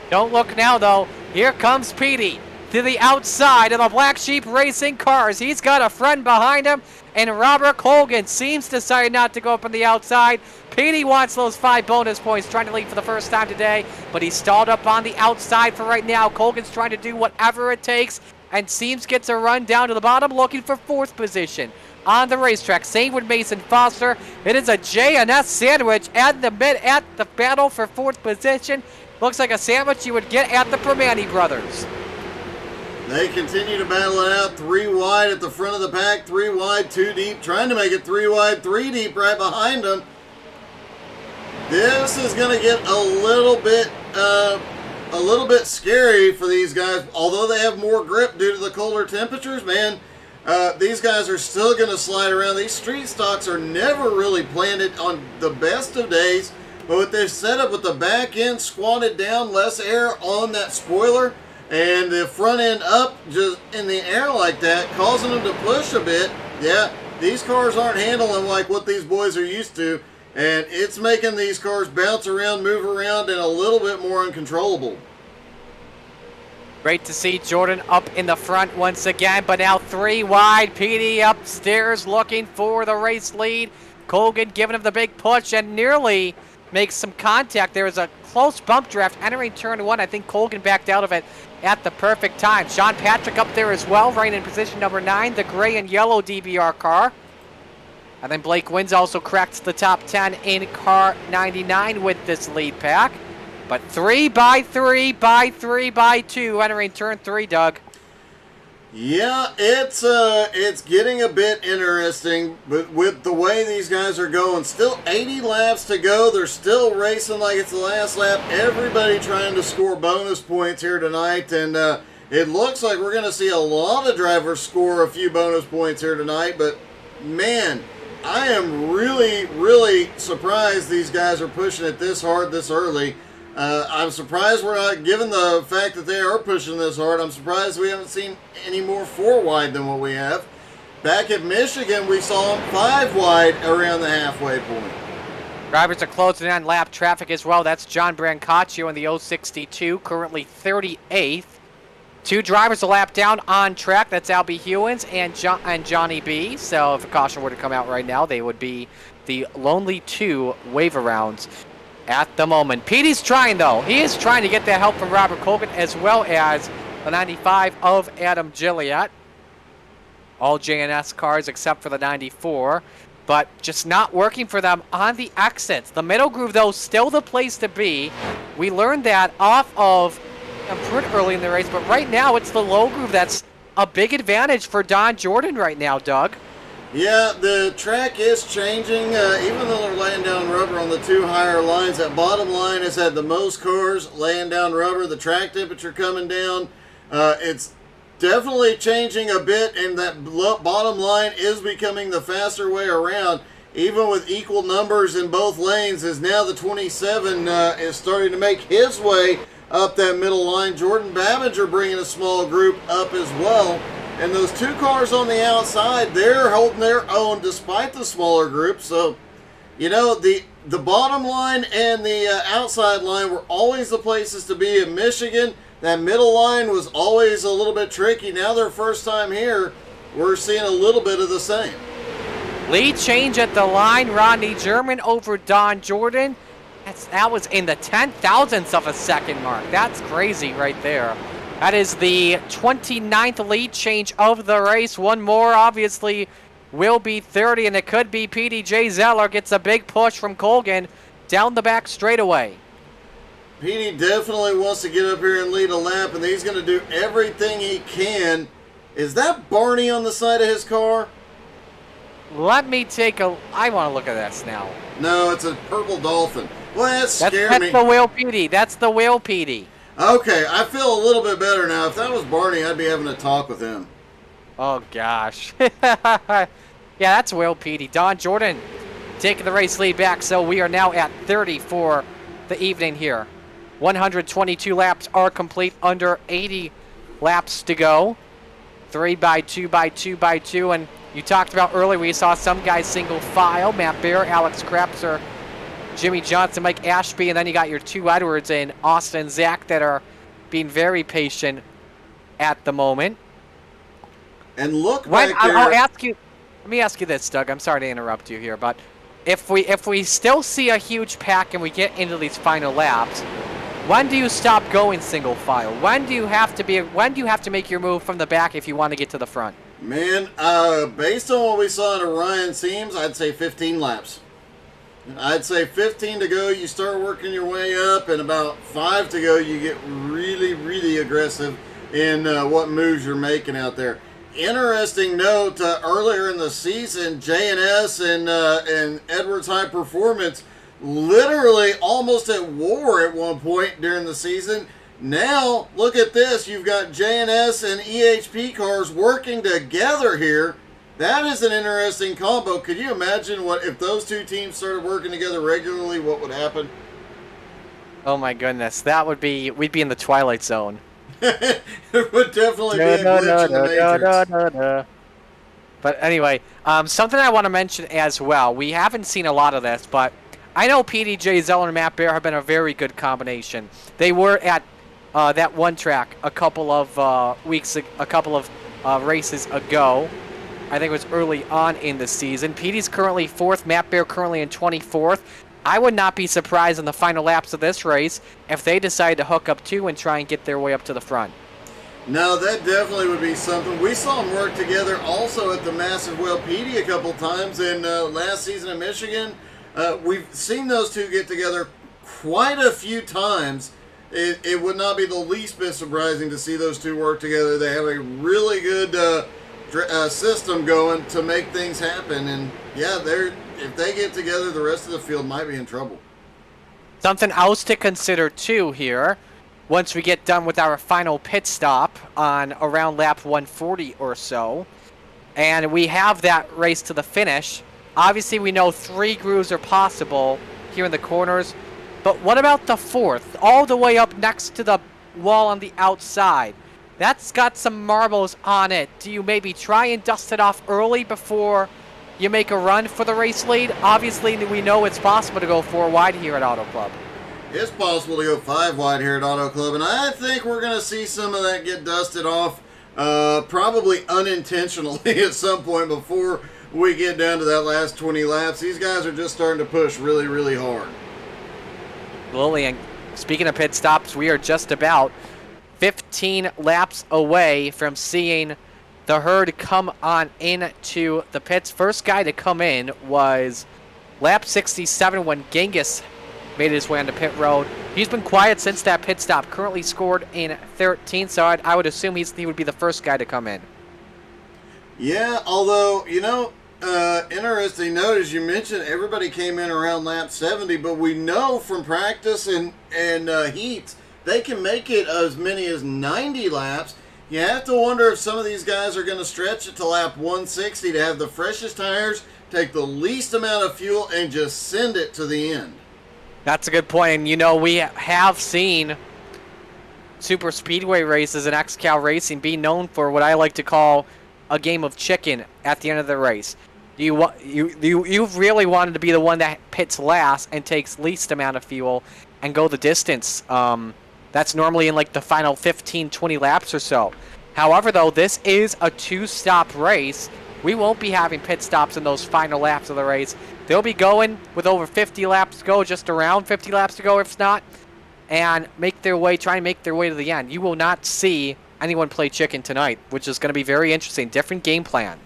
Don't look now, though. Here comes Petey to the outside of the Black Sheep Racing cars. He's got a friend behind him, and Robert Colgan seems decided not to go up on the outside. Petey wants those 5 bonus points, trying to lead for the first time today, but he's stalled up on the outside for right now. Colgan's trying to do whatever it takes, and Seams gets a run down to the bottom, looking for 4th position on the racetrack. Same with Mason Foster. It is a J&S sandwich at the battle for 4th position. Looks like a sandwich you would get at the Permani Brothers. They continue to battle it out. 3 wide at the front of the pack. 3 wide, 2 deep. Trying to make it 3 wide, 3 deep right behind them. This is going to get a little bit scary for these guys. Although they have more grip due to the colder temperatures, man, these guys are still going to slide around. These street stocks are never really planted on the best of days. But with this setup with the back end squatted down, less air on that spoiler, and the front end up just in the air like that, causing them to push a bit, yeah, these cars aren't handling like what these boys are used to, and it's making these cars bounce around, move around, and a little bit more uncontrollable. Great to see Jordan up in the front once again, but now 3 wide. Petey upstairs looking for the race lead. Colgan giving him the big push and nearly makes some contact. There was a close bump draft entering turn 1. I think Colgan backed out of it at the perfect time. Sean Patrick up there as well, right in position number 9, the gray and yellow DBR car. And then Blake Wins also cracked the top 10 in car 99 with this lead pack. But 3 by 3 by 3 by 2 entering turn 3, Doug. Yeah, it's getting a bit interesting, but with the way these guys are going, still 80 laps to go. They're still racing like it's the last lap. Everybody trying to score bonus points here tonight, and it looks like we're going to see a lot of drivers score a few bonus points here tonight. But man, I am really, really surprised these guys are pushing it this hard this early. I'm surprised we're not, given the fact that they are pushing this hard, I'm surprised we haven't seen any more 4 wide than what we have. Back at Michigan, we saw them 5 wide around the halfway point. Drivers are closing in on lap traffic as well. That's John Brancaccio in the 062, currently 38th. 2 drivers a lap down on track. That's Albie Hewins and Johnny B. So if a caution were to come out right now, they would be the lonely 2 wave arounds at the moment. Petey's trying, though. He is trying to get that help from Robert Colgan as well as the 95 of Adam Gilliatt. All J&S cars except for the 94. but just not working for them on the exits. The middle groove, though, still the place to be. We learned that off of pretty early in the race, but right now it's the low groove that's a big advantage for Don Jordan right now, Doug. Yeah, the track is changing. Even though they're laying down rubber on the two higher lines, that bottom line has had the most cars laying down rubber. The track temperature coming down. It's definitely changing a bit, and that bottom line is becoming the faster way around. Even with equal numbers in both lanes, as now the 27 is starting to make his way up that middle line. Jordan Babbinger bringing a small group up as well. And those two cars on the outside, they're holding their own despite the smaller group. So, you know, the bottom line and the outside line were always the places to be in Michigan. That middle line was always a little bit tricky. Now their first time here, we're seeing a little bit of the same. Lead change at the line, Rodney German over Don Jordan. That was in the 10,000ths of a second mark. That's crazy right there. That is the 29th lead change of the race. One more, obviously, will be 30, and it could be PDJ Zeller gets a big push from Colgan down the back straightaway. PD definitely wants to get up here and lead a lap, and he's going to do everything he can. Is that Barney on the side of his car? Let me take a... I want to look at this now. No, it's a purple Dolphin. Well, that scared me. That's the Will PD. That's the Will PD. Okay, I feel a little bit better now. If that was Barney, I'd be having a talk with him. Oh, gosh. Yeah, that's Will PD. Don Jordan taking the race lead back, so we are now at 30 for the evening here. 122 laps are complete, under 80 laps to go. 3 by 2 by 2 by 2, and you talked about earlier, we saw some guys single file. Matt Bear, Alex Krapser, Jimmy Johnson, Mike Ashby, and then you got your two Edwards and Austin Zach that are being very patient at the moment. And look back there. I'll ask you. Let me ask you this, Doug. I'm sorry to interrupt you here, but if we still see a huge pack and we get into these final laps, when do you stop going single file? When do you have to make your move from the back if you want to get to the front? Man, based on what we saw in Orion Seams, I'd say 15 laps. I'd say 15 to go, you start working your way up, and about 5 to go, you get really, really aggressive in what moves you're making out there. Interesting note, earlier in the season, J&S and Edwards High Performance literally almost at war at one point during the season. Now, look at this. You've got J&S and EHP cars working together here. That is an interesting combo. Could you imagine what if those two teams started working together regularly, what would happen? Oh my goodness. That would be, we'd be in the Twilight Zone. It would definitely be a glitch in the Matrix. But anyway, something I want to mention as well. We haven't seen a lot of this, but I know PDJ Zeller and Matt Bear have been a very good combination. They were at that one track a couple of races ago. I think it was early on in the season. Petey's currently 4th, Matt Bear currently in 24th. I would not be surprised in the final laps of this race if they decide to hook up too and try and get their way up to the front. No, that definitely would be something. We saw them work together also at the Massive Well Petey a couple times in last season in Michigan. We've seen those two get together quite a few times. It would not be the least bit surprising to see those two work together. They have a really good system going to make things happen, and yeah, if they get together, the rest of the field might be in trouble. Something else to consider too here, once we get done with our final pit stop on around lap 140 or so, and we have that race to the finish. Obviously, we know 3 grooves are possible here in the corners, but what about the 4th, all the way up next to the wall on the outside? That's got some marbles on it. Do you maybe try and dust it off early before you make a run for the race lead? Obviously, we know it's possible to go 4 wide here at Auto Club. It's possible to go 5 wide here at Auto Club, and I think we're going to see some of that get dusted off, probably unintentionally at some point before we get down to that last 20 laps. These guys are just starting to push really, really hard. Absolutely, and speaking of pit stops, we are just about 15 laps away from seeing the herd come on into the pits. First guy to come in was lap 67 when Genghis made his way on the pit road. He's been quiet since that pit stop. Currently scored in 13th, so I would assume he would be the first guy to come in. Yeah, although, interesting note, as you mentioned, everybody came in around lap 70, but we know from practice and heats, they can make it as many as 90 laps. You have to wonder if some of these guys are going to stretch it to lap 160 to have the freshest tires, take the least amount of fuel, and just send it to the end. That's a good point. And, we have seen super speedway races and XCAL racing be known for what I like to call a game of chicken at the end of the race. You really wanted to be the one that pits last and takes least amount of fuel and go the distance. That's normally in like the final 15, 20 laps or so. However, though, this is a 2-stop race. We won't be having pit stops in those final laps of the race. They'll be going with over 50 laps to go, just around 50 laps to go if not, and try and make their way to the end. You will not see anyone play chicken tonight, which is going to be very interesting. Different game plan.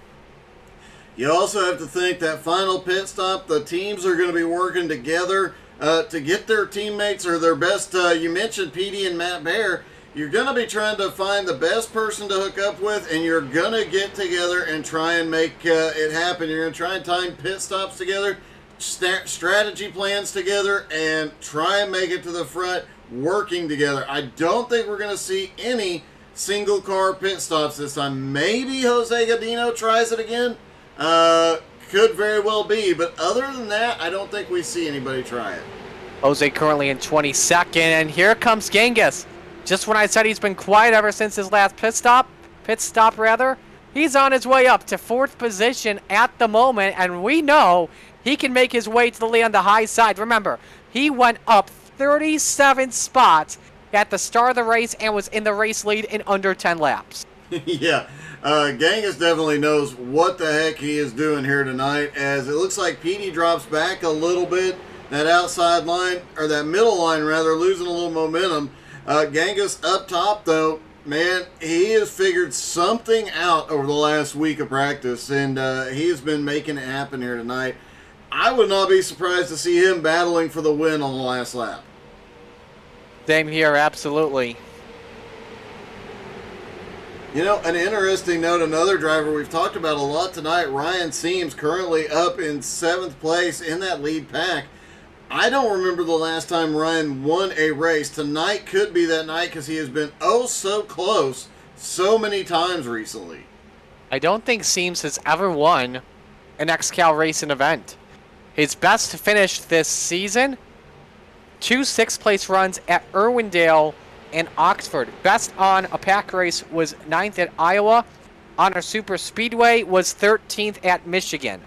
You also have to think that final pit stop, the teams are going to be working together to get their teammates or their best. You mentioned Petey and Matt Bear. You're going to be trying to find the best person to hook up with, and you're going to get together and try and make it happen. You're going to try and time pit stops together, strategy plans together, and try and make it to the front working together. I don't think we're going to see any single car pit stops this time. Maybe Jose Godino tries it again. Could very well be, but other than that, I don't think we see anybody try it. Jose currently in 22nd, and here comes Genghis. Just when I said he's been quiet ever since his last pit stop, he's on his way up to 4th position at the moment, and we know he can make his way to the lead on the high side. Remember, he went up 37 spots at the start of the race and was in the race lead in under 10 laps. Yeah, Genghis definitely knows what the heck he is doing here tonight, as it looks like Petey drops back a little bit. That outside line, or that middle line rather, losing a little momentum. Genghis up top, though, man, he has figured something out over the last week of practice, and he has been making it happen here tonight. I would not be surprised to see him battling for the win on the last lap. Same here, absolutely. An interesting note, another driver we've talked about a lot tonight, Ryan Seams, currently up in 7th place in that lead pack. I don't remember the last time Ryan won a race. Tonight could be that night because he has been so close so many times recently. I don't think Seams has ever won an XCAL racing event. His best finish this season, 2 6th-place runs at Irwindale and Oxford. Best on a pack race was 9th at Iowa. On a super speedway was 13th at Michigan.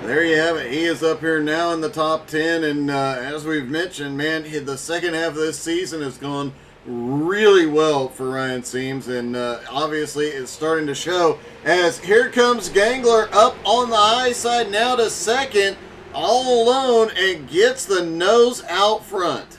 There you have it. He is up here now in the top 10, and as we've mentioned, man, the second half of this season has gone really well for Ryan Seams, and obviously it's starting to show, as here comes Gangler up on the high side now to 2nd, all alone, and gets the nose out front.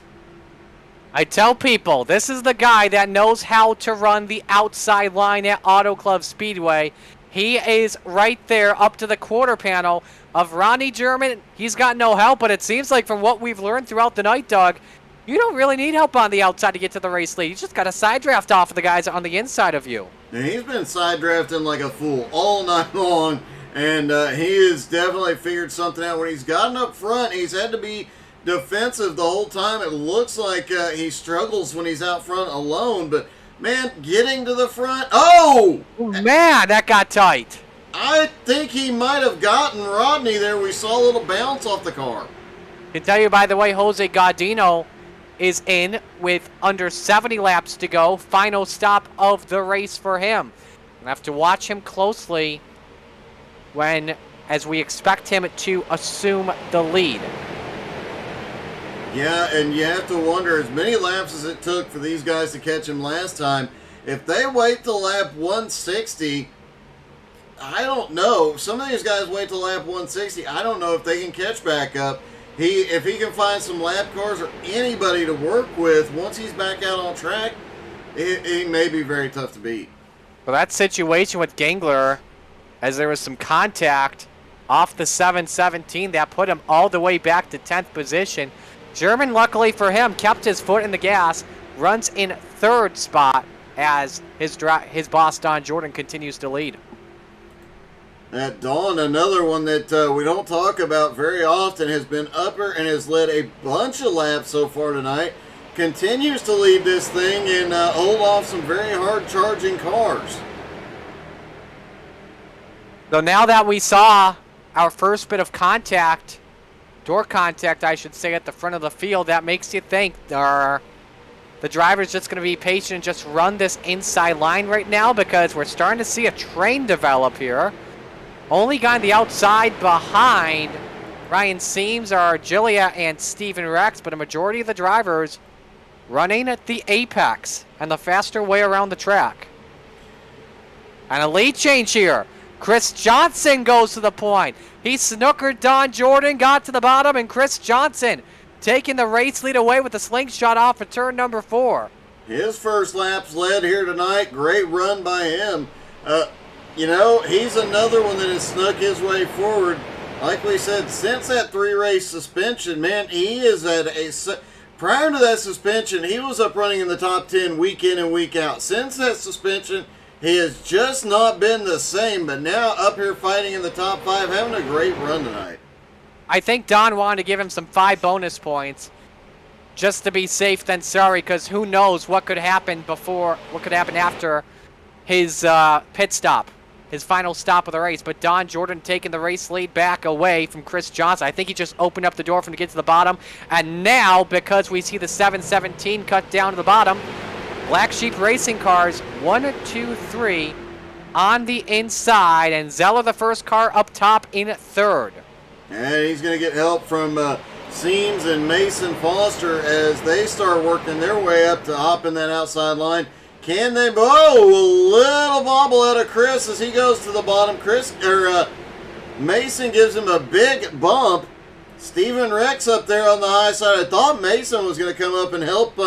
I tell people, this is the guy that knows how to run the outside line at Auto Club Speedway. He is right there up to the quarter panel of Ronnie German. He's got no help, but it seems like from what we've learned throughout the night, Doug, you don't really need help on the outside to get to the race lead. You just got to side draft off of the guys on the inside of you. And he's been side drafting like a fool all night long, and he has definitely figured something out. When he's gotten up front, he's had to be defensive the whole time. It looks like he struggles when he's out front alone, but man, getting to the front. Oh! Man, that got tight. I think he might have gotten Rodney there. We saw a little bounce off the car. I can tell you, by the way, Jose Godino is in with under 70 laps to go. Final stop of the race for him. We'll have to watch him closely as we expect him to assume the lead. Yeah, and you have to wonder, as many laps as it took for these guys to catch him last time, if they wait till lap 160, I don't know. Some of these guys wait till lap 160. I don't know if they can catch back up. If he can find some lap cars or anybody to work with once he's back out on track, it may be very tough to beat. Well, that situation with Gangler, as there was some contact off the 717, that put him all the way back to 10th position. German, luckily for him, kept his foot in the gas, runs in 3rd spot as his boss, Don Jordan, continues to lead. That Dawn, another one that we don't talk about very often, has been upper and has led a bunch of laps so far tonight. Continues to lead this thing and hold off some very hard charging cars. So now that we saw our first bit of contact, door contact, I should say, at the front of the field, that makes you think the driver's just going to be patient and just run this inside line right now, because we're starting to see a train develop here. Only guy on the outside behind Ryan Seams are Gilia and Steven Rex, but a majority of the drivers running at the apex and the faster way around the track. And a lead change here. Chris Johnson goes to the point. He snookered Don Jordan, got to the bottom, and Chris Johnson taking the race lead away with a slingshot off of turn number 4. His first lap's led here tonight. Great run by him. You know, he's another one that has snuck his way forward. Like we said, since that 3-race suspension, man, he is at a... Prior to that suspension, he was up running in the top 10 week in and week out. Since that suspension, he has just not been the same, but now up here fighting in the top 5, having a great run tonight. I think Don wanted to give him some 5 bonus points just to be safe than sorry, because who knows what could happen after his pit stop. His final stop of the race, but Don Jordan taking the race lead back away from Chris Johnson. I think he just opened up the door for him to get to the bottom. And now, because we see the 717 cut down to the bottom, Black Sheep Racing cars 1, 2, 3 on the inside, and Zeller, the first car, up top in 3rd. And he's going to get help from Seams and Mason Foster as they start working their way up to hop in that outside line. Can they? Oh, a little bobble out of Chris as he goes to the bottom. Mason gives him a big bump. Steven Rex up there on the high side. I thought Mason was going to come up and help.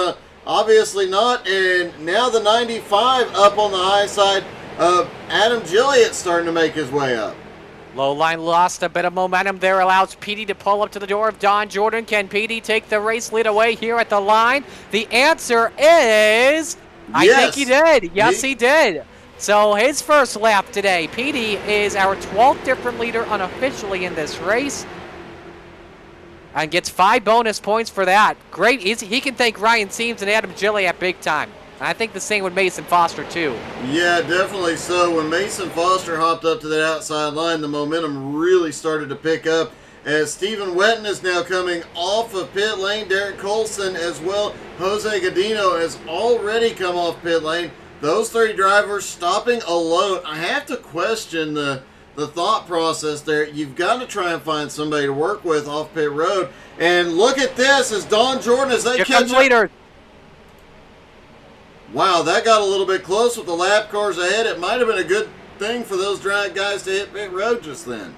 Obviously not. And now the 95 up on the high side. Adam Gilliatt starting to make his way up. Low line lost a bit of momentum there, allows Petey to pull up to the door of Don Jordan. Can Petey take the race lead away here at the line? The answer is... I think he did. Yes, he did. So his first lap today. Petey is our 12th different leader unofficially in this race. And gets 5 bonus points for that. Great. He can thank Ryan Seams and Adam Gilliatt big time. And I think the same with Mason Foster too. Yeah, definitely so. When Mason Foster hopped up to that outside line, the momentum really started to pick up. As Stephen Wetton is now coming off of pit lane. Derek Colson as well. Jose Godino has already come off pit lane. Those 3 drivers stopping alone. I have to question the thought process there. You've got to try and find somebody to work with off pit road. And look at this as Don Jordan as they catch up. Leader. Wow, that got a little bit close with the lap cars ahead. It might have been a good thing for those drag guys to hit pit road just then.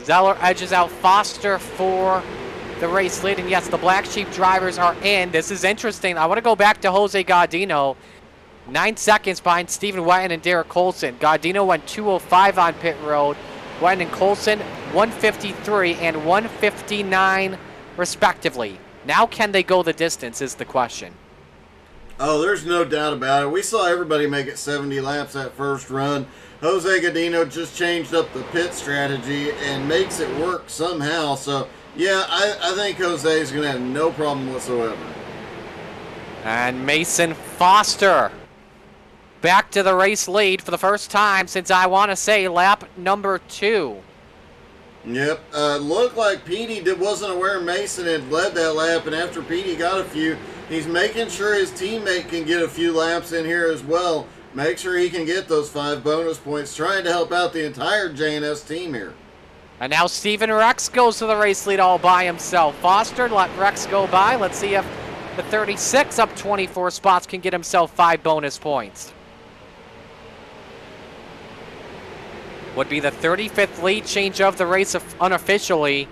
Zeller edges out Foster for the race lead. And yes, the Black Sheep drivers are in. This is interesting. I want to go back to Jose Godino. 9 seconds behind Stephen Wetton and Derek Colson. Godino went 2:05 on pit road. Wetton and Colson 1:53 and 1:59 respectively. Now can they go the distance is the question. Oh, there's no doubt about it. We saw everybody make it 70 laps that first run. Jose Godino just changed up the pit strategy and makes it work somehow. So, yeah, I think Jose is going to have no problem whatsoever. And Mason Foster back to the race lead for the first time since, I want to say, lap number 2. Yep. Looked like Petey wasn't aware Mason had led that lap, and after Petey got a few, he's making sure his teammate can get a few laps in here as well. Make sure he can get those 5 bonus points, trying to help out the entire J&S team here. And now Stephen Rex goes to the race lead all by himself. Foster let Rex go by. Let's see if the 36 up 24 spots can get himself 5 bonus points. Would be the 35th lead change of the race unofficially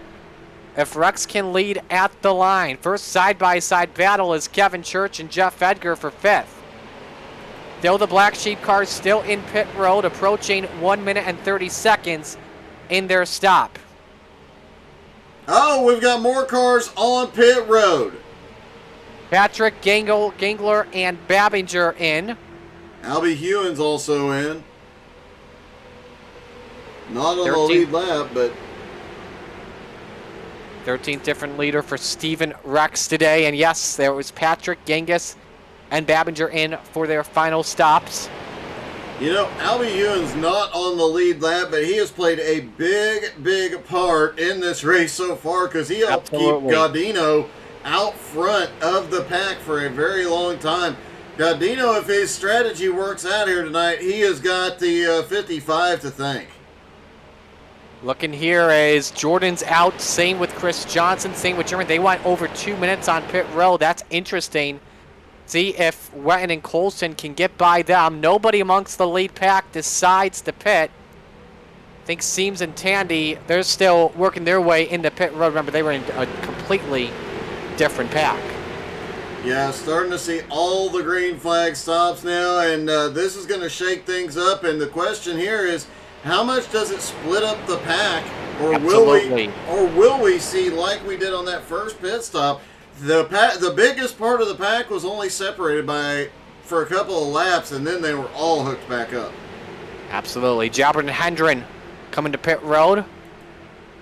if Rex can lead at the line. First side-by-side battle is Kevin Church and Jeff Edgar for 5th. Still the Black Sheep cars still in pit road, approaching 1 minute and 30 seconds in their stop. Oh, we've got more cars on pit road. Patrick Gangler and Babinger in. Albie Hewen's also in. Not on the 13th. lead lap, but 13th different leader for Steven Rex today. And yes, there was Patrick, Genghis, and Babinger in for their final stops. you know, Albie Hewen's not on the lead lap, but he has played a big part in this race so far because he helped Absolutely. keep Gaudino out front of the pack for a very long time. Gaudino, if his strategy works out here tonight, he has got the 55 to thank. Looking here as Jordan's out. Same with Chris Johnson. Same with German. They went over 2 minutes on pit road. That's interesting. See if Wetton and Colson can get by them. Nobody amongst the lead pack decides to pit. I think Seams and Tandy, they're still working their way into pit road. Remember, they were in a completely different pack. Yeah, starting to see all the green flag stops now, and this is going to shake things up. And the question here is, how much does it split up the pack, or will we see, like we did on that first pit stop, the biggest part of the pack was only separated for a couple of laps, and then they were all hooked back up. Absolutely. Jobber and Hendren coming to pit road.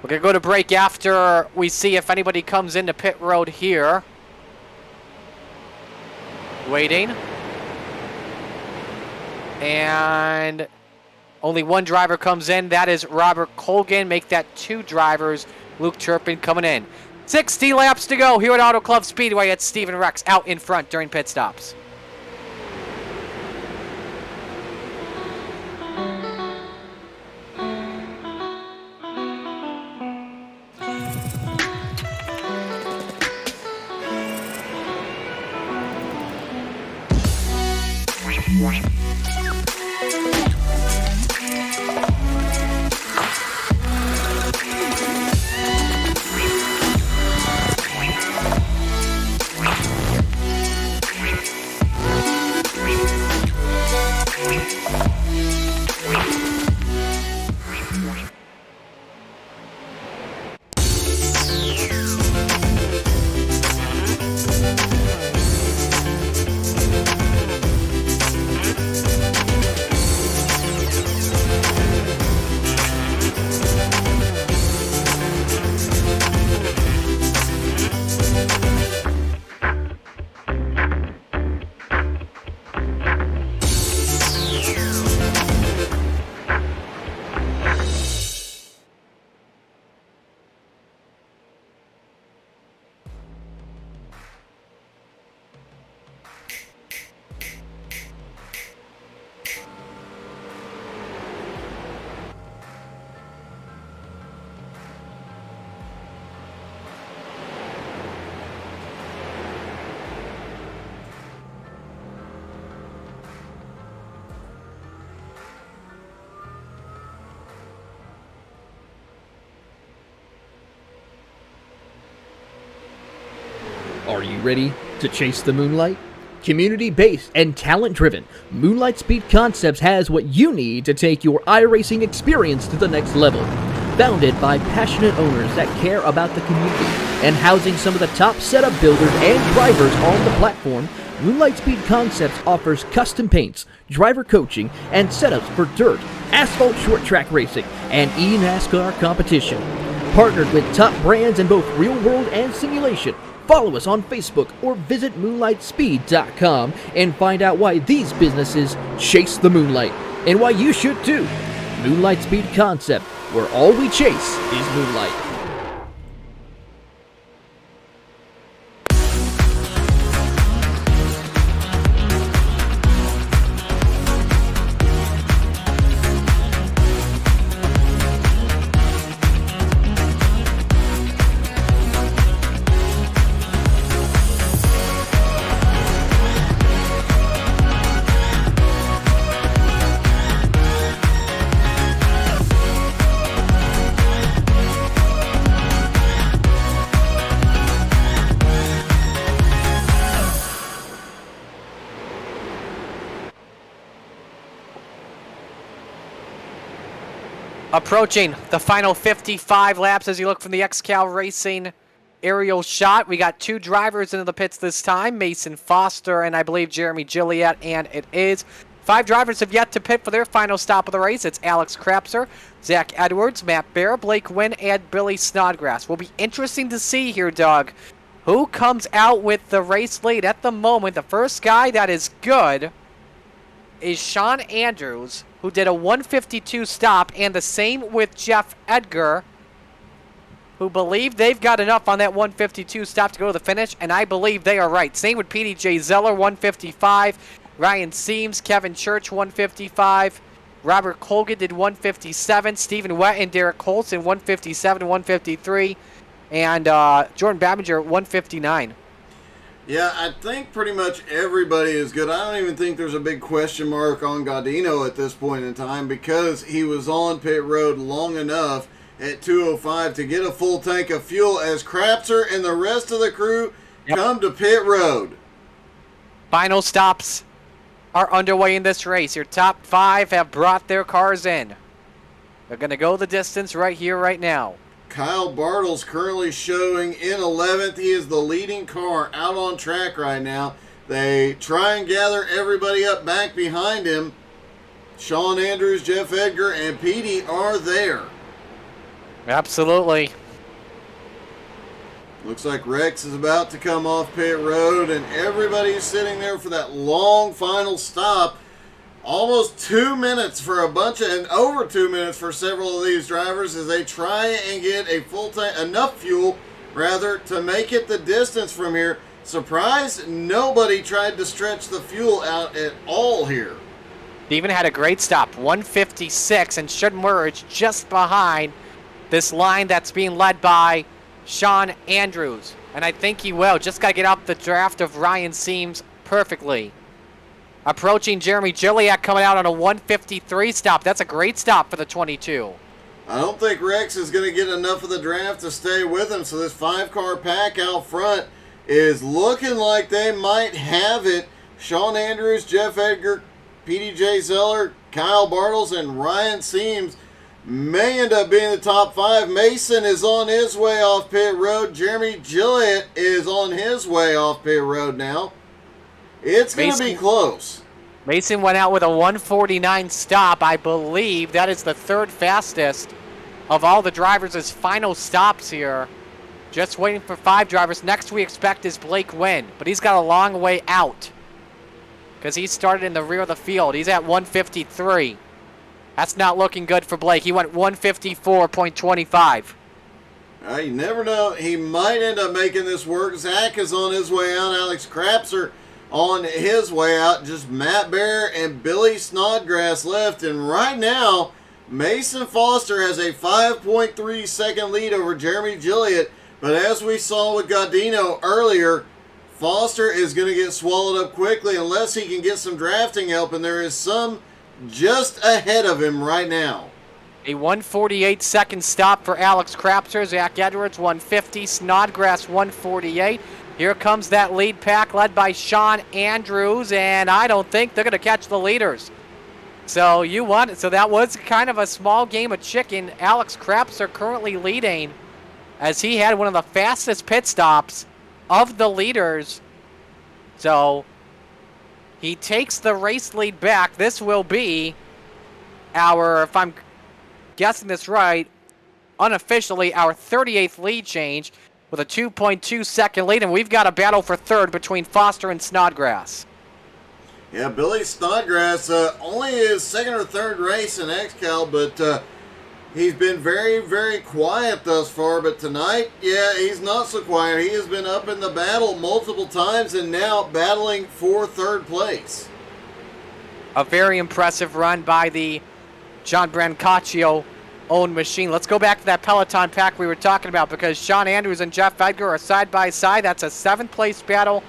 We're going to go to break after we see if anybody comes into pit road here. Waiting. And only one driver comes in. That is Robert Colgan. Make that 2 drivers. Luke Turpin coming in. 60 laps to go here at Auto Club Speedway. It's Steven Rex out in front during pit stops. Are you ready to chase the moonlight? Community-based and talent-driven, Moonlight Speed Concepts has what you need to take your iRacing experience to the next level. Founded by passionate owners that care about the community and housing some of the top setup builders and drivers on the platform, Moonlight Speed Concepts offers custom paints, driver coaching, and setups for dirt, asphalt short track racing, and eNASCAR competition. Partnered with top brands in both real world and simulation. Follow us on Facebook or visit moonlightspeed.com and find out why these businesses chase the moonlight and why you should too. Moonlight Speed Concept, where all we chase is moonlight. Approaching the final 55 laps as you look from the XCAL Racing aerial shot. We got 2 drivers into the pits this time, Mason Foster and I believe Jeremy Gilliatt, and it is 5 drivers have yet to pit for their final stop of the race. It's Alex Krapser, Zach Edwards, Matt Bear, Blake Wynn, and Billy Snodgrass. Will be interesting to see here, Doug, who comes out with the race lead. At the moment, the first guy that is good is Sean Andrews, who did a 152 stop, and the same with Jeff Edgar, who believe they've got enough on that 152 stop to go to the finish, and I believe they are right. Same with PDJ Zeller, 155. Ryan Seams, Kevin Church, 155. Robert Colgan did 157. Stephen Wett and Derek Colson, 157, 153. And Jordan Babinger, 159. Yeah, I think pretty much everybody is good. I don't even think there's a big question mark on Gaudino at this point in time because he was on pit road long enough at 2:05 to get a full tank of fuel as Krapser and the rest of the crew come to pit road. Final stops are underway in this race. Your top 5 have brought their cars in. They're going to go the distance right here, right now. Kyle Bartles currently showing in 11th. He is the leading car out on track right now. They try and gather everybody up back behind him. Sean Andrews, Jeff Edgar, and Petey are there. Absolutely. Looks like Rex is about to come off pit road, and everybody's sitting there for that long final stop. Almost 2 minutes for a bunch of, and over 2 minutes for several of these drivers as they try and get a full tank, enough fuel, rather, to make it the distance from here. Surprised nobody tried to stretch the fuel out at all here. Steven had a great stop, 156, and should merge just behind this line that's being led by Sean Andrews. And I think he will. Just got to get up the draft of Ryan Seams perfectly. Approaching Jeremy Gilliatt, coming out on a 153 stop. That's a great stop for the 22. I don't think Rex is going to get enough of the draft to stay with him, so this 5-car pack out front is looking like they might have it. Sean Andrews, Jeff Edgar, PDJ Zeller, Kyle Bartles, and Ryan Seams may end up being the top 5. Mason is on his way off pit road. Jeremy Gilliatt is on his way off pit road now. It's going to be close. Mason went out with a 149 stop. I believe that is the 3rd fastest of all the drivers' final stops here. Just waiting for 5 drivers. Next we expect is Blake Wynn, but he's got a long way out because he started in the rear of the field. He's at 153. That's not looking good for Blake. He went 154.25. You never know. He might end up making this work. Zach is on his way out. Alex Krapser on his way out. Just Matt Bear and Billy Snodgrass left. And right now, Mason Foster has a 5.3 second lead over Jeremy Gilliatt. But as we saw with Gaudino earlier, Foster is going to get swallowed up quickly unless he can get some drafting help. And there is some just ahead of him right now. A 148 second stop for Alex Krapser. Zach Edwards 150. Snodgrass 148. Here comes that lead pack led by Sean Andrews, and I don't think they're going to catch the leaders. So that was kind of a small game of chicken. Alex Krapser currently leading as he had one of the fastest pit stops of the leaders. So he takes the race lead back. This will be our, if I'm guessing this right, unofficially our 38th lead change with a 2.2 second lead, and we've got a battle for 3rd between Foster and Snodgrass. Yeah, Billy Snodgrass, only his 2nd or 3rd race in XCAL, but he's been very, very quiet thus far. But tonight, yeah, he's not so quiet. He has been up in the battle multiple times and now battling for 3rd place. A very impressive run by the John Brancaccio owned machine. Let's go back to that Peloton pack we were talking about because Sean Andrews and Jeff Edgar are side by side. That's a 7th place battle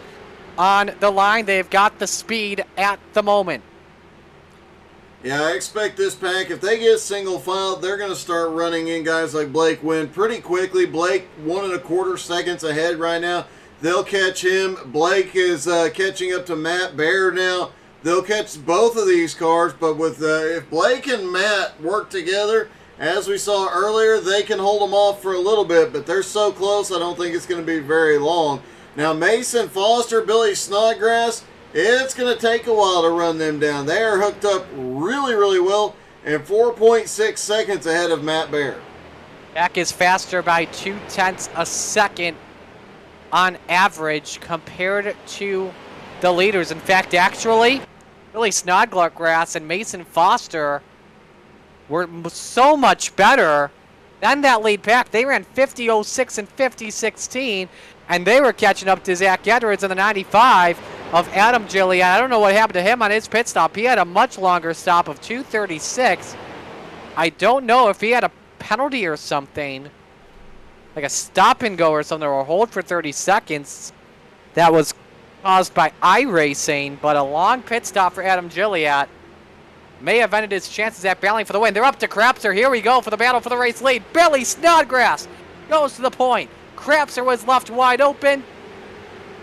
on the line. They've got the speed at the moment. Yeah, I expect this pack, if they get single file, they're going to start running in guys like Blake Wynn pretty quickly. Blake 1.25 seconds ahead right now. They'll catch him. Blake is catching up to Matt Bear now. They'll catch both of these cars, but with if Blake and Matt work together As we saw earlier, they can hold them off for a little bit, but they're so close, I don't think it's going to be very long. Now, Mason Foster, Billy Snodgrass, it's going to take a while to run them down. They are hooked up really, really well, and 4.6 seconds ahead of Matt Bear. Jack is faster by 0.2 a second on average compared to the leaders. In fact, actually, Billy Snodgrass and Mason Foster were so much better than that lead pack. They ran 50.06 and 50.16, and they were catching up to Zach Edwards in the 95 of Adam Gillian. I don't know what happened to him on his pit stop. He had a much longer stop of 2:36. I don't know if he had a penalty or something, like a stop and go or something, or hold for 30 seconds that was caused by iRacing, but a long pit stop for Adam Gilliat may have ended his chances at battling for the win. They're up to Krapser. Here we go for the battle for the race lead. Billy Snodgrass goes to the point. Krapser was left wide open.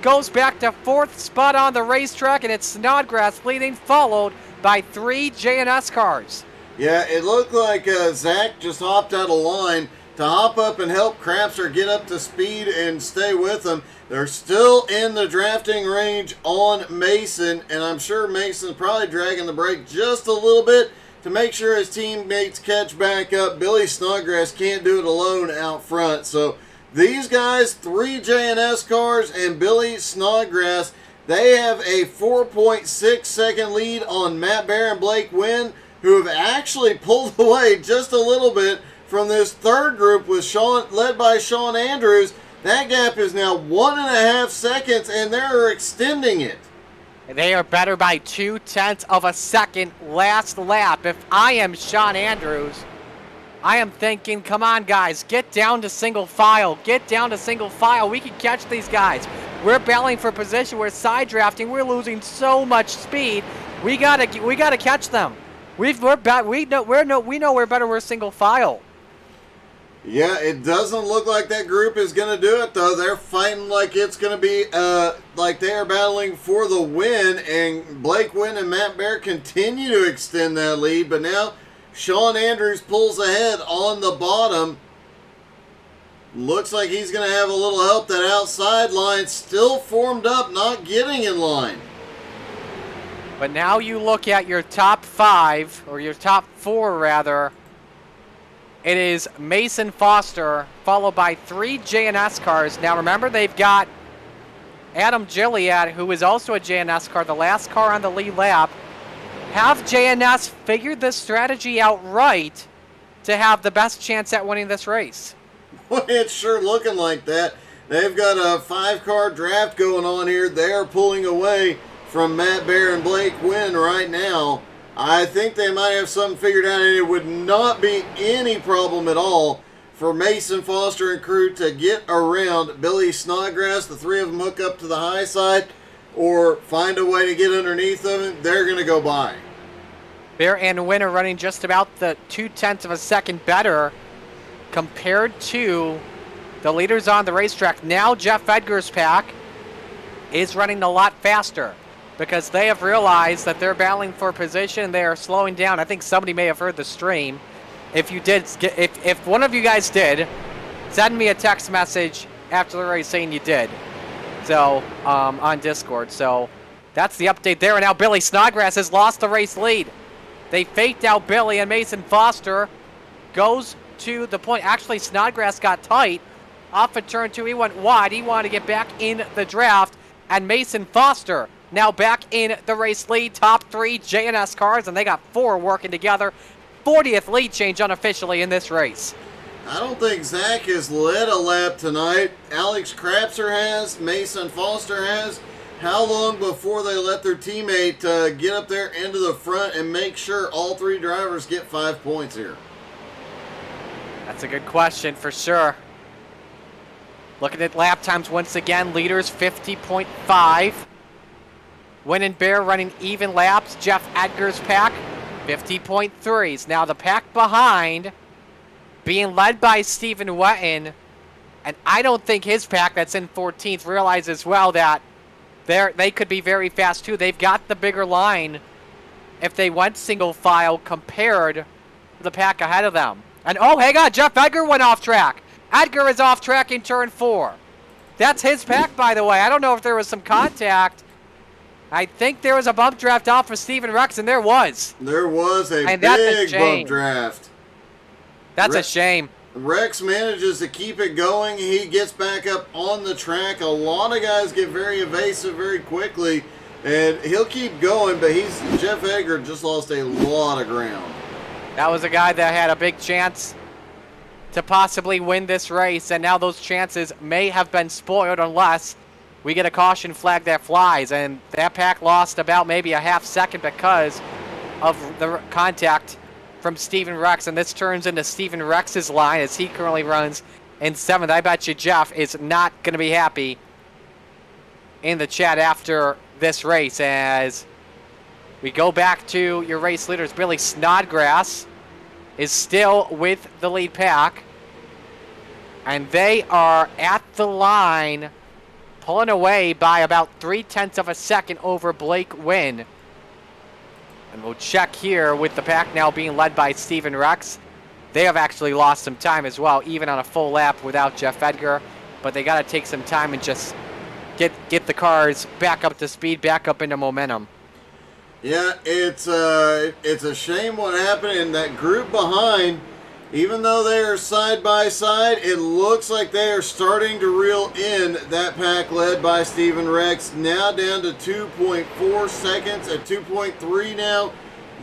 Goes back to 4th spot on the racetrack, and it's Snodgrass leading, followed by 3 J&S cars. Yeah, it looked like Zach just hopped out of line to hop up and help Krapser get up to speed and stay with him. They're still in the drafting range on Mason, and I'm sure Mason's probably dragging the brake just a little bit to make sure his teammates catch back up. Billy Snodgrass can't do it alone out front. So these guys, 3 J&S cars and Billy Snodgrass, they have a 4.6 second lead on Matt Bear and Blake Wynn, who have actually pulled away just a little bit from this third group with led by Sean Andrews. That gap is now 1.5 seconds, and they're extending it. They are better by 0.2 of a second last lap. If I am Sean Andrews, I am thinking, come on, guys, get down to single file. Get down to single file. We can catch these guys. We're battling for position. We're side drafting. We're losing so much speed. We gotta catch them. We know we're better. We're single file. Yeah, it doesn't look like that group is going to do it, though. They're fighting like it's going to be like they are battling for the win, and Blake Wynn and Matt Bear continue to extend that lead, but now Sean Andrews pulls ahead on the bottom. Looks like he's going to have a little help. That outside line still formed up, not getting in line. But now you look at your top 5, or your top 4, rather. It is Mason Foster, followed by 3 J&S cars. Now remember, they've got Adam Gilliat, who is also a J&S car, the last car on the lead lap. Have J&S figured this strategy out right to have the best chance at winning this race? Well, it's sure looking like that. They've got a 5-car draft going on here. They're pulling away from Matt Bear and Blake Wynn right now. I think they might have something figured out, and it would not be any problem at all for Mason Foster and crew to get around Billy Snodgrass. The 3 of them hook up to the high side or find a way to get underneath them. They're going to go by. Bear and Wynn are running just about the 0.2 of a second better compared to the leaders on the racetrack. Now Jeff Edgar's pack is running a lot faster, because they have realized that they're battling for position. They are slowing down. I think somebody may have heard the stream. If you did, if one of you guys did, send me a text message after the race saying you did. So, on Discord. So, that's the update there. And now Billy Snodgrass has lost the race lead. They faked out Billy, and Mason Foster goes to the point. Actually, Snodgrass got tight off of turn 2. He went wide. He wanted to get back in the draft. And Mason Foster now back in the race lead. Top 3 J&S cars, and they got 4 working together. 40th lead change unofficially in this race. I don't think Zach has led a lap tonight. Alex Krapser has. Mason Foster has. How long before they let their teammate get up there into the front and make sure all 3 drivers get 5 points here? That's a good question for sure. Looking at lap times once again, leaders 50.5. Wynn and Bear running even laps. Jeff Edgar's pack, 50.3s. Now the pack behind, being led by Stephen Wetton, and I don't think his pack that's in 14th realizes well that they could be very fast too. They've got the bigger line if they went single file compared to the pack ahead of them. And oh, hang on, Jeff Edgar went off track. Edgar is off track in turn 4. That's his pack, by the way. I don't know if there was some contact. I think there was a bump draft off of Steven Rex, and there was. There was a And that's a big shame. bump draft. That's a shame. Rex manages to keep it going. He gets back up on the track. A lot of guys get very evasive very quickly, and he'll keep going, but Jeff Edgar just lost a lot of ground. That was a guy that had a big chance to possibly win this race, and now those chances may have been spoiled unless we get a caution flag that flies, and that pack lost about maybe a half second because of the contact from Steven Rex, and this turns into Steven Rex's line as he currently runs in 7th. I bet you Jeff is not going to be happy in the chat after this race as we go back to your race leaders. Billy Snodgrass is still with the lead pack, and they are at the line pulling away by about 0.3 of a second over Blake Wynn. And we'll check here with the pack now being led by Steven Rex. They have actually lost some time as well, even on a full lap without Jeff Edgar, but they got to take some time and just get the cars back up to speed, back up into momentum. Yeah, it's a shame what happened in that group behind. Even though they are side by side, it looks like they are starting to reel in. That pack led by Steven Rex, now down to 2.4 seconds at 2.3 now.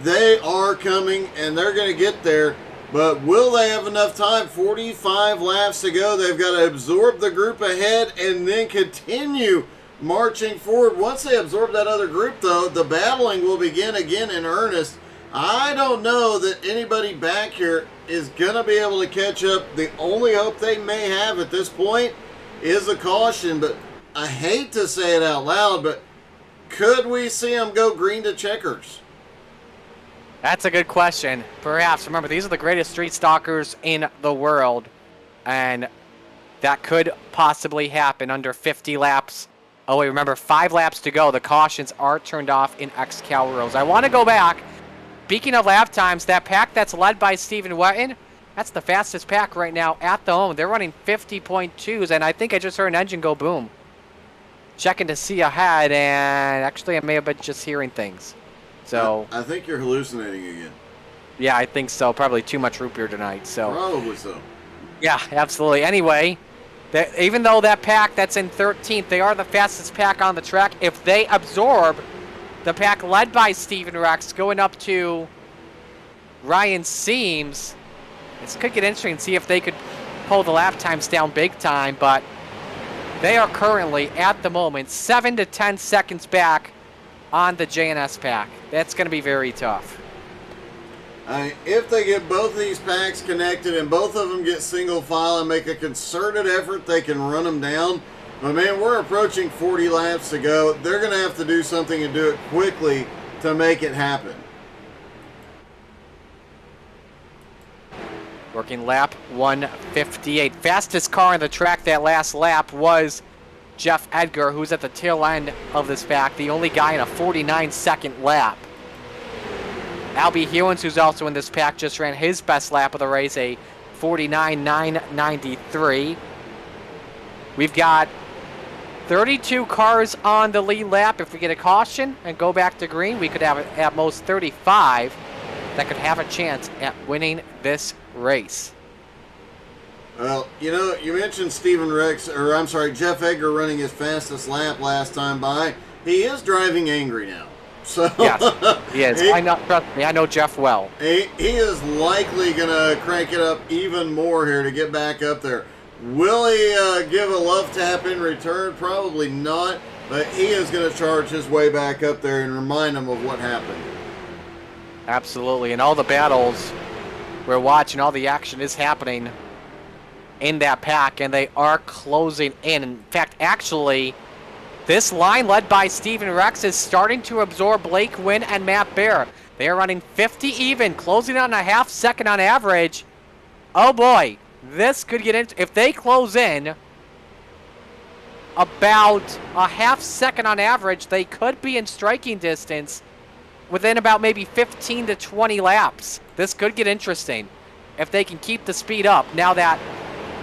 They are coming, and they're going to get there. But will they have enough time? 45 laps to go. They've got to absorb the group ahead and then continue marching forward. Once they absorb that other group, though, the battling will begin again in earnest. I don't know that anybody back here is going to be able to catch up. The only hope they may have at this point is a caution, but I hate to say it out loud, but could we see them go green to checkers? That's a good question. Perhaps. Remember, these are the greatest street stalkers in the world, and that could possibly happen under 50 laps. Oh, wait, remember, 5 laps to go. The cautions are turned off in XCAL rules. I want to go back. Speaking of lap times, that pack that's led by Stephen Wetton, that's the fastest pack right now at the home. They're running 50.2s, and I think I just heard an engine go boom. Checking to see ahead, and actually I may have been just hearing things. So I think you're hallucinating again. Yeah, I think so. Probably too much root beer tonight. So Probably so. yeah, absolutely. Anyway, even though that pack that's in 13th, they are the fastest pack on the track. If they absorb the pack led by Steven Rex going up to Ryan Seams, this could get interesting. See if they could pull the lap times down big time. But they are currently, at the moment, 7 to 10 seconds back on the JNS pack. That's going to be very tough. If they get both of these packs connected and both of them get single file and make a concerted effort, they can run them down. But man, we're approaching 40 laps to go. They're going to have to do something and do it quickly to make it happen. Working lap 158. Fastest car on the track that last lap was Jeff Edgar, who's at the tail end of this pack, the only guy in a 49-second lap. Albie Hewins, who's also in this pack, just ran his best lap of the race, a 49.993. We've got 32 cars on the lead lap. If we get a caution and go back to green, we could have at most 35 that could have a chance at winning this race. Well, you know, you mentioned Jeff Edgar running his fastest lap last time by. He is driving angry now. So yes, he is. Trust me, I know Jeff well. He is likely going to crank it up even more here to get back up there. Will he give a love tap in return? Probably not, but he is going to charge his way back up there and remind him of what happened. Absolutely, and all the battles we're watching, all the action is happening in that pack, and they are closing in. In fact, actually, this line led by Steven Rex is starting to absorb Blake Wynn and Matt Bear. They are running 50 even, closing on a half second on average. Oh boy, this could get into, if they close in about a half second on average, they could be in striking distance within about maybe 15 to 20 laps. This could get interesting. if they can keep the speed up now that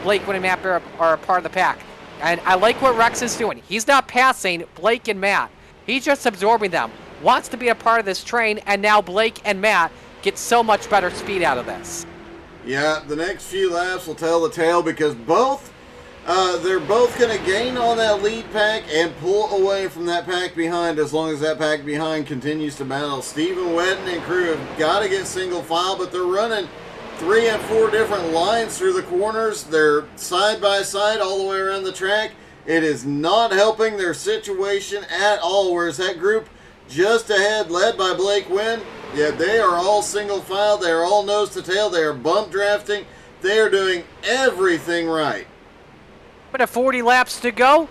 Blake and Matt are a part of the pack. And I like what Rex is doing. He's not passing Blake and Matt. He's just absorbing them. Wants to be a part of this train, and now Blake and Matt get so much better speed out of this. Yeah, the next few laps will tell the tale because they're both going to gain on that lead pack and pull away from that pack behind as long as that pack behind continues to battle. Stephen Wetton and crew have got to get single file, but they're running 3 and 4 different lines through the corners. They're side by side all the way around the track. It is not helping their situation at all, whereas that group just ahead, led by Blake Wynn, yeah, they are all single file. They are all nose to tail. They are bump drafting. They are doing everything right. But 40 laps to go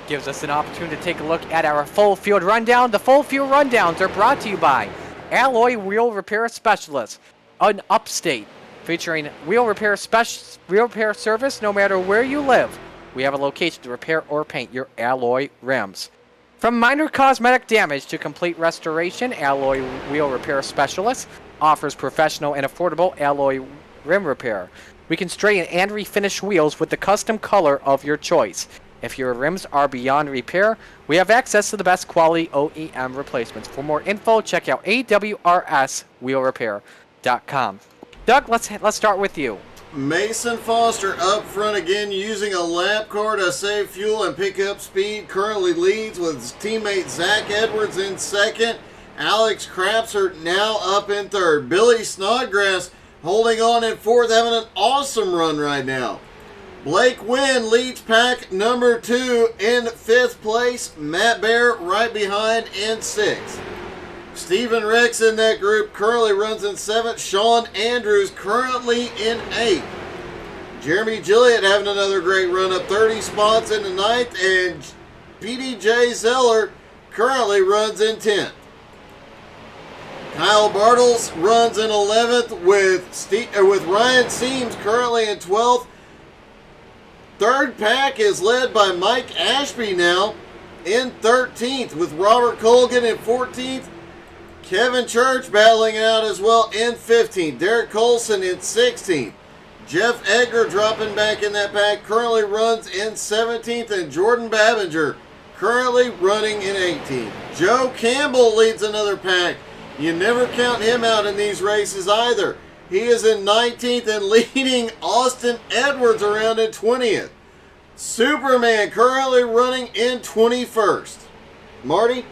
gives us an opportunity to take a look at our full field rundown. The full field rundowns are brought to you by Alloy Wheel Repair Specialists, an upstate featuring wheel repair service no matter where you live. We have a location to repair or paint your alloy rims. From minor cosmetic damage to complete restoration, Alloy Wheel Repair Specialist offers professional and affordable alloy rim repair. We can straighten and refinish wheels with the custom color of your choice. If your rims are beyond repair, we have access to the best quality OEM replacements. For more info, check out awrswheelrepair.com. Doug, let's start with you. Mason Foster up front again using a lap car to save fuel and pick up speed. Currently leads with his teammate Zach Edwards in second. Alex Crapser now up in third. Billy Snodgrass holding on in fourth, having an awesome run right now. Blake Wynn leads pack number 2 in 5th place. Matt Bear right behind in 6th. Stephen Rex in that group currently runs in 7th. Sean Andrews currently in 8th. Jeremy Gilliott having another great run up 30 spots in the 9th. And PDJ Zeller currently runs in 10th. Kyle Bartles runs in 11th with Ryan Seams currently in 12th. Third pack is led by Mike Ashby now in 13th with Robert Colgan in 14th. Kevin Church battling it out as well in 15th. Derek Colson in 16th. Jeff Edgar dropping back in that pack currently runs in 17th. And Jordan Babinger currently running in 18th. Joe Campbell leads another pack. You never count him out in these races either. He is in 19th and leading Austin Edwards around in 20th. Superman currently running in 21st. Marty?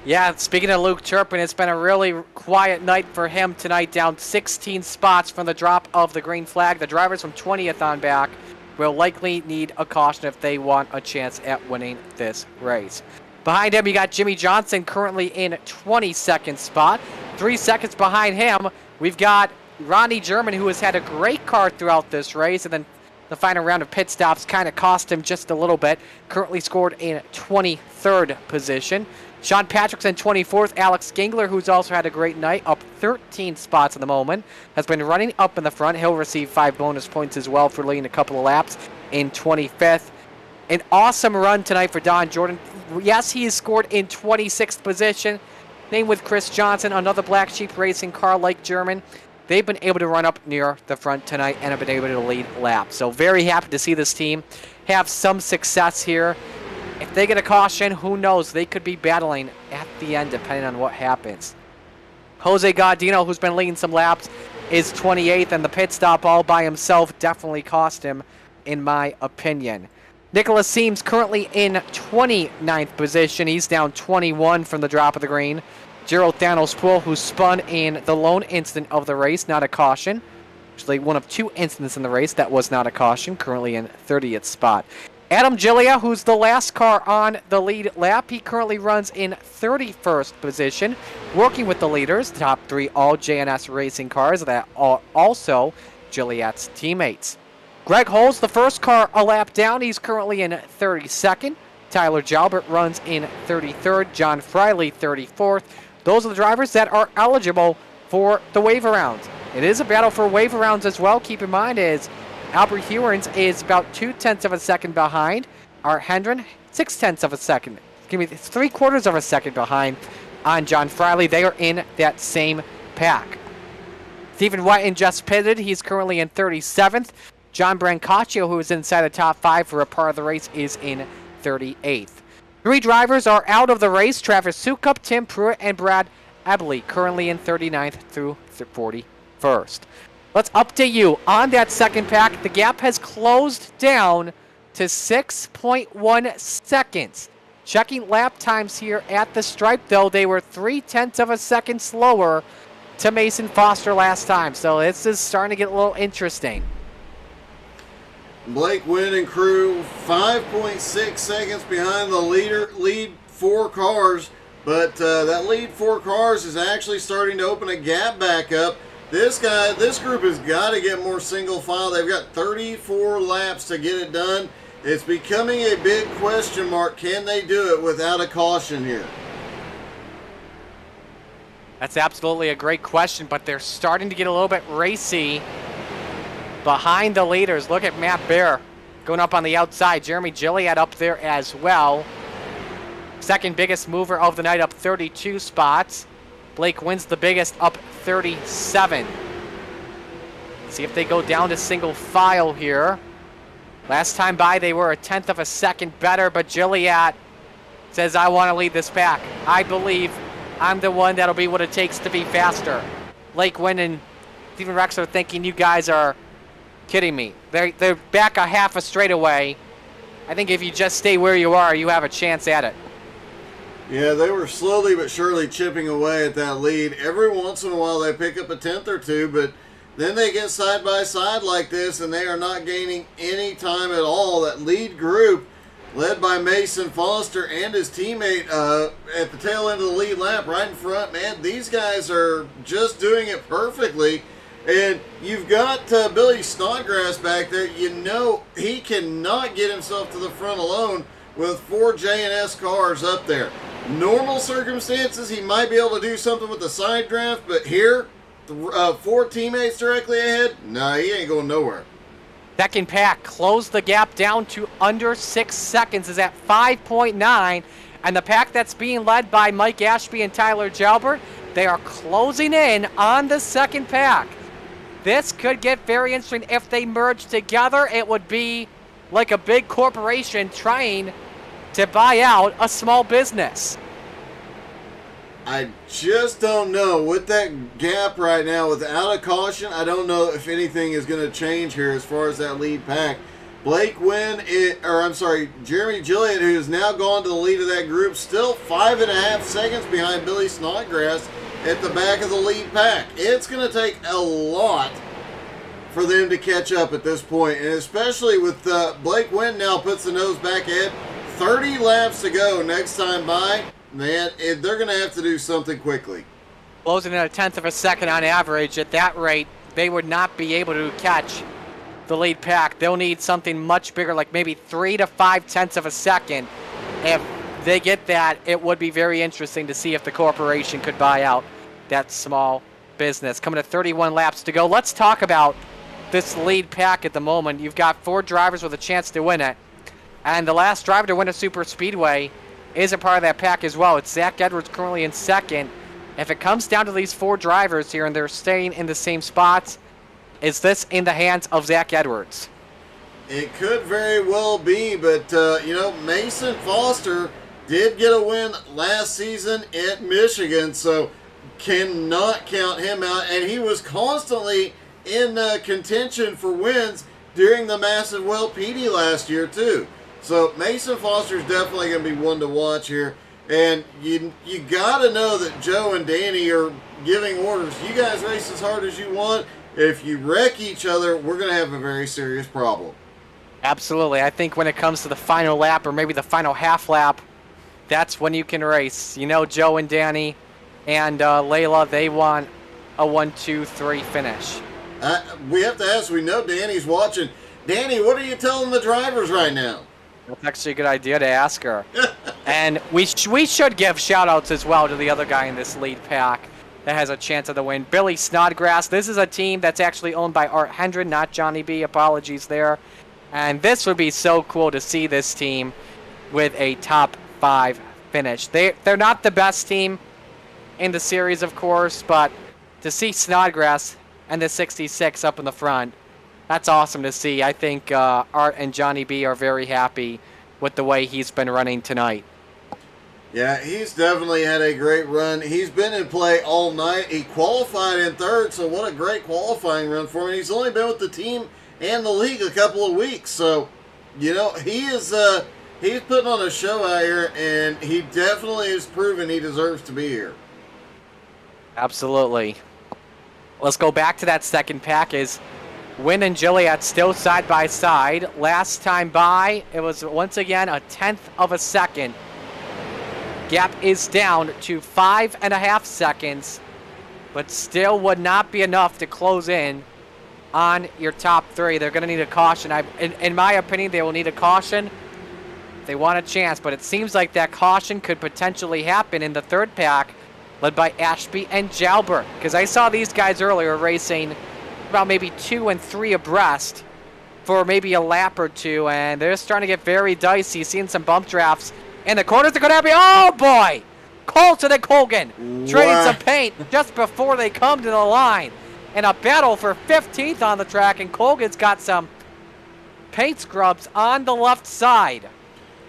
Yeah, speaking of Luke Turpin, it's been a really quiet night for him tonight, down 16 spots from the drop of the green flag. The drivers from 20th on back will likely need a caution if they want a chance at winning this race. Behind him, you got Jimmy Johnson currently in 22nd spot. 3 seconds behind him, we've got Ronnie German, who has had a great car throughout this race, and then the final round of pit stops kind of cost him just a little bit. Currently scored in 23rd position. Sean Patrick's in 24th. Alex Gingler, who's also had a great night, up 13 spots at the moment, has been running up in the front. He'll receive 5 bonus points as well for leading a couple of laps in 25th. An awesome run tonight for Don Jordan. Yes, he has scored in 26th position. Same with Chris Johnson, another Black Sheep Racing car like German. They've been able to run up near the front tonight and have been able to lead laps. So very happy to see this team have some success here. If they get a caution, who knows? They could be battling at the end depending on what happens. Jose Gaudino, who's been leading some laps, is 28th, and the pit stop all by himself definitely cost him, in my opinion. Nicholas Seams currently in 29th position. He's down 21 from the drop of the green. Gerald Thanos-Poole, who spun in the lone incident of the race, not a caution. Actually, one of 2 incidents in the race that was not a caution, currently in 30th spot. Adam Gillia, who's the last car on the lead lap, he currently runs in 31st position, working with the leaders, the top 3 all JNS racing cars that are also Gilliatt's teammates. Greg Holes, the first car a lap down, he's currently in 32nd. Tyler Jalbert runs in 33rd. John Friley, 34th. Those are the drivers that are eligible for the waiver round. It is a battle for waiver rounds as well. Keep in mind is Albert Hewins is about 0.2 of a second behind. Art Hendren, 0.6 of a second. Give me 3/4 of a second behind on John Friley. They are in that same pack. Stephen Whiten just pitted. He's currently in 37th. John Brancaccio, who is inside the top 5 for a part of the race, is in 38th. 3 drivers are out of the race. Travis Sukup, Tim Pruitt, and Brad Ebley, currently in 39th through 41st. Let's update you on that second pack. The gap has closed down to 6.1 seconds. Checking lap times here at the stripe, though, they were 0.3 of a second slower to Mason Foster last time. So this is starting to get a little interesting. Blake Wynn and crew 5.6 seconds behind the lead 4 cars, but that lead 4 cars is actually starting to open a gap back up. This group has got to get more single file. They've got 34 laps to get it done. It's becoming a big question mark. Can they do it without a caution here? That's absolutely a great question, but they're starting to get a little bit racy behind the leaders. Look at Matt Bear going up on the outside. Jeremy Gilliatt up there as well. Second biggest mover of the night, up 32 spots. Blake Wynn's the biggest, up 37. See if they go down to single file here. Last time by, they were 1/10 of a second better, but Gilliatt says, I want to lead this pack. I believe I'm the one that'll be what it takes to be faster. Blake Wynn and Steven Rex are thinking, you guys are kidding me. They're back a half a straightaway. I think if you just stay where you are, you have a chance at it. Yeah, they were slowly but surely chipping away at that lead. Every once in a while they pick up a 10th or 2, but then they get side by side like this and they are not gaining any time at all. That lead group, led by Mason Foster and his teammate at the tail end of the lead lap right in front, man, these guys are just doing it perfectly. And you've got Billy Snodgrass back there. You know he cannot get himself to the front alone with 4 J&S cars up there. Normal circumstances, he might be able to do something with the side draft, but here, 4 teammates directly ahead, nah, he ain't going nowhere. Second pack closed the gap down to under 6 seconds, is at 5.9, and the pack that's being led by Mike Ashby and Tyler Jalbert, they are closing in on the second pack. This could get very interesting. If they merge together, it would be like a big corporation trying to buy out a small business. I just don't know. With that gap right now, without a caution, I don't know if anything is going to change here as far as that lead pack. Blake Wynn, Jeremy Gilliatt, who has now gone to the lead of that group, still 5.5 seconds behind Billy Snodgrass at the back of the lead pack. It's going to take a lot for them to catch up at this point, and especially with Blake Wynn now puts the nose back ahead. 30 laps to go next time by. Man, they're going to have to do something quickly. Closing at 1/10 of a second on average. At that rate, they would not be able to catch the lead pack. They'll need something much bigger, like maybe 3 to 5/10 of a second. If they get that, it would be very interesting to see if the corporation could buy out that small business. Coming to 31 laps to go. Let's talk about this lead pack at the moment. You've got 4 drivers with a chance to win it. And the last driver to win a super speedway is a part of that pack as well. It's Zach Edwards currently in second. If it comes down to these 4 drivers here and they're staying in the same spots, is this in the hands of Zach Edwards? It could very well be, but, Mason Foster did get a win last season at Michigan, so cannot count him out. And he was constantly in contention for wins during the massive Well PD last year, too. So Mason Foster is definitely going to be one to watch here. And you got to know that Joe and Danny are giving orders. You guys race as hard as you want. If you wreck each other, we're going to have a very serious problem. Absolutely. I think when it comes to the final lap or maybe the final half lap, that's when you can race. You know, Joe and Danny and Layla, they want a 1-2-3 finish. We have to ask, we know Danny's watching. Danny, what are you telling the drivers right now? That's actually a good idea to ask her. And we should give shout-outs as well to the other guy in this lead pack that has a chance of the win. Billy Snodgrass. This is a team that's actually owned by Art Hendren, not Johnny B. Apologies there. And this would be so cool to see this team with a top 5 finish. They're not the best team in the series, of course, but to see Snodgrass and the 66 up in the front. That's awesome to see. I think Art and Johnny B are very happy with the way he's been running tonight. Yeah, he's definitely had a great run. He's been in play all night. He qualified in third, so what a great qualifying run for him. He's only been with the team and the league a couple of weeks, so, you know, he's putting on a show out here, and he definitely has proven he deserves to be here. Absolutely. Let's go back to that second pack. Is Wynn and Joliet still side by side. Last time by, it was once again a 1/10 of a second. Gap is down to 5.5 seconds, but still would not be enough to close in on your top three. They're going to need a caution. In my opinion, they will need a caution. They want a chance, but it seems like that caution could potentially happen in the third pack, led by Ashby and Jalber, because I saw these guys earlier racing about maybe 2 and 3 abreast for maybe a lap or two, and they're starting to get very dicey. Seeing some bump drafts in the corners. They're going to be, oh boy! Colton and Colgan trading some paint just before they come to the line. In a battle for 15th on the track, and Colgan's got some paint scrubs on the left side.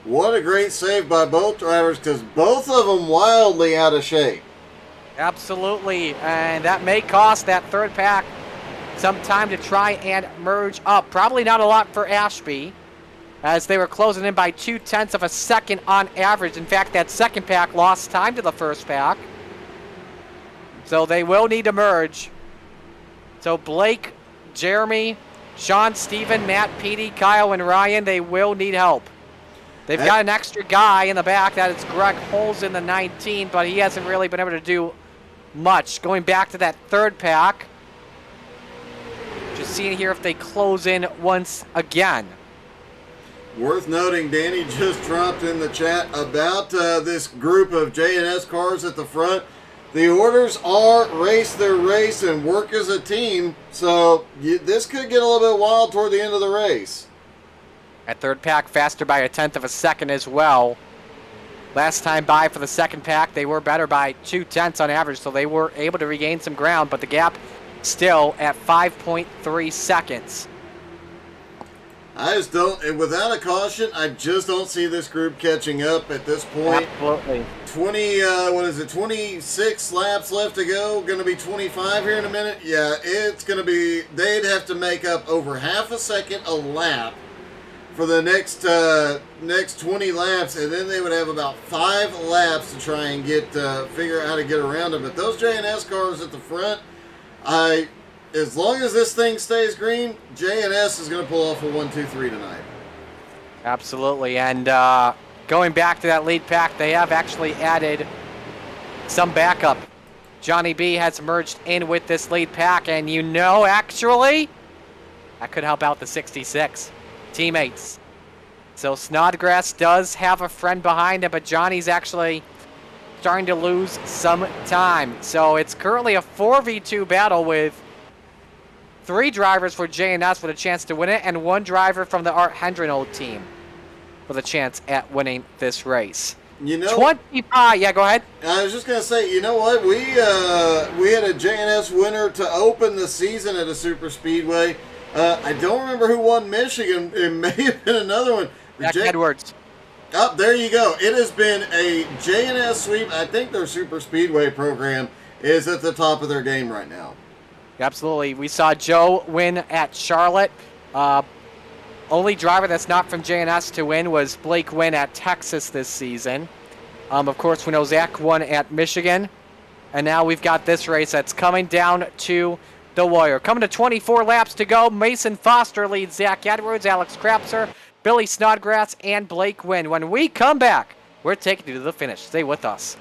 What a great save by both drivers, because both of them wildly out of shape. Absolutely, and that may cost that third pack some time to try and merge up. Probably not a lot for Ashby, as they were closing in by 0.2 of a second on average. In fact, that second pack lost time to the first pack. So they will need to merge. So Blake, Jeremy, Sean, Steven, Matt, Petey, Kyle, and Ryan, they will need help. They've got an extra guy in the back. That is Greg Holes in the 19, but he hasn't really been able to do much. Going back to that third pack. Just seeing here if they close in once again. Worth noting, Danny just dropped in the chat about this group of J&S cars at the front. The orders are race their race and work as a team, so this could get a little bit wild toward the end of the race. That third pack faster by 1/10 of a second as well. Last time by for the second pack, they were better by 0.2 on average, so they were able to regain some ground, but the gap still at 5.3 seconds. I just don't, and without a caution, I just don't see this group catching up at this point. Absolutely. 26 laps left to go. Going to be 25 here in a minute. Yeah, it's going to be, they'd have to make up over half a second a lap for the next 20 laps, and then they would have about 5 laps to try and figure out how to get around them. But those J&S cars at the front, as long as this thing stays green, J&S is going to pull off a 1-2-3 tonight. Absolutely, and going back to that lead pack, they have actually added some backup. Johnny B has merged in with this lead pack, and you know, actually, that could help out the 66 teammates. So Snodgrass does have a friend behind him, but Johnny's actually starting to lose some time. So it's currently a 4v2 battle with 3 drivers for J&S with a chance to win it, and 1 driver from the Art Hendrinold team with a chance at winning this race. You know, 25. Yeah, go ahead. I was just gonna say, you know what? We had a J&S winner to open the season at a super speedway. I don't remember who won Michigan. It may have been another one. Jack Edwards. Oh, there you go. It has been a J&S sweep. I think their super speedway program is at the top of their game right now. Absolutely. We saw Joe win at Charlotte. Only driver that's not from J&S to win was Blake Wynn at Texas this season. Of course, we know Zach won at Michigan. And now we've got this race that's coming down to the wire. Coming to 24 laps to go. Mason Foster leads Zach Edwards, Alex Krapser, Billy Snodgrass, and Blake Wynn. When we come back, we're taking you to the finish. Stay with us.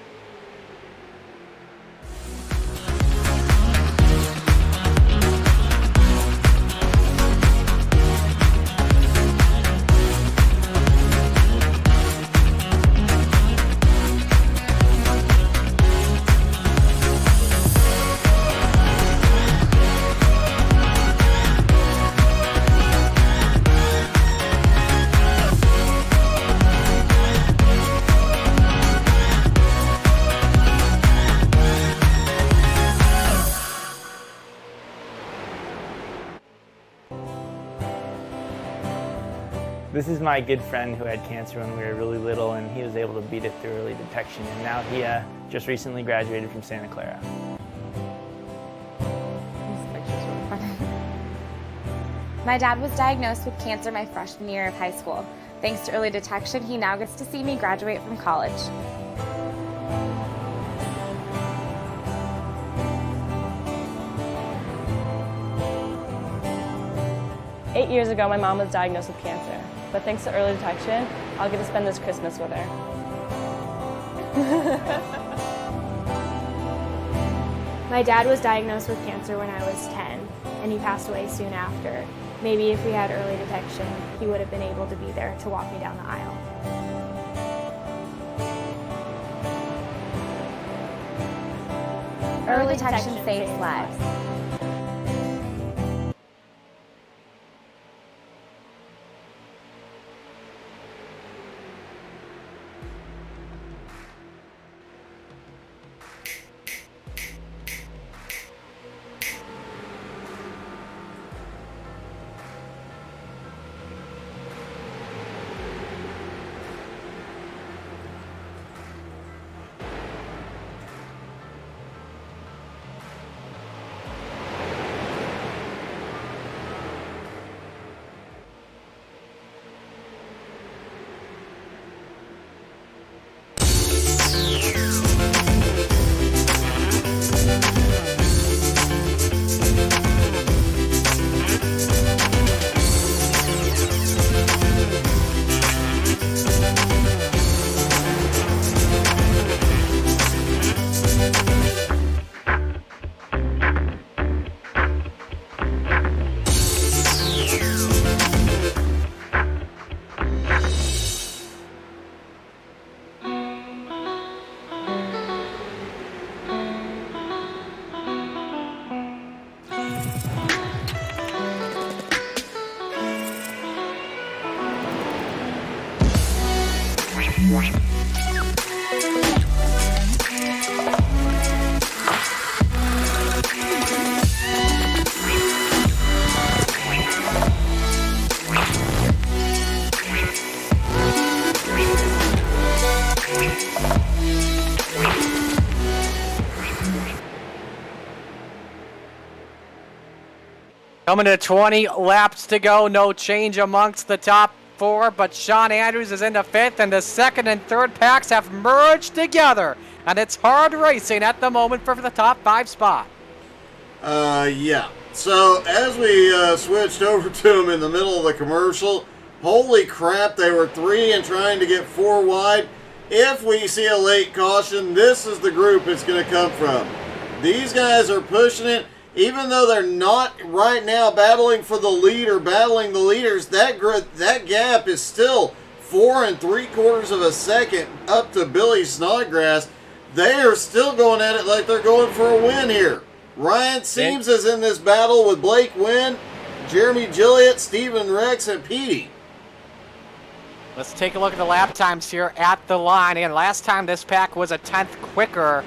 This is my good friend who had cancer when we were really little, and he was able to beat it through early detection, and now he just recently graduated from Santa Clara. This picture's really funny. My dad was diagnosed with cancer my freshman year of high school. Thanks to early detection, he now gets to see me graduate from college. "8 years ago, my mom was diagnosed with cancer, but thanks to early detection, I'll get to spend this Christmas with her." My dad was diagnosed with cancer when I was 10, and he passed away soon after. Maybe if we had early detection, he would have been able to be there to walk me down the aisle. Early detection saves lives. Coming to 20 laps to go, no change amongst the top four, but Sean Andrews is into fifth, and the second and third packs have merged together, and it's hard racing at the moment for the top 5 spot. Yeah. So as we switched over to them in the middle of the commercial, holy crap, they were 3 and trying to get 4 wide. If we see a late caution, this is the group it's going to come from. These guys are pushing it. Even though they're not right now battling for the lead or battling the leaders, that gap is still 4 3/4 of a second up to Billy Snodgrass. They are still going at it like they're going for a win here. Ryan Seams is in this battle with Blake Wynn, Jeremy Gilliott, Stephen Rex, and Petey. Let's take a look at the lap times here at the line. And last time this pack was a 10th quicker,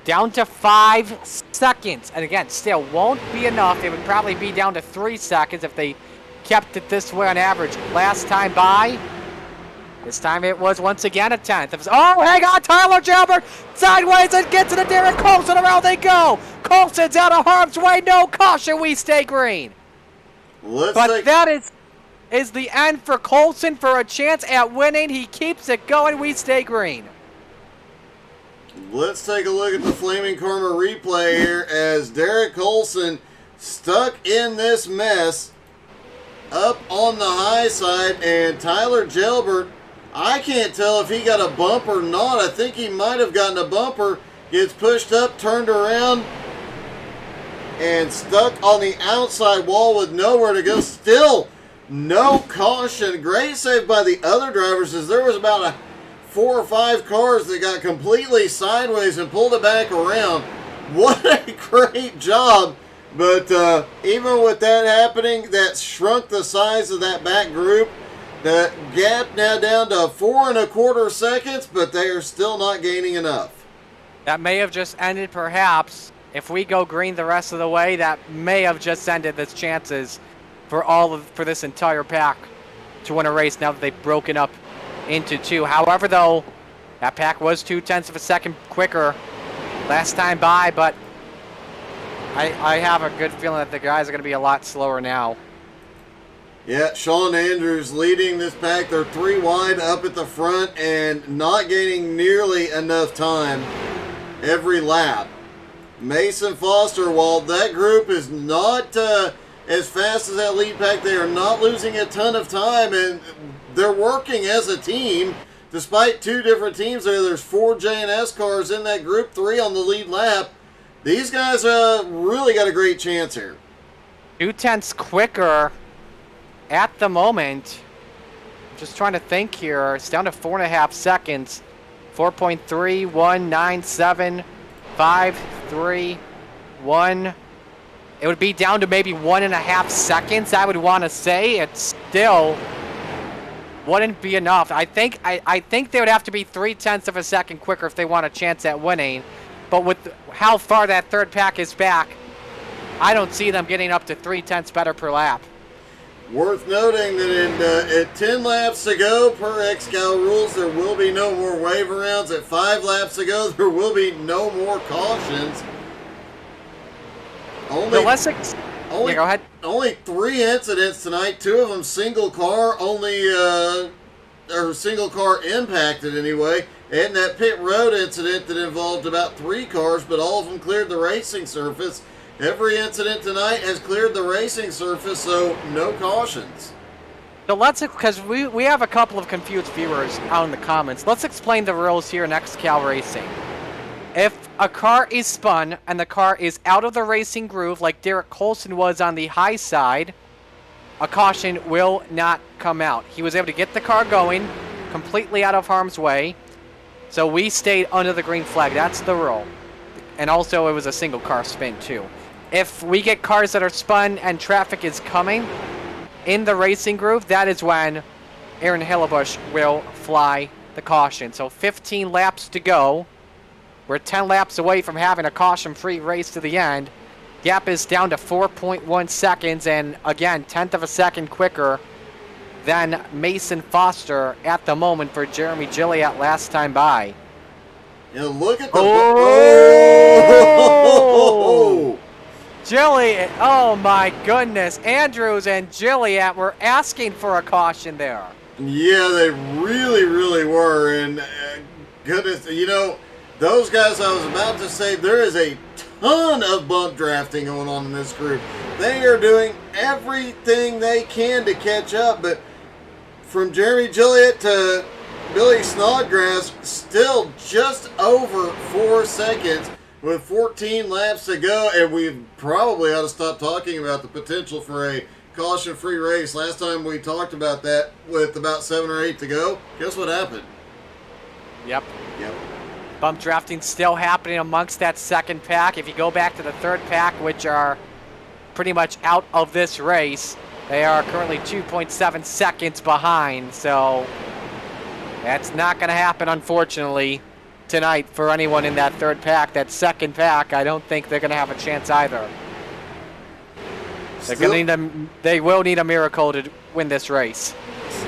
down to 5 seconds. And again, still won't be enough. It would probably be down to 3 seconds if they kept it this way on average. Last time by, this time it was once again a 10th. It was, oh, hang on, Tyler Gilbert sideways and gets into Derek Colson. Around they go. Colson's out of harm's way. No caution. We stay green. That is the end for Colson for a chance at winning. He keeps it going. We stay green. Let's take a look at the Flaming Karma replay here as Derek Colson stuck in this mess up on the high side, and Tyler Gilbert, I can't tell if he got a bump or not. I think he might have gotten a bumper. Gets pushed up, turned around, and stuck on the outside wall with nowhere to go. Still no caution. Great save by the other drivers as there was about 4 or 5 cars that got completely sideways and pulled it back around. What a great job. But even with that happening, that shrunk the size of that back group. The gap now down to 4 1/4 seconds, but they are still not gaining enough. That may have just ended, perhaps, if we go green the rest of the way, that may have just ended the chances for this entire pack to win a race now that they've broken up into two. However, though, that pack was 0.2 of a second quicker last time by, but I have a good feeling that the guys are going to be a lot slower now. Yeah, Sean Andrews leading this pack. They're 3 wide up at the front and not gaining nearly enough time every lap. Mason Foster, while that group is not as fast as that lead pack, they are not losing a ton of time, and they're working as a team. Despite 2 different teams there's 4 J&S cars in that group, 3 on the lead lap. These guys really got a great chance here. 0.2 quicker at the moment. Just trying to think here. It's down to 4.5 seconds. 4.319753 It would be down to maybe 1.5 seconds, I would want to say. It still wouldn't be enough. I think they would have to be 0.3 of a second quicker if they want a chance at winning. But with how far that third pack is back, I don't see them getting up to 0.3 better per lap. Worth noting that at 10 laps to go per XCAL rules, there will be no more wave rounds. At 5 laps to go, there will be no more cautions. Only, go ahead. Only 3 incidents tonight. 2 of them single car, or single car impacted anyway. And that pit road incident that involved about 3 cars, but all of them cleared the racing surface. Every incident tonight has cleared the racing surface, so no cautions. So because we have a couple of confused viewers out in the comments. Let's explain the rules here in XCAL Racing. If a car is spun and the car is out of the racing groove, like Derek Colson was on the high side, a caution will not come out. He was able to get the car going completely out of harm's way, so we stayed under the green flag. That's the rule. And also, it was a single car spin, too. If we get cars that are spun and traffic is coming in the racing groove, that is when Aaron Hillebush will fly the caution. So 15 laps to go. We're 10 laps away from having a caution-free race to the end. Gap is down to 4.1 seconds, and again, 1/10 of a second quicker than Mason Foster at the moment for Jeremy Gilliatt last time by. Yeah, look at the... Oh! Gilliatt, oh my goodness. Andrews and Gilliatt were asking for a caution there. Yeah, they really, really were, and goodness, you know, those guys, I was about to say, there is a ton of bump drafting going on in this group. They are doing everything they can to catch up, but from Jeremy Gilliatt to Billy Snodgrass, still just over 4 seconds with 14 laps to go, and we probably ought to stop talking about the potential for a caution-free race. Last time we talked about that with about 7 or 8 to go, guess what happened? Yep. Bump drafting still happening amongst that second pack. If you go back to the third pack, which are pretty much out of this race, they are currently 2.7 seconds behind. So that's not going to happen, unfortunately, tonight for anyone in that third pack. That second pack, I don't think they're going to have a chance either. They will need a miracle to win this race.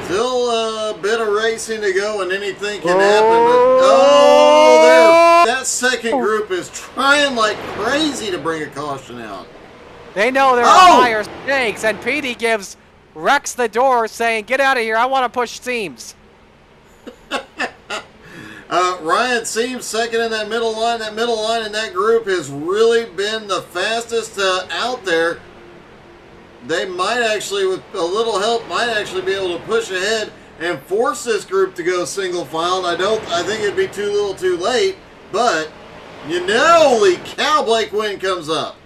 Still a bit of racing to go, and anything can happen. But that second group is trying like crazy to bring a caution out. They know there are higher stakes, and Petey gives Rex the door, saying, "Get out of here! I want to push Seams." Ryan Seams second in that middle line. That middle line in that group has really been the fastest out there. They might actually, with a little help, might actually be able to push ahead and force this group to go single file. I think it'd be too little too late, but you know, holy cow, Blake Wynn comes up.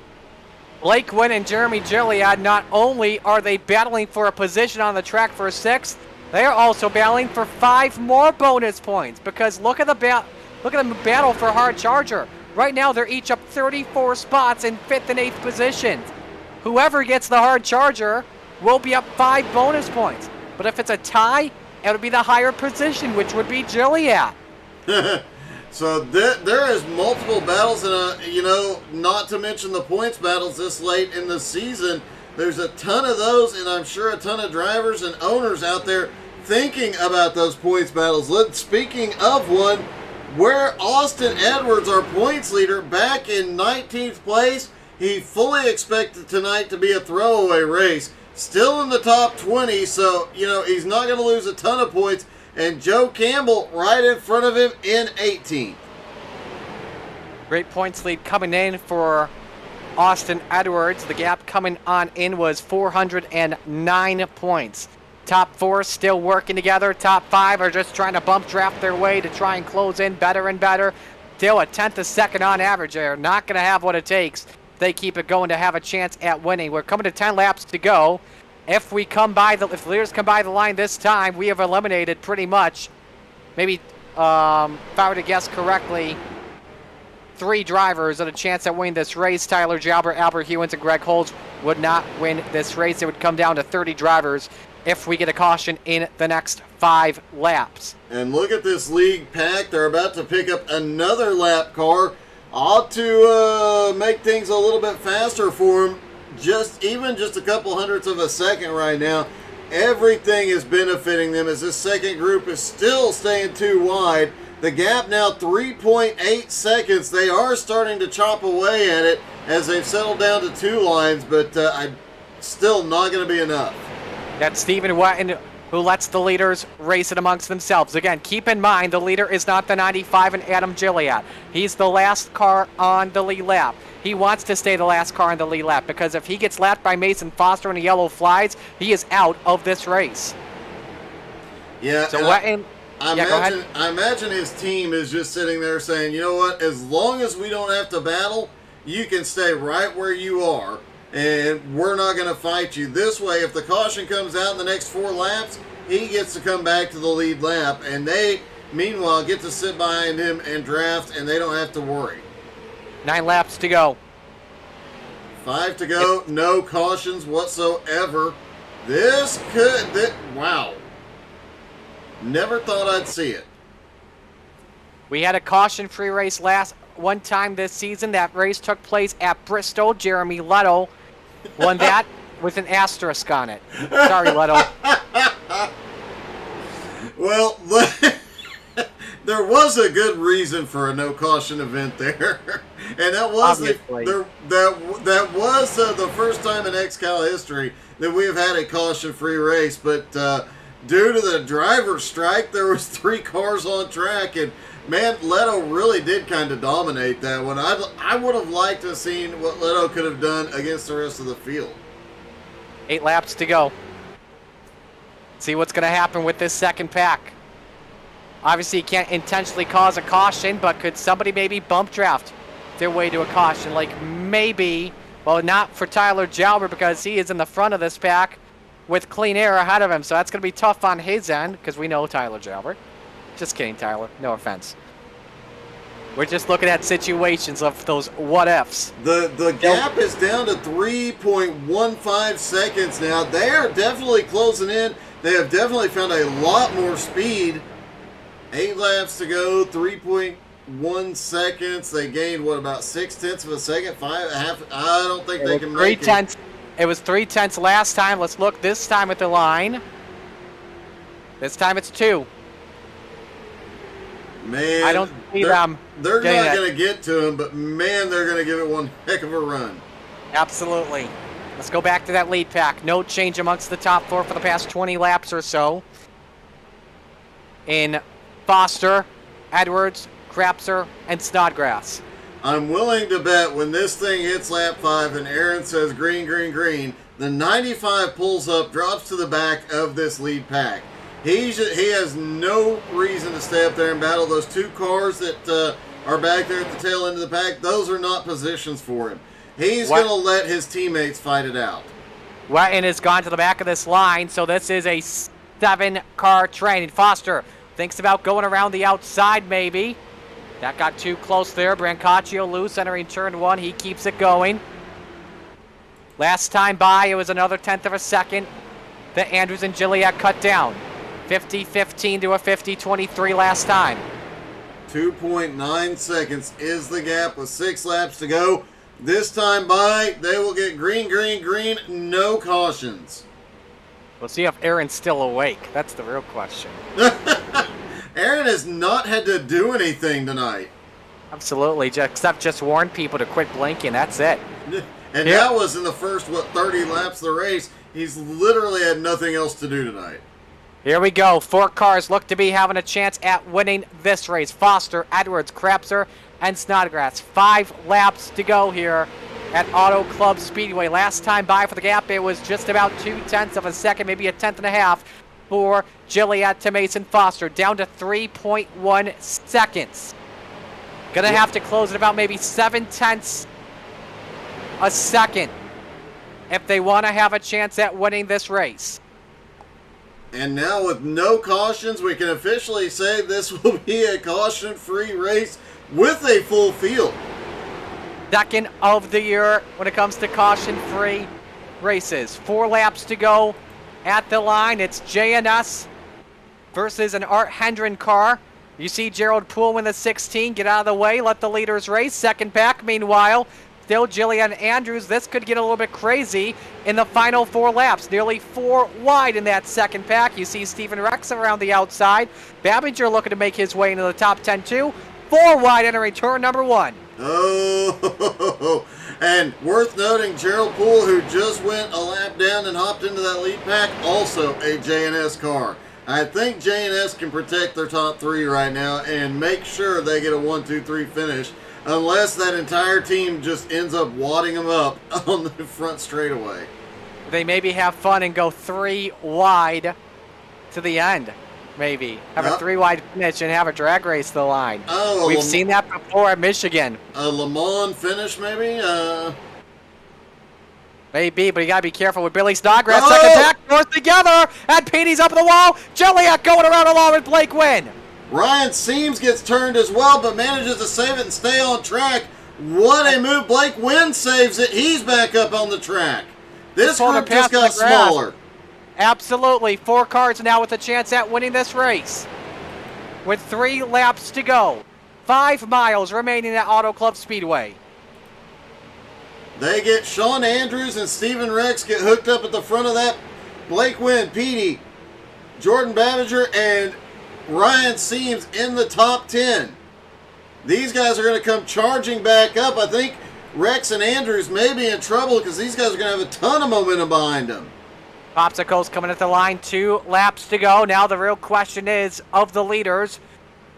Blake Wynn and Jeremy Gilliatt, not only are they battling for a position on the track for 6th, they are also battling for 5 more bonus points, because look at the battle for hard charger. Right now, they're each up 34 spots in 5th and 8th positions. Whoever gets the hard charger will be up 5 bonus points. But if it's a tie, it would be the higher position, which would be Gilliatt. So there is multiple battles, and you know, not to mention the points battles this late in the season. There's a ton of those, and I'm sure a ton of drivers and owners out there thinking about those points battles. Speaking of one, where Austin Edwards, our points leader, back in 19th place, he fully expected tonight to be a throwaway race. Still in the top 20, so, he's not going to lose a ton of points. And Joe Campbell right in front of him in 18th. Great points lead coming in for Austin Edwards. The gap coming on in was 409 points. Top 4 still working together. Top 5 are just trying to bump draft their way to try and close in better and better. Still a tenth a second on average. They're not going to have what it takes. They keep it going to have a chance at winning. We're coming to 10 laps to go. If the leaders come by the line this time, we have eliminated pretty much, maybe if I were to guess correctly, 3 drivers at a chance at winning this race. Tyler Jalbert, Albert Hewins, and Greg Holtz would not win this race. It would come down to 30 drivers if we get a caution in the next 5 laps. And look at this league pack. They're about to pick up another lap car. Ought to make things a little bit faster for them. Even just a couple hundredths of a second right now. Everything is benefiting them as this second group is still staying too wide. The gap now 3.8 seconds. They are starting to chop away at it as they've settled down to 2 lines, but still not going to be enough. That's Stephen Wetton, who lets the leaders race it amongst themselves. Again, keep in mind, the leader is not the 95 and Adam Gilliatt. He's the last car on the lead lap. He wants to stay the last car on the lead lap because if he gets lapped by Mason Foster and the yellow flies, he is out of this race. Yeah, so Wetton... I imagine his team is just sitting there saying, you know what, as long as we don't have to battle, you can stay right where you are, and we're not going to fight you. This way, if the caution comes out in the next 4 laps, he gets to come back to the lead lap, and they, meanwhile, get to sit behind him and draft, and they don't have to worry. 9 laps to go. 5 to go, no cautions whatsoever. Wow. Never thought I'd see it. We had a caution-free race one time this season. That race took place at Bristol. Jeremy Leto won that with an asterisk on it. Sorry, Leto. Well, there was a good reason for a no caution event there, and that was the first time in XCAL history that we have had a caution-free race. But due to the driver's strike, there was 3 cars on track, and man, Leto really did kind of dominate that one. I would have liked to have seen what Leto could have done against the rest of the field. 8 laps to go. See what's going to happen with this second pack. Obviously, you can't intentionally cause a caution, but could somebody maybe bump draft their way to a caution? Like maybe, well, not for Tyler Jalbert because he is in the front of this pack with clean air ahead of him. So that's going to be tough on his end because we know Tyler Jalbert. Just kidding, Tyler. No offense. We're just looking at situations of those what-ifs. The gap is down to 3.15 seconds now. They are definitely closing in. They have definitely found a lot more speed. 8 laps to go, 3.1 seconds. They gained, about 0.6 of a second? 5.5? I don't think they can make it. It was 0.3 last time. Let's look this time at the line. This time it's 2. Man, I don't see them. They're not going to get to him, but man, they're going to give it one heck of a run. Absolutely. Let's go back to that lead pack. No change amongst the top 4 for the past 20 laps or so. In Foster, Edwards, Krapser, and Snodgrass. I'm willing to bet when this thing hits lap 5 and Aaron says green, green, green, the 95 pulls up, drops to the back of this lead pack. He has no reason to stay up there and battle those 2 cars that are back there at the tail end of the pack. Those are not positions for him. He's going to let his teammates fight it out. Wetton has gone to the back of this line, so this is a 7-car train. Foster thinks about going around the outside, maybe. That got too close there. Brancaccio loose, entering turn 1. He keeps it going. Last time by, it was another 1/10 of a second that Andrews and Gilliatt cut down. 50-15 to a 50-23 last time. 2.9 seconds is the gap with 6 laps to go. This time by, they will get green, green, green, no cautions. We'll see if Aaron's still awake. That's the real question. Aaron has not had to do anything tonight. Absolutely, except just warn people to quit blinking. That's it. And Yeah. that was in the first, 30 laps of the race. He's literally had nothing else to do tonight. Here we go. 4 cars look to be having a chance at winning this race. Foster, Edwards, Krapser, and Snodgrass. 5 laps to go here at Auto Club Speedway. Last time by for the gap, it was just about 0.2 of a second, maybe a 1/10.5 for Joliet to Mason Foster. Down to 3.1 seconds. Gonna have to close at about maybe 0.7 a second if they want to have a chance at winning this race. And now with no cautions, we can officially say this will be a caution-free race with a full field. Second of the year when it comes to caution-free races. 4 laps to go at the line. It's JNS versus an Art Hendren car. You see Gerald Poole win the 16. Get out of the way. Let the leaders race. Second pack, meanwhile, still Jillian Andrews. This could get a little bit crazy in the final 4 laps. Nearly 4 wide in that second pack. You see Stephen Rex around the outside. Babinger looking to make his way into the top 10 too. 4 wide entering turn number 1. Oh, and worth noting, Gerald Poole, who just went a lap down and hopped into that lead pack, also a JNS car. I think JNS can protect their top 3 right now and make sure they get a 1-2-3 finish, unless that entire team just ends up wadding them up on the front straightaway. They maybe have fun and go 3 wide to the end. Maybe have a 3 wide finish and have a drag race to the line. Oh, we've seen that before at Michigan. A Le Mans finish, maybe? Maybe, but you gotta be careful with Billy Snodgrass. Oh! Second pack, forced together, and Petey's up the wall. Joliet going around along with Blake Wynn. Ryan Seams gets turned as well, but manages to save it and stay on track. What a move. Blake Wynn saves it. He's back up on the track. This group just got smaller. Absolutely. 4 cars now with a chance at winning this race. With 3 laps to go. 5 miles remaining at Auto Club Speedway. They get Sean Andrews and Stephen Rex get hooked up at the front of that. Blake Wynn, Petey, Jordan Babinger, and Ryan Seams in the top 10. These guys are going to come charging back up. I think Rex and Andrews may be in trouble because these guys are going to have a ton of momentum behind them. Popsicles coming at the line, 2 laps to go. Now the real question is, of the leaders,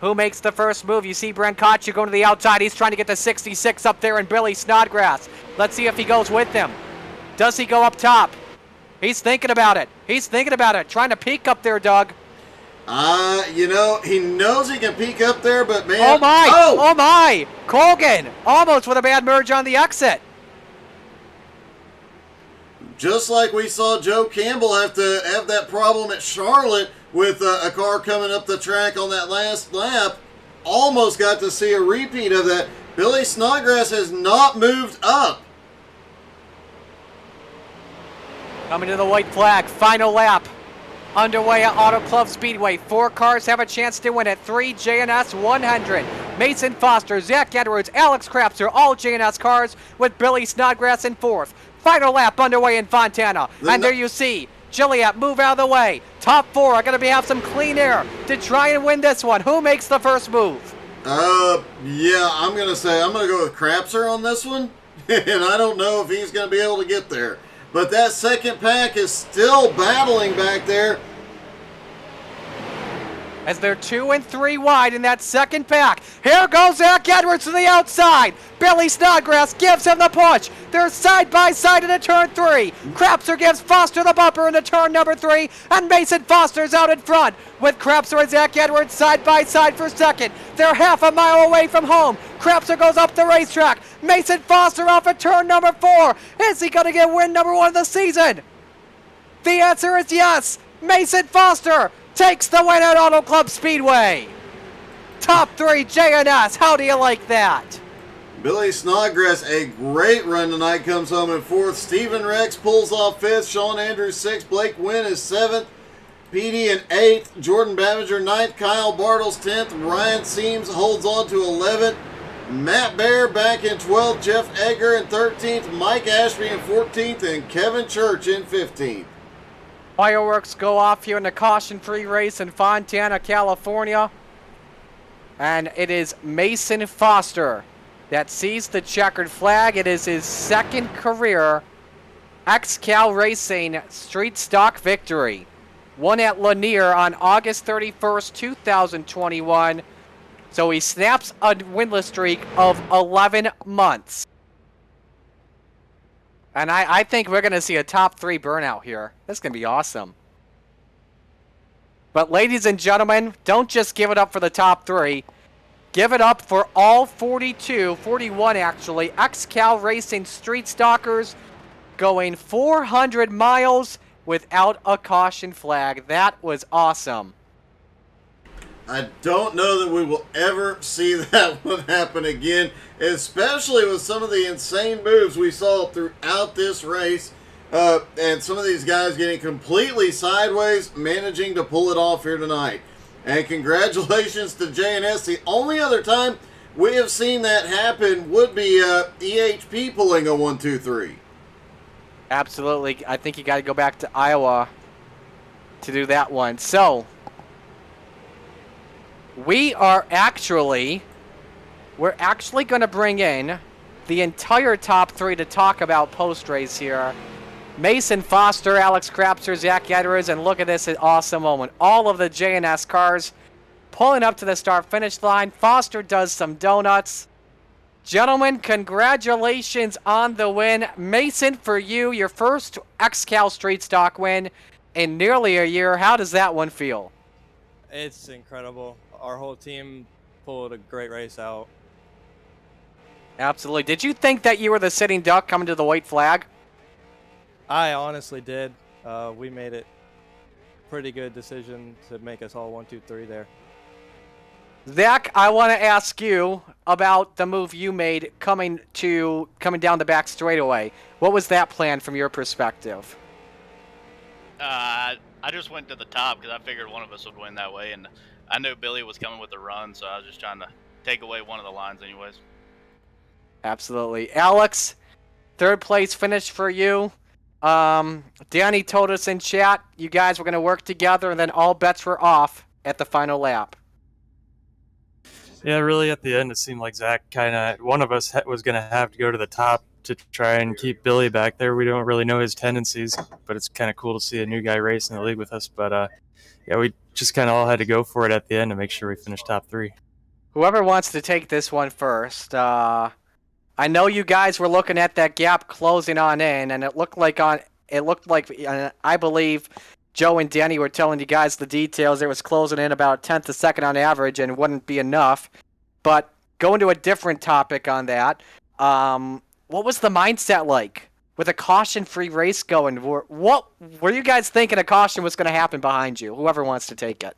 who makes the first move? You see Brancacccio going to the outside. He's trying to get the 66 up there, and Billy Snodgrass. Let's see if he goes with them. Does he go up top? He's thinking about it. He's thinking about it. Trying to peek up there, Doug. You know, he knows he can peek up there, but man. Oh my! Oh my! Colgan almost with a bad merge on the exit. Just like we saw Joe Campbell have to have that problem at Charlotte with a car coming up the track on that last lap. Almost got to see a repeat of that. Billy Snodgrass has not moved up. Coming to the white flag, final lap. Underway at Auto Club Speedway. 4 cars have a chance to win it. 3 JNS 100. Mason Foster, Zach Edwards, Alex Krapser, all JNS cars with Billy Snodgrass in 4th. Final lap underway in Fontana. And there you see Joliet move out of the way. Top 4 are going to have some clean air to try and win this one. Who makes the first move? Yeah, I'm going to go with Krapser on this one. And I don't know if he's going to be able to get there. But that second pack is still battling back there. As they're 2 and 3 wide in that second pack. Here goes Zach Edwards to the outside. Billy Snodgrass gives him the push. They're side by side into turn 3. Krapser gives Foster the bumper into turn number 3. And Mason Foster's out in front with Krapser and Zach Edwards side by side for second. They're half a mile away from home. Krapser goes up the racetrack. Mason Foster off at turn number 4. Is he going to get win number 1 of the season? The answer is yes. Mason Foster takes the win at Auto Club Speedway. Top 3 JNS. How do you like that? Billy Snodgrass, a great run tonight, comes home in 4th. Stephen Rex pulls off 5th. Sean Andrews 6th. Blake Wynn is 7th. PD in 8th. Jordan Babinger 9th. Kyle Bartles 10th. Ryan Seams holds on to 11th. Matt Bear back in 12th, Jeff Egger in 13th, Mike Ashby in 14th, and Kevin Church in 15th. Fireworks go off here in the caution-free race in Fontana, California. And it is Mason Foster that sees the checkered flag. It is his second career XCAL Racing street stock victory. Won at Lanier on August 31st, 2021. So he snaps a winless streak of 11 months. And I think we're going to see a top 3 burnout here. This is going to be awesome. But ladies and gentlemen, don't just give it up for the top 3. Give it up for all 41 actually, XCAL Racing Street Stalkers going 400 miles without a caution flag. That was awesome. I don't know that we will ever see that one happen again, especially with some of the insane moves we saw throughout this race, and some of these guys getting completely sideways, managing to pull it off here tonight. And congratulations to JNS. The only other time we have seen that happen would be EHP pulling a 1-2-3. Absolutely. I think you got to go back to Iowa to do that one. So we're actually going to bring in the entire top 3 to talk about post-race here. Mason Foster, Alex Crapser, Zach Edwards, and look at this awesome moment. All of the JNS cars pulling up to the start-finish line. Foster does some donuts. Gentlemen, congratulations on the win. Mason, for you, your first XCAL Street Stock win in nearly a year. How does that one feel? It's incredible. Our whole team pulled a great race out. Absolutely. Did you think that you were the sitting duck coming to the white flag? I honestly did. We made it pretty good decision to make us all 1-2-3 there. Zach, I want to ask you about the move you made coming down the back straightaway. What was that plan from your perspective? I just went to the top because I figured one of us would win that way, and I knew Billy was coming with the run, so I was just trying to take away one of the lines anyways. Absolutely. Alex, third place finish for you. Danny told us in chat you guys were going to work together, and then all bets were off at the final lap. Yeah, really at the end it seemed like Zach one of us was going to have to go to the top to try and keep Billy back there. We don't really know his tendencies, but it's kind of cool to see a new guy race in the league with us. But yeah, we just kind of all had to go for it at the end to make sure we finished top 3. Whoever wants to take this one first. I know you guys were looking at that gap closing on in, and it looked like I believe Joe and Danny were telling you guys the details. It was closing in about 1/10 a second on average and wouldn't be enough. But going to a different topic on that, what was the mindset like with a caution-free race going? What were you guys thinking a caution was going to happen behind you? Whoever wants to take it.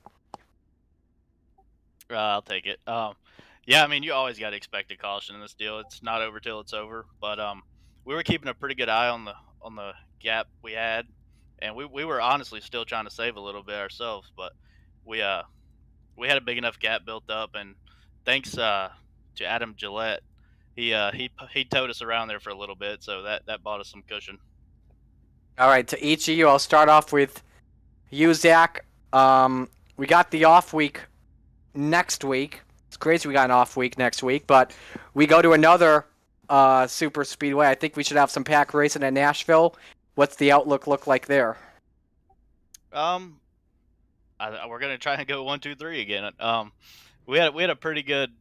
I'll take it. Yeah, I mean, you always got to expect a caution in this deal. It's not over till it's over. But we were keeping a pretty good eye on the gap we had, and we were honestly still trying to save a little bit ourselves. But we had a big enough gap built up, and thanks to Adam Gillette, he towed us around there for a little bit, so that bought us some cushion. All right, to each of you, I'll start off with you, Zach. We got the off week next week. It's crazy we got an off week next week, but we go to another super speedway. I think we should have some pack racing at Nashville. What's the outlook look like there? We're gonna try and go 1-2-3 again. We had a pretty good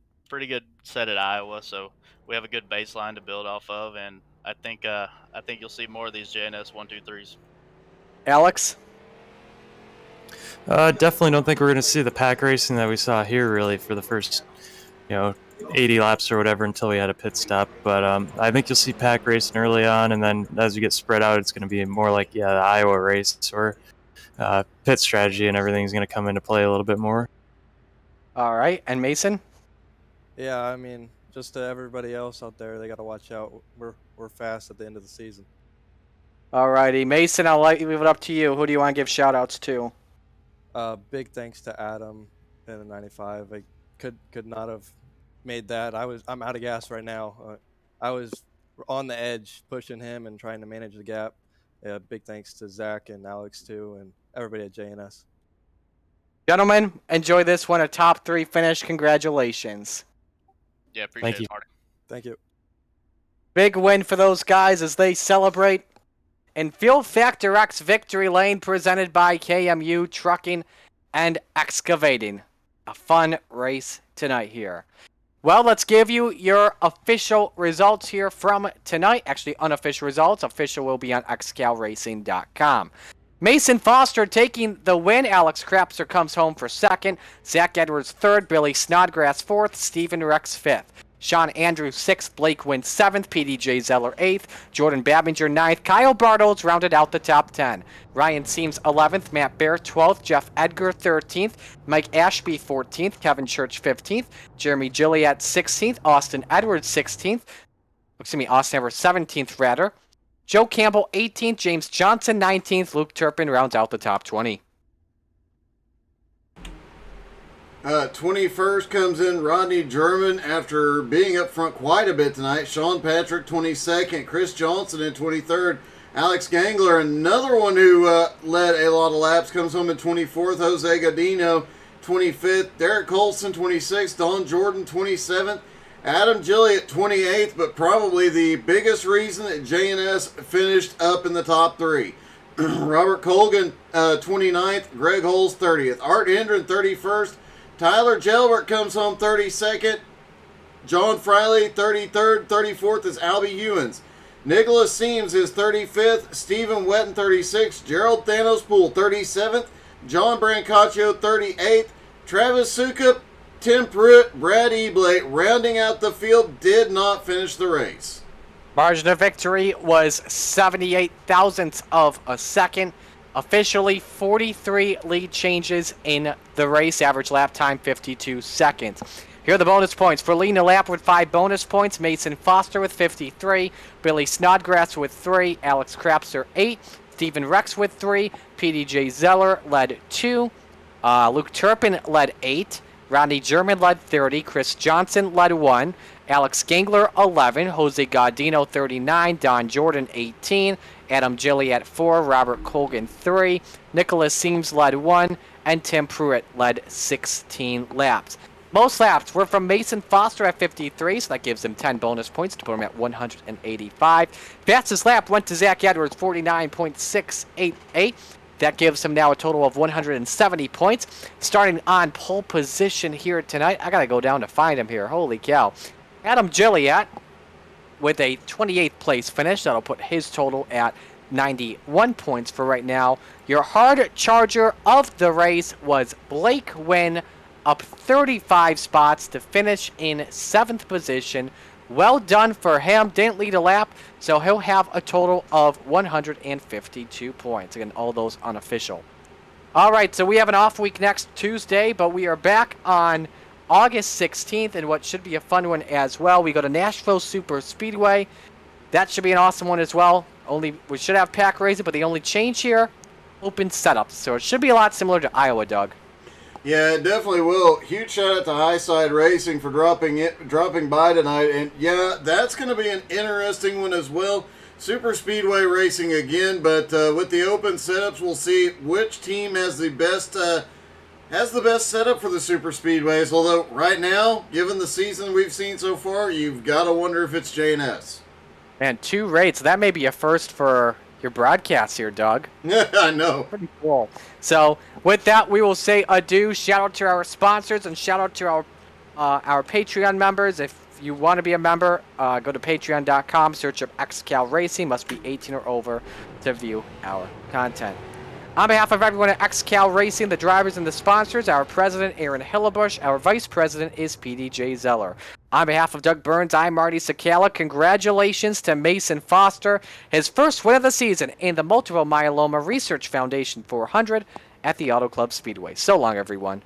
set at Iowa, so we have a good baseline to build off of, and I think you'll see more of these JNS 1-2-3s. Alex? Definitely don't think we're going to see the pack racing that we saw here really for the first, 80 laps or whatever until we had a pit stop. But I think you'll see pack racing early on, and then as we get spread out, it's going to be more like the Iowa race or pit strategy, and everything's going to come into play a little bit more. All right, and Mason? Yeah, I mean, just to everybody else out there, they got to watch out. We're fast at the end of the season. All righty, Mason, I'll leave it up to you. Who do you want to give shout-outs to? Big thanks to Adam in the 95. I could not have made that. I'm out of gas right now. I was on the edge pushing him and trying to manage the gap. Big thanks to Zach and Alex too, and everybody at JNS. Gentlemen, enjoy this one, a top 3 finish. Congratulations. Yeah, appreciate you. it, Marty. Thank you. Big win for those guys as they celebrate in Fuel Factor X Victory Lane, presented by KMU Trucking and Excavating. A fun race tonight here. Well, let's give you your official results here from tonight. Actually, unofficial results. Official will be on xcalracing.com. Mason Foster taking the win. Alex Krapser comes home for second. Zach Edwards third. Billy Snodgrass fourth. Stephen Rex fifth. Sean Andrews 6th, Blake Wynn 7th, PDJ Zeller 8th, Jordan Babinger 9th, Kyle Bartles rounded out the top 10. Ryan Seams 11th, Matt Bear 12th, Jeff Edgar 13th, Mike Ashby 14th, Kevin Church 15th, Jeremy Gilliatt 16th, Austin Edwards 16th, Austin Edwards 17th rather, Joe Campbell 18th, James Johnson 19th, Luke Turpin rounds out the top 20. 21st comes in Rodney German after being up front quite a bit tonight. Sean Patrick 22nd, Chris Johnson in 23rd, Alex Gangler, another one who led a lot of laps, comes home in 24th, Jose Godino 25th, Derek Colson 26th, Don Jordan 27th, Adam Gilliatt 28th, but probably the biggest reason that JNS finished up in the top 3. Robert Colgan 29th, Greg Holes 30th, Art Hendren 31st, Tyler Gelbert comes home 32nd. John Friley 33rd. 34th is Albie Hewins. Nicholas Seams is 35th. Stephen Wetton 36th. Gerald Thanos Poole 37th. John Brancaccio 38th. Travis Sukup, Tim Pruitt, Brad Eblate rounding out the field did not finish the race. Margin of victory was 78 thousandths of a second. Officially, 43 lead changes in the race. Average lap time, 52 seconds. Here are the bonus points. For leading the lap with 5 bonus points, Mason Foster with 53, Billy Snodgrass with 3, Alex Krapser 8, Stephen Rex with 3, PDJ Zeller led 2, Luke Turpin led 8, Rodney German led 30, Chris Johnson led 1, Alex Gangler 11, Jose Godino 39, Don Jordan 18, Adam Gilliatt 4, Robert Colgan 3, Nicholas Seams led 1, and Tim Pruitt led 16 laps. Most laps were from Mason Foster at 53, so that gives him 10 bonus points to put him at 185. Fastest lap went to Zach Edwards, 49.688. That gives him now a total of 170 points. Starting on pole position here tonight, I gotta go down to find him here. Holy cow. Adam Gilliatt with a 28th place finish. That'll put his total at 91 points for right now. Your hard charger of the race was Blake Wynn, up 35 spots to finish in 7th position. Well done for him. Didn't lead a lap, so he'll have a total of 152 points. Again, all those unofficial. All right, so we have an off week next Tuesday, but we are back on August 16th, and what should be a fun one as well. We go to Nashville Super Speedway. That should be an awesome one as well. We should have pack racing, but the only change here, open setups. So it should be a lot similar to Iowa, Doug. Yeah, it definitely will. Huge shout out to Highside Racing for dropping by tonight. And yeah, that's going to be an interesting one as well. Super Speedway racing again, but with the open setups, we'll see which team has the best setup for the Super Speedways. Although right now, given the season we've seen so far, you've got to wonder if it's JNS. Man, 2 rates. That may be a first for your broadcast here, Doug. I know. Pretty cool. So with that, we will say adieu. Shout out to our sponsors and shout out to our Patreon members. If you want to be a member, go to patreon.com, search up XCAL Racing. Must be 18 or over to view our content. On behalf of everyone at XCAL Racing, the drivers and the sponsors, our president, Aaron Hillebush, our vice president is PDJ Zeller. On behalf of Doug Burns, I'm Marty Sakala. Congratulations to Mason Foster, his first win of the season in the Multiple Myeloma Research Foundation 400 at the Auto Club Speedway. So long, everyone.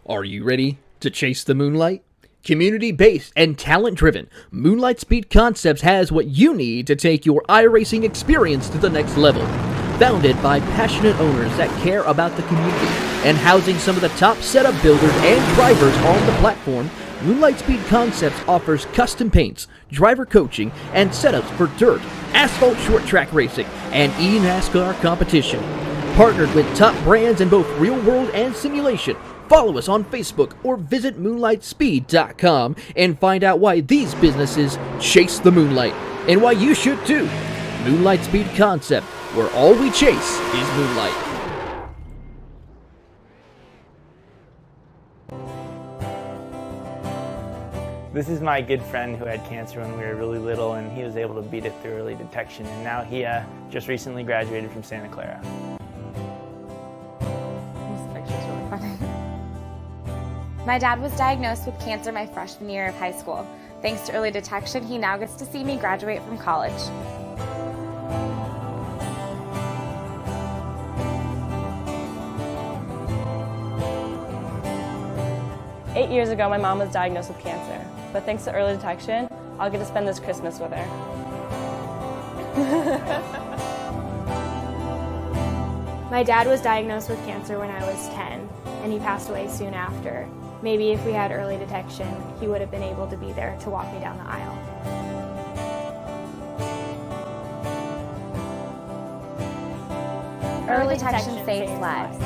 Are you ready to chase the moonlight? Community-based and talent-driven, Moonlight Speed Concepts has what you need to take your iRacing experience to the next level. Founded by passionate owners that care about the community and housing some of the top setup builders and drivers on the platform, Moonlight Speed Concepts offers custom paints, driver coaching, and setups for dirt, asphalt short track racing, and e-NASCAR competition. Partnered with top brands in both real world and simulation. Follow us on Facebook or visit moonlightspeed.com and find out why these businesses chase the moonlight and why you should too. Moonlight Speed Concept, where all we chase is moonlight. This is my good friend who had cancer when we were really little, and he was able to beat it through early detection, and now he just recently graduated from Santa Clara. This picture's really funny. My dad was diagnosed with cancer my freshman year of high school. Thanks to early detection, he now gets to see me graduate from college. "8 years ago, my mom was diagnosed with cancer, but thanks to early detection, I'll get to spend this Christmas with her." My dad was diagnosed with cancer when I was 10, and he passed away soon after. Maybe if we had early detection, he would have been able to be there to walk me down the aisle. Early detection saves lives.